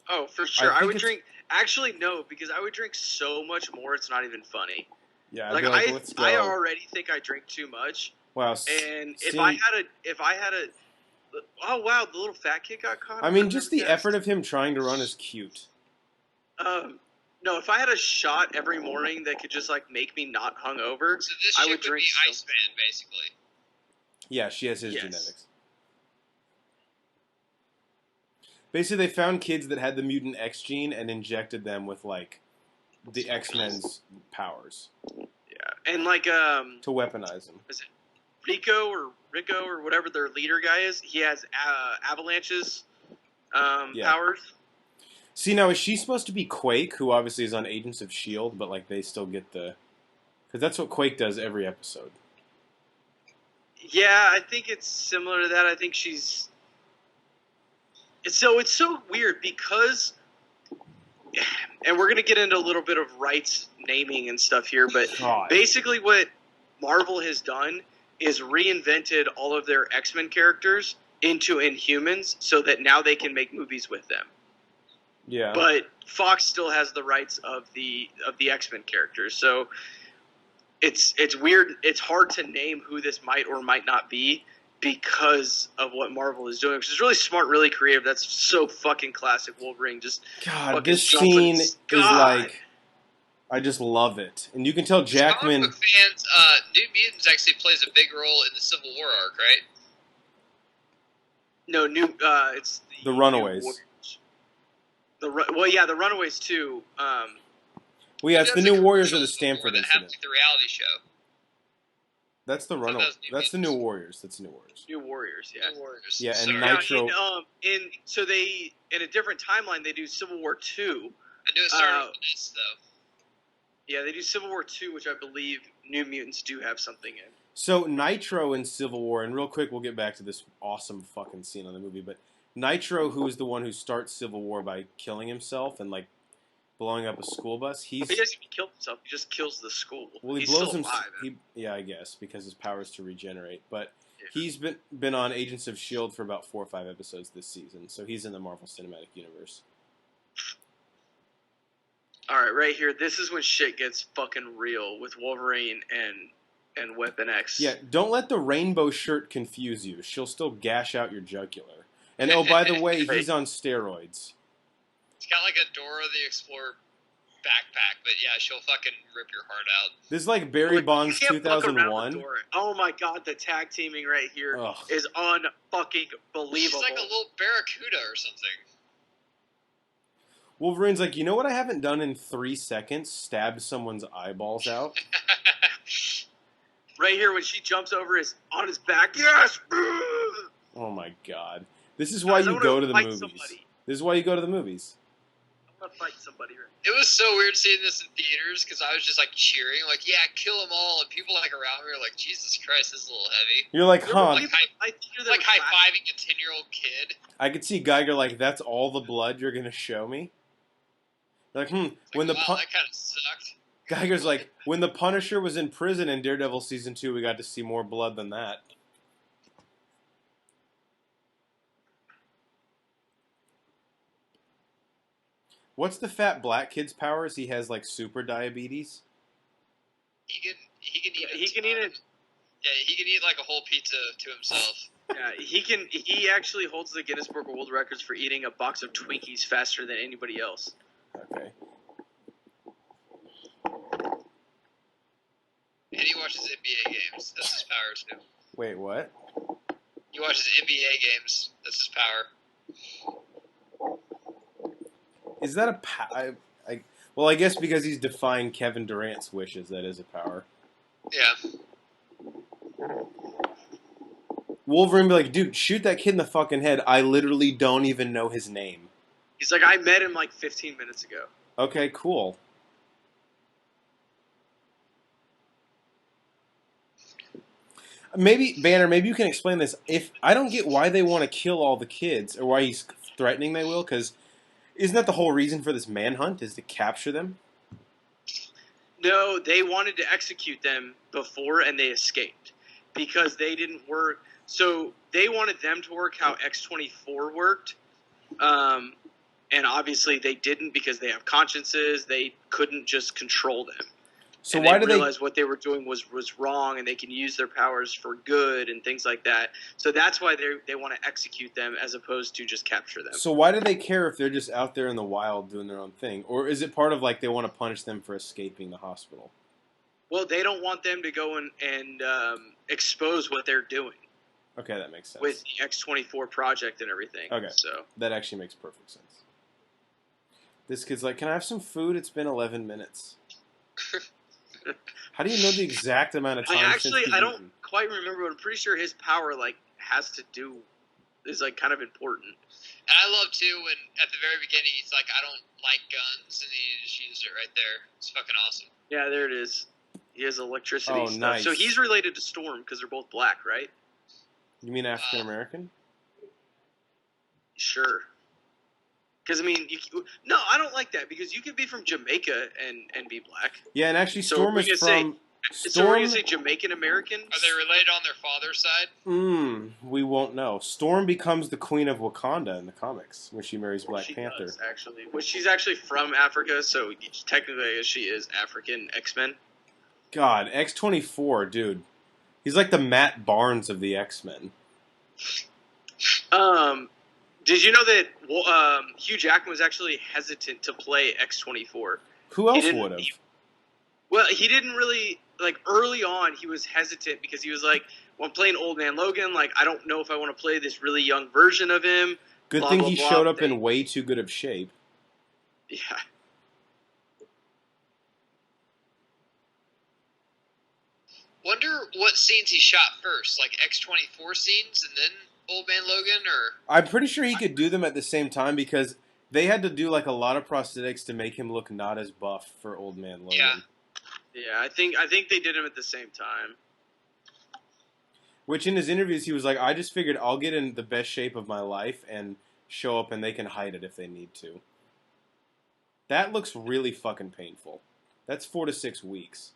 Oh, for sure. I I think would it's- drink. Actually, no, because I would drink so much more. It's not even funny. Yeah. I'd Like be like, let's go. I already think I drink too much. Wow. And if I had a, oh wow, the little fat kid got caught. I mean, just the effort of him trying to run is cute. No, if I had a shot every morning that could just like make me not hungover, So this I shit would would drink be so- Iceman, basically. Yeah, she has his Yes. genetics. Basically, they found kids that had the mutant X gene and injected them with like the X-Men's powers. Yeah. and like to weaponize them. is it Rico or whatever their leader guy is? He has Avalanche's powers. See, now is she supposed to be Quake, who obviously is on Agents of S.H.I.E.L.D., but like they still get the... Because that's what Quake does every episode. Yeah, I think it's similar to that. I think she's... It's so weird because... And we're going to get into a little bit of rights naming and stuff here, but basically what Marvel has done is reinvented all of their X-Men characters into Inhumans so that now they can make movies with them. Yeah. But Fox still has the rights of the X-Men characters. So it's weird. It's hard to name who this might or might not be because of what Marvel is doing, which is really smart, really creative. That's so fucking classic Wolverine. Just God, this scene is like, I just love it, and you can tell Jackman. Comic book fans, New Mutants actually plays a big role in the Civil War arc, right? No, it's the Runaways. The Runaways too. Well, yeah, it's the New Warriors of the Stanford incident. The reality show. That's the Runaways. That's the New Warriors. That's New Warriors. New Warriors, yeah. New Warriors. Yeah, and Sorry. Nitro. So they in a different timeline they do Civil War 2. I knew it started with this though. Yeah, they do Civil War 2, which I believe New Mutants do have something in. So Nitro in Civil War, and real quick, we'll get back to this awesome fucking scene on the movie, but Nitro, who is the one who starts Civil War by killing himself and like blowing up a school bus, he doesn't even kill himself; he just kills the school. Well, he's blows still himself. alive. Yeah, I guess because his power is to regenerate. But he's been on Agents of S.H.I.E.L.D. for about 4 or 5 episodes this season, so he's in the Marvel Cinematic Universe. All right, right here. This is when shit gets fucking real with Wolverine and Weapon X. Yeah, don't let the rainbow shirt confuse you. She'll still gash out your jugular. And oh, by the way, he's on steroids. It's got like a Dora the Explorer backpack, but yeah, she'll fucking rip your heart out. This is like Barry Bonds 2001. Oh my god, the tag teaming right here is unfucking believable. She's like a little barracuda or something. Wolverine's like, you know what I haven't done in 3 seconds? Stabbed someone's eyeballs out. Right here when she jumps over on his back. Yes! Oh my god. This is why you go to the movies. Somebody. This is why you go to the movies. I'm gonna fight somebody right now. It was so weird seeing this in theaters because I was just like cheering, like, yeah, kill them all. And people like around me were like, Jesus Christ, this is a little heavy. You're like, huh? Like high-fiving a 10-year-old kid. I could see Geiger like, that's all the blood you're going to show me? Like, when that kind of sucked. Geiger's like, when the Punisher was in prison in Daredevil Season 2, we got to see more blood than that. What's the fat black kid's powers? He has like super diabetes. He can eat. He can eat it. Yeah, he can eat like a whole pizza to himself. Yeah, he actually holds the Guinness Book of World Records for eating a box of Twinkies faster than anybody else. Okay. And he watches NBA games. That's his power too. Wait, what? He watches NBA games. That's his power. Is that a power? Well, I guess because he's defying Kevin Durant's wishes, that is a power. Yeah. Wolverine be like, dude, shoot that kid in the fucking head. I literally don't even know his name. He's like, I met him like 15 minutes ago. Okay, cool. Maybe, Banner, maybe you can explain this. If I don't get why they want to kill all the kids, or why he's threatening they will, because isn't that the whole reason for this manhunt, is to capture them? No, they wanted to execute them before, and they escaped. Because they didn't work. So they wanted them to work how X-24 worked. And obviously they didn't because they have consciences. They couldn't just control them. So and why they do realized what they were doing was wrong, and they can use their powers for good and things like that. So that's why they want to execute them as opposed to just capture them. So why do they care if they're just out there in the wild doing their own thing? Or is it part of like they want to punish them for escaping the hospital? Well, they don't want them to go and expose what they're doing. Okay, that makes sense. With the X-24 project and everything. Okay, so that actually makes perfect sense. This kid's like, can I have some food? It's been 11 minutes. How do you know the exact amount of time? I don't quite remember, but I'm pretty sure his power has to do is kind of important. And I love too when at the very beginning he's like, I don't like guns, and he just used it right there. It's fucking awesome. Yeah, there it is. He has electricity stuff. Nice. So he's related to Storm because they're both black, right? You mean African American? Sure. Because no, I don't like that because you could be from Jamaica and be black. Yeah, and actually, Storm is from. So we're gonna say Jamaican American? Are they related on their father's side? We won't know. Storm becomes the Queen of Wakanda in the comics when she marries Black Panther. Does, actually, she's actually from Africa, so technically she is African X-Men. God, X-24, dude, he's like the Matt Barnes of the X-Men. Did you know that Hugh Jackman was actually hesitant to play X-24? Who else would have? Well, he didn't really, early on, he was hesitant because he was like, well, I'm playing Old Man Logan, I don't know if I want to play this really young version of him. Good thing he showed up in way too good of shape. Yeah. Wonder what scenes he shot first, X-24 scenes and then Old Man Logan, or... I'm pretty sure he could do them at the same time because they had to do, a lot of prosthetics to make him look not as buff for Old Man Logan. Yeah. Yeah, I think they did them at the same time. Which in his interviews he was like, I just figured I'll get in the best shape of my life and show up and they can hide it if they need to. That looks really fucking painful. That's 4 to 6 weeks.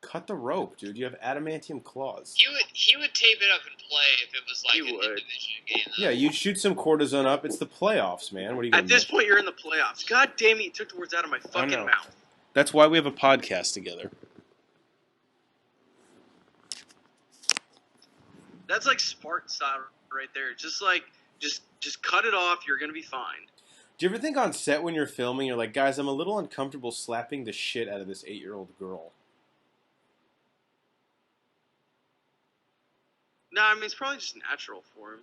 Cut the rope, dude. You have adamantium claws. He would tape it up and play if it was an division game. Though. Yeah, you'd shoot some cortisone up. It's the playoffs, man. What are you gonna At this point, you're in the playoffs. God damn it, you took the words out of my fucking mouth. That's why we have a podcast together. That's Spartan style right there. Just cut it off. You're gonna be fine. Do you ever think on set when you're filming, you're like, guys, I'm a little uncomfortable slapping the shit out of this 8-year-old girl? No, it's probably just natural for him.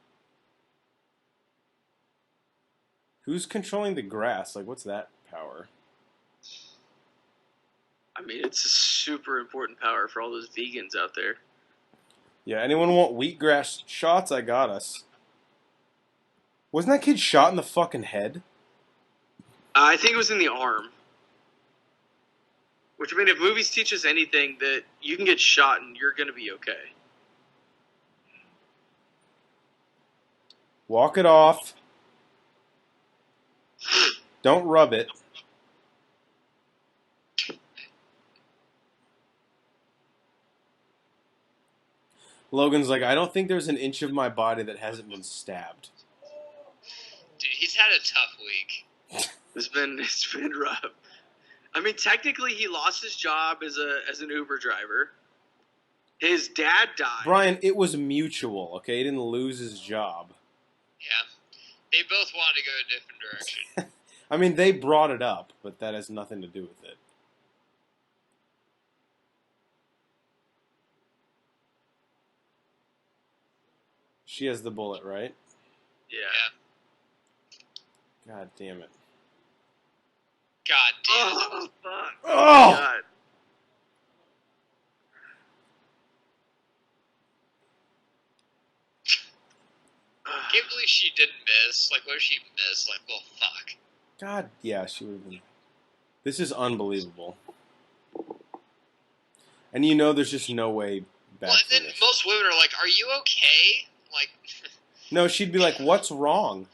Who's controlling the grass? What's that power? It's a super important power for all those vegans out there. Yeah, anyone want wheatgrass shots? I got us. Wasn't that kid shot in the fucking head? I think it was in the arm. Which, if movies teach us anything, that you can get shot and you're going to be okay. Walk it off. Don't rub it. Logan's like, I don't think there's an inch of my body that hasn't been stabbed. Dude, he's had a tough week. It's been rough. Technically, he lost his job as an Uber driver. His dad died. Brian, it was mutual, okay? He didn't lose his job. Yeah. They both wanted to go a different direction. They brought it up, but that has nothing to do with it. She has the bullet, right? Yeah. God damn it. God damn it. Oh, fuck. Oh! God. I can't believe she didn't miss. What if she missed? Well, fuck. God, yeah, she would have been. This is unbelievable. And there's just no way back. Well, and then most women are like, are you okay? No, she'd be like, what's wrong?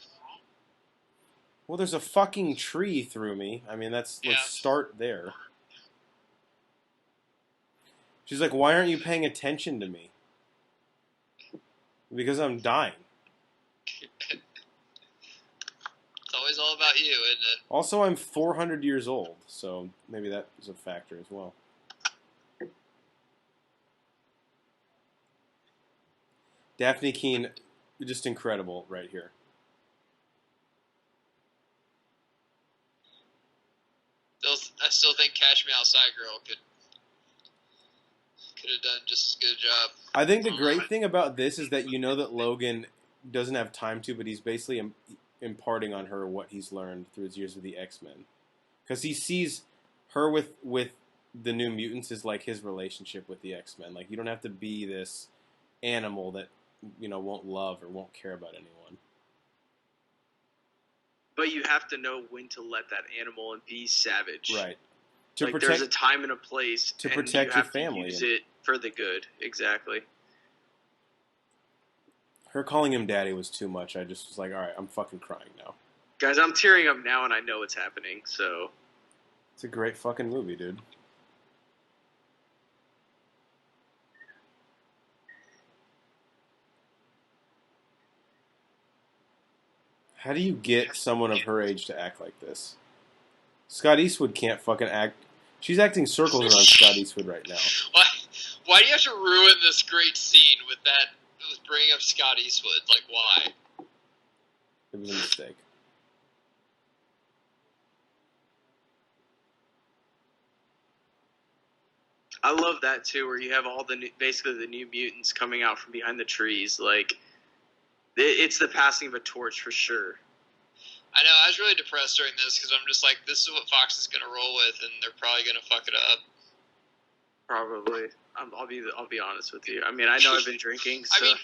Well, there's a fucking tree through me. Let's start there. She's like, why aren't you paying attention to me? Because I'm dying. It's always all about you, isn't it? Also, I'm 400 years old, so maybe that is a factor as well. Daphne Keane, just incredible right here. I still think Cash Me Outside Girl could have done just as good a job. I think the great thing about this is that that Logan doesn't have time to, but he's basically imparting on her what he's learned through his years with the X-Men. Because he sees her with the New Mutants is like his relationship with the X-Men. Like, you don't have to be this animal that, won't love or won't care about anyone. But you have to know when to let that animal and be savage. Right. There's a time and a place to and protect you your have family. To use it for the good. Exactly. Her calling him daddy was too much. I just was like, all right, I'm fucking crying now. Guys, I'm tearing up now and I know it's happening, so... It's a great fucking movie, dude. How do you get someone of her age to act like this? Scott Eastwood can't fucking act. She's acting circles around Scott Eastwood right now. Why do you have to ruin this great scene with that? With bringing up Scott Eastwood? Like, why? It was a mistake. I love that too, where you have all basically the New Mutants coming out from behind the trees. Like, it's the passing of a torch for sure. I know. I was really depressed during this because I'm just like, this is what Fox is going to roll with, and they're probably going to fuck it up. Probably. I'll be honest with you. I mean, I know I've been drinking. So. I mean,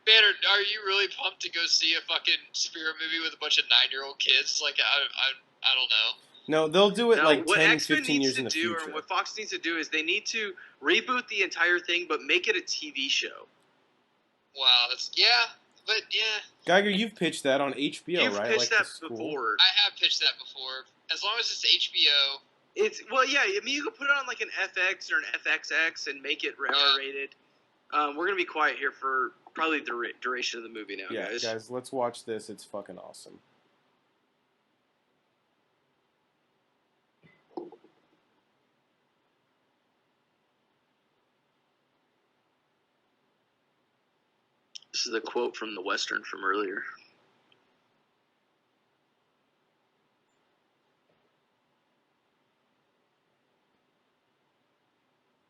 Banner, are you really pumped to go see a fucking spirit movie with a bunch of 9-year-old kids? Like, I don't know. No, they'll do it like what 10 and X-Men 15 years in the needs to do, future. or what Fox needs to do, is they need to reboot the entire thing, but make it a TV show. Wow, but yeah. Geiger, you've pitched that on HBO, You've right? pitched like that before. I have pitched that before. As long as it's HBO. I mean, you can put it on like an FX or an FXX and make it R-rated. We're gonna be quiet here for probably the duration of the movie now, guys. Yeah, guys, let's watch this. It's fucking awesome. This is a quote from the Western from earlier.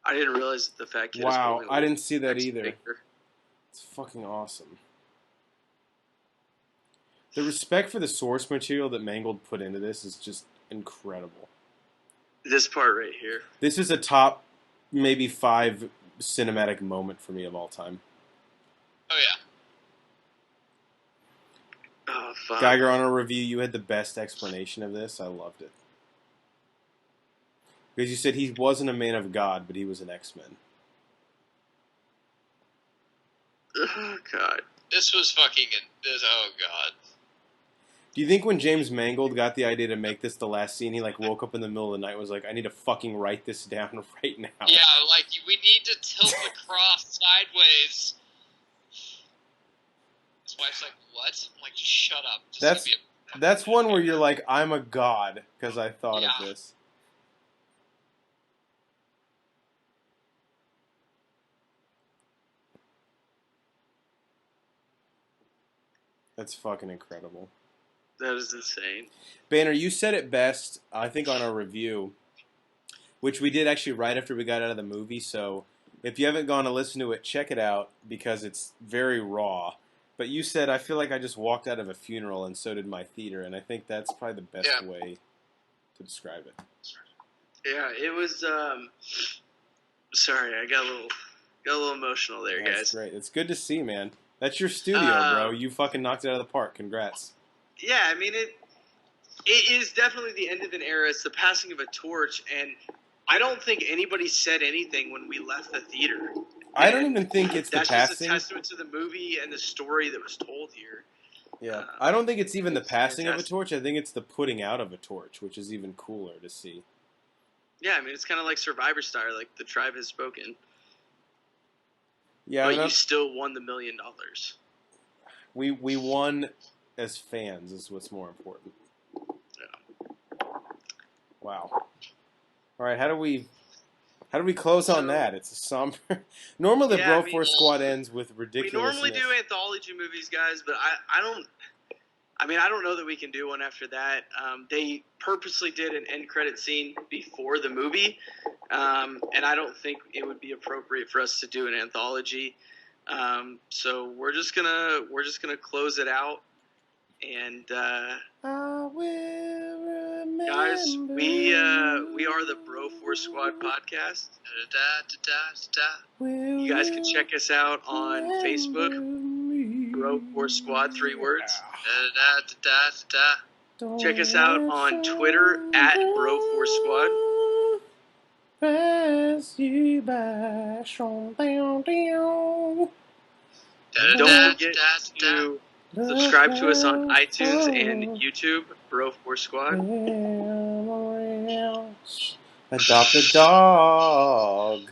I didn't realize that the fat kid. Wow, I didn't see that either. Figure. It's fucking awesome. The respect for the source material that Mangold put into this is just incredible. This part right here. This is a top, maybe 5 cinematic moment for me of all time. Oh, yeah. Oh, fuck. Geiger, on a review, you had the best explanation of this. I loved it. Because you said he wasn't a man of God, but he was an X-Men. Oh, God. This was fucking... Oh, God. Do you think when James Mangold got the idea to make this the last scene, he woke up in the middle of the night and was like, I need to fucking write this down right now? Yeah, we need to tilt the cross sideways. His wife's like, what? I'm like, just shut up. Just That's one where you're like, I'm a god, because I thought of this. That's fucking incredible. That is insane. Banner, you said it best, I think, on our review, which we did actually right after we got out of the movie, so if you haven't gone to listen to it, check it out, because it's very raw. But you said, I feel like I just walked out of a funeral, and so did my theater, and I think that's probably the best way to describe it. Yeah, it was, sorry, I got a little emotional there, guys. That's great. It's good to see, man. That's your studio, bro. You fucking knocked it out of the park. Congrats. Yeah, I mean, it is definitely the end of an era. It's the passing of a torch, and I don't think anybody said anything when we left the theater. I don't even think it's the passing. That's just a testament to the movie and the story that was told here. Yeah, I don't think it's even the passing of a torch. I think it's the putting out of a torch, which is even cooler to see. Yeah, I mean, it's kind of like Survivor Star, like the tribe has spoken. Yeah, but you still won the $1 million. We won as fans is what's more important. Yeah. Wow. All right, how do we close on that? It's a somber. Normally, the Broforce Squad ends with ridiculous. We normally do anthology movies, guys, but I don't. I mean, I don't know that we can do one after that. They purposely did an end credit scene before the movie, and I don't think it would be appropriate for us to do an anthology. So we're just gonna close it out, And I will remember. guys, we are the Bro Force Squad podcast. You guys can check us out on Facebook, Bro Force Squad, 3 words. Check us out on Twitter at Bro Force Squad. Pass you by, Don't forget to subscribe to us on iTunes and YouTube, Bro Force Squad. Adopt a dog.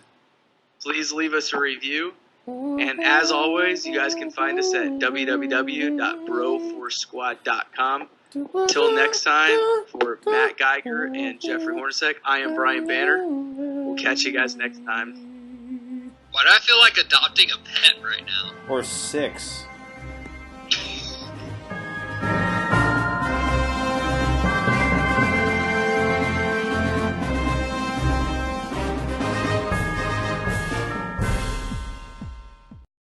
Please leave us a review. And as always, you guys can find us at www.broforcesquad.com. Until next time, for Matt Geiger and Jeffrey Hornacek, I am Brian Banner. We'll catch you guys next time. Why do I feel like adopting a pet right now? Or 6.